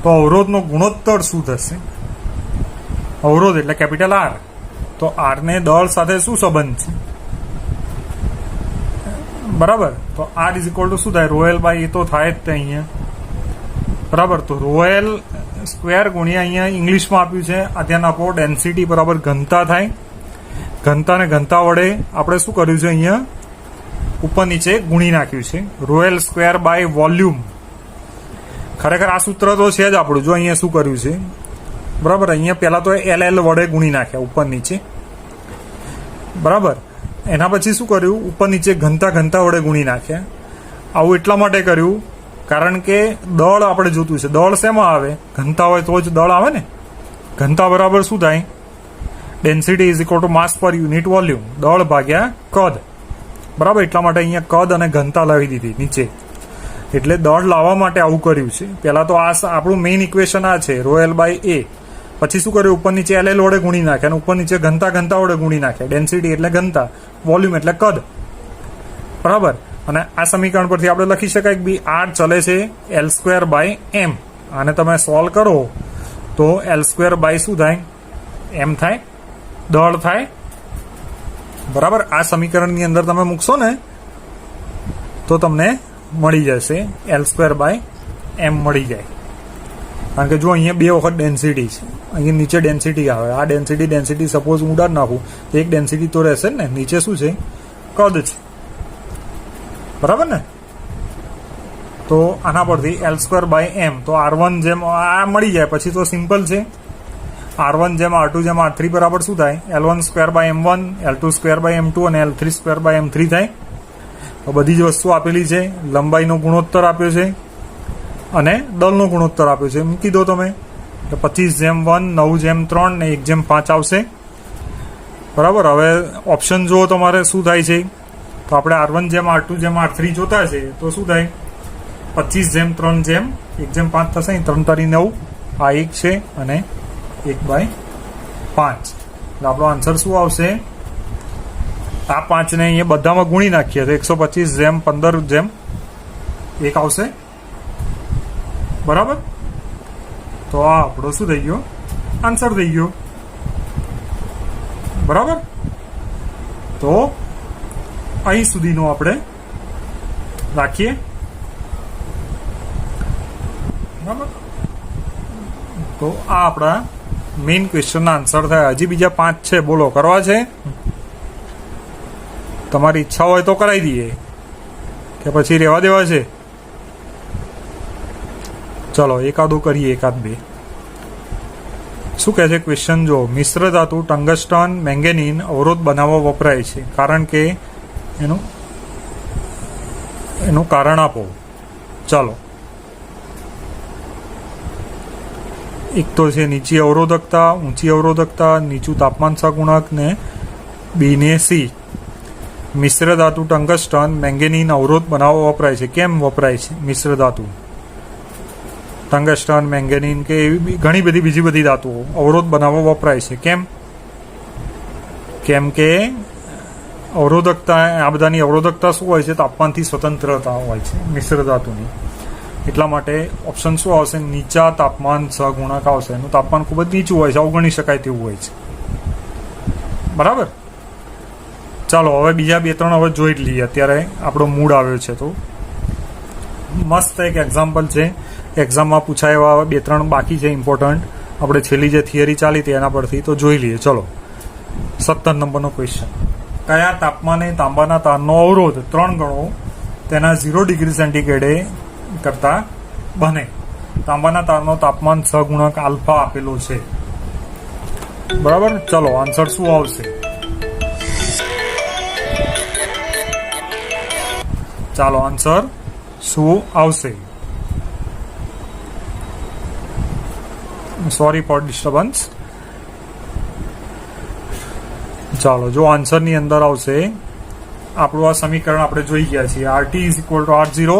તો અવરોધનો ગુણોત્તર શું થશે? અવરોધ એટલે કેપિટલ આર. તો આર ને દળ સાથે શું સંબંધ છે? બરાબર, તો આર ઇઝ ઇક્વલ ટુ શું થાય, રો એલ બાય એ તો થાય જ તે અહીંયા. બરાબર, તો રો એલ સ્ક્વેર ગુણ્યા અહીંયા ઇંગ્લિશમાં આપ્યું છે, આ ધ્યાન આપો, ડેન્સિટી બરાબર ઘનતા થાય. ઘનતા ને ઘનતા વડે આપણે શું કર્યું છે, અહીંયા ઉપર નીચે ગુણી નાખ્યું છે. Rho L square by volume. ખરેખર આ સૂત્ર તો છે જ આપણું. જો અહીંયા શું કર્યું છે, બરાબર, અહીંયા પહેલા તો એલ વડે ગુણી નાખ્યા ઉપર નીચે. બરાબર, એના પછી શું કર્યું, ઉપર નીચે ઘનતા વડે ગુણી નાખ્યા. આવું એટલા માટે કર્યું કારણ કે દળ આપણે જોતું છે. દળ શેમાં આવે, ઘનતા હોય તો જ દળ આવે ને. ઘનતા બરાબર શું થાય, ડેન્સિટી ઇઝ ઇક્વલ ટુ માસ પર યુનિટ વોલ્યુમ, દળ ભાગ્યા કદ. બરાબર, એટલા માટે અહીંયા કદ અને ઘનતા લાવી દીધી નીચે. એટલે દળ લાવવા માટે આવું કર્યું છે. પહેલા તો આ આપણું મેઇન ઇક્વેશન આ છે, રો એલ બાય એ. પછી શું કર્યું, ઉપર નીચે એલ વડે ગુણી નાખ્યા, અને ઉપર નીચે ઘનતા વડે ગુણી નાખ્યા. ડેન્સિટી એટલે ઘનતા, વોલ્યુમ એટલે કદ. બરાબર, અને આ સમીકરણ પરથી આપણે લખી શકાય કે બી આર ચલે છે L²/m. આને તમે સોલ્વ કરો તો L² શું થાય? m થાય, દળ થાય. બરાબર. આ સમીકરણની અંદર તમે મૂકશો ને તો તમને મળી જશે L²/m મળી જાય. કારણ કે જો અહીંયા 2 વખત ડેન્સિટી છે, અહીંયા નીચે ડેન્સિટી આવે. આ ડેન્સિટી સપોઝ હું ઉડાડ નાખું તો એક ડેન્સિટી તો રહેશે ને. નીચે શું છે? કદ છે. બરાબર ને? તો આના પરથી L²/m તો R1 જેમ આ મળી જાય. પછી તો સિમ્પલ છે. R1 જેમ R2 જેમ R3 બરાબર શું થાય? L1²/m1, L2²/m2 અને L3²/m3 થાય. તો બધી જ વસ્તુ આપેલી છે. લંબાઈનો ગુણોત્તર આપ્યો છે અને દળનો ગુણોત્તર આપ્યો છે. મૂકી દો તમે તો 25/1, 9/3 ને 1/5 આવશે. બરાબર. હવે ઓપ્શન જુઓ તમારે શું થાય છે. તો આપણે R1 જેમ R2 જેમ R3 જોતા છે તો શું થાય? 25/3 1/5 થશે. 3 તારી 9. આ 1 છે અને 1/5. એટલે આપણો આન્સર શું આવશે? આ 5 ને અહીંયા બધામાં ગુણી નાખીએ તો 125/15 આવશે. બરાબર. તો આ આપણો શું થઈ ગયો? આન્સર થઈ ગયો. બરાબર. તો અહીં સુધીનો આપણે રાખીએ. બરાબર. તો આ આપણા મેઇન ક્વેશ્ચનના આન્સર થયા. હજી બીજા 5 છે. બોલો, કરવા છે? તમારી ઈચ્છા હોય તો કરાવી દઈએ કે પછી રહેવા દેવા છે? ચલો એકાદું કરીએ, 1-2. શું કહે છે ક્વેશ્ચન? જો મિશ્ર ધાતુ ટંગસ્ટન મેંગેનીન અવરોધ બનાવવા વપરાય છે. કારણ કે એનું કારણ આપો. ચાલો, એક તો છે નીચી અવરોધકતા, ઊંચી અવરોધકતા, નીચું તાપમાન સહગુણક ને બી ને સી. મિશ્ર ધાતુ ટંગસ્ટન મેંગેનીન અવરોધ બનાવવા વપરાય છે. કેમ વપરાય છે મિશ્ર ધાતુ? ટંગસ્ટન, મેંગેનીન કે એવી ઘણી બધી બીજી બધી ધાતુઓ અવરોધ બનાવવા વપરાય છે. કેમ કે અવરોધકતા, આ બધાની અવરોધકતા શું હોય છે? તાપમાનથી સ્વતંત્રતા હોય છે મિશ્ર ધાતુની. એટલા માટે ઓપ્શન શું આવશે? નીચા તાપમાન સહગુણક આવશે. એનું તાપમાન ખૂબ જ નીચું હોય છે, અવગણી શકાય તેવું હોય છે. બરાબર. ચાલો હવે બીજા 2-3 હવે જોઈ જ લઈએ. અત્યારે આપણો મૂડ આવ્યો છે તો મસ્ત એક એક્ઝામ્પલ છે. એક્ઝામમાં પૂછાય એવા 2-3 બાકી છે ઇમ્પોર્ટન્ટ. આપણે છેલ્લી જે થિયરી ચાલી હતી એના પરથી તો જોઈ લઈએ. ચલો, 17 નંબરનો ક્વેશ્ચન. કયા તાપમાને તાંબાના તારનો અવરોધ 3 ગણો તેના 0 ડિગ્રી સેન્ટીગ્રેડે કરતા બને? તાંબાના તારનો તાપમાન સહગુણક આલ્ફા આપેલો છે. બરાબર. ચલો આન્સર શું આવશે? ચાલો આન્સર શું આવશે? Sorry for disturbance. ચાલો, જો આન્સરની અંદર આવશે આપણું આ સમીકરણ આપણે જોઈ ગયા છીએ. RT = R0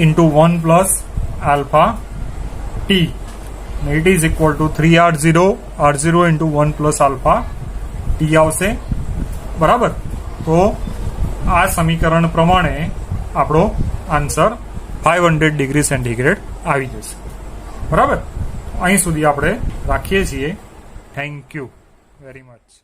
into 1 plus alpha T. It is equal to 3R0 into 1 plus alpha T આવશે. બરાબર. તો આ સમીકરણ પ્રમાણે આપણો આન્સર 500 ડિગ્રી સેન્ટીગ્રેડ આવી જશે. બરાબર. અહીં સુધી આપણે રાખીએ છીએ. Thank you very much.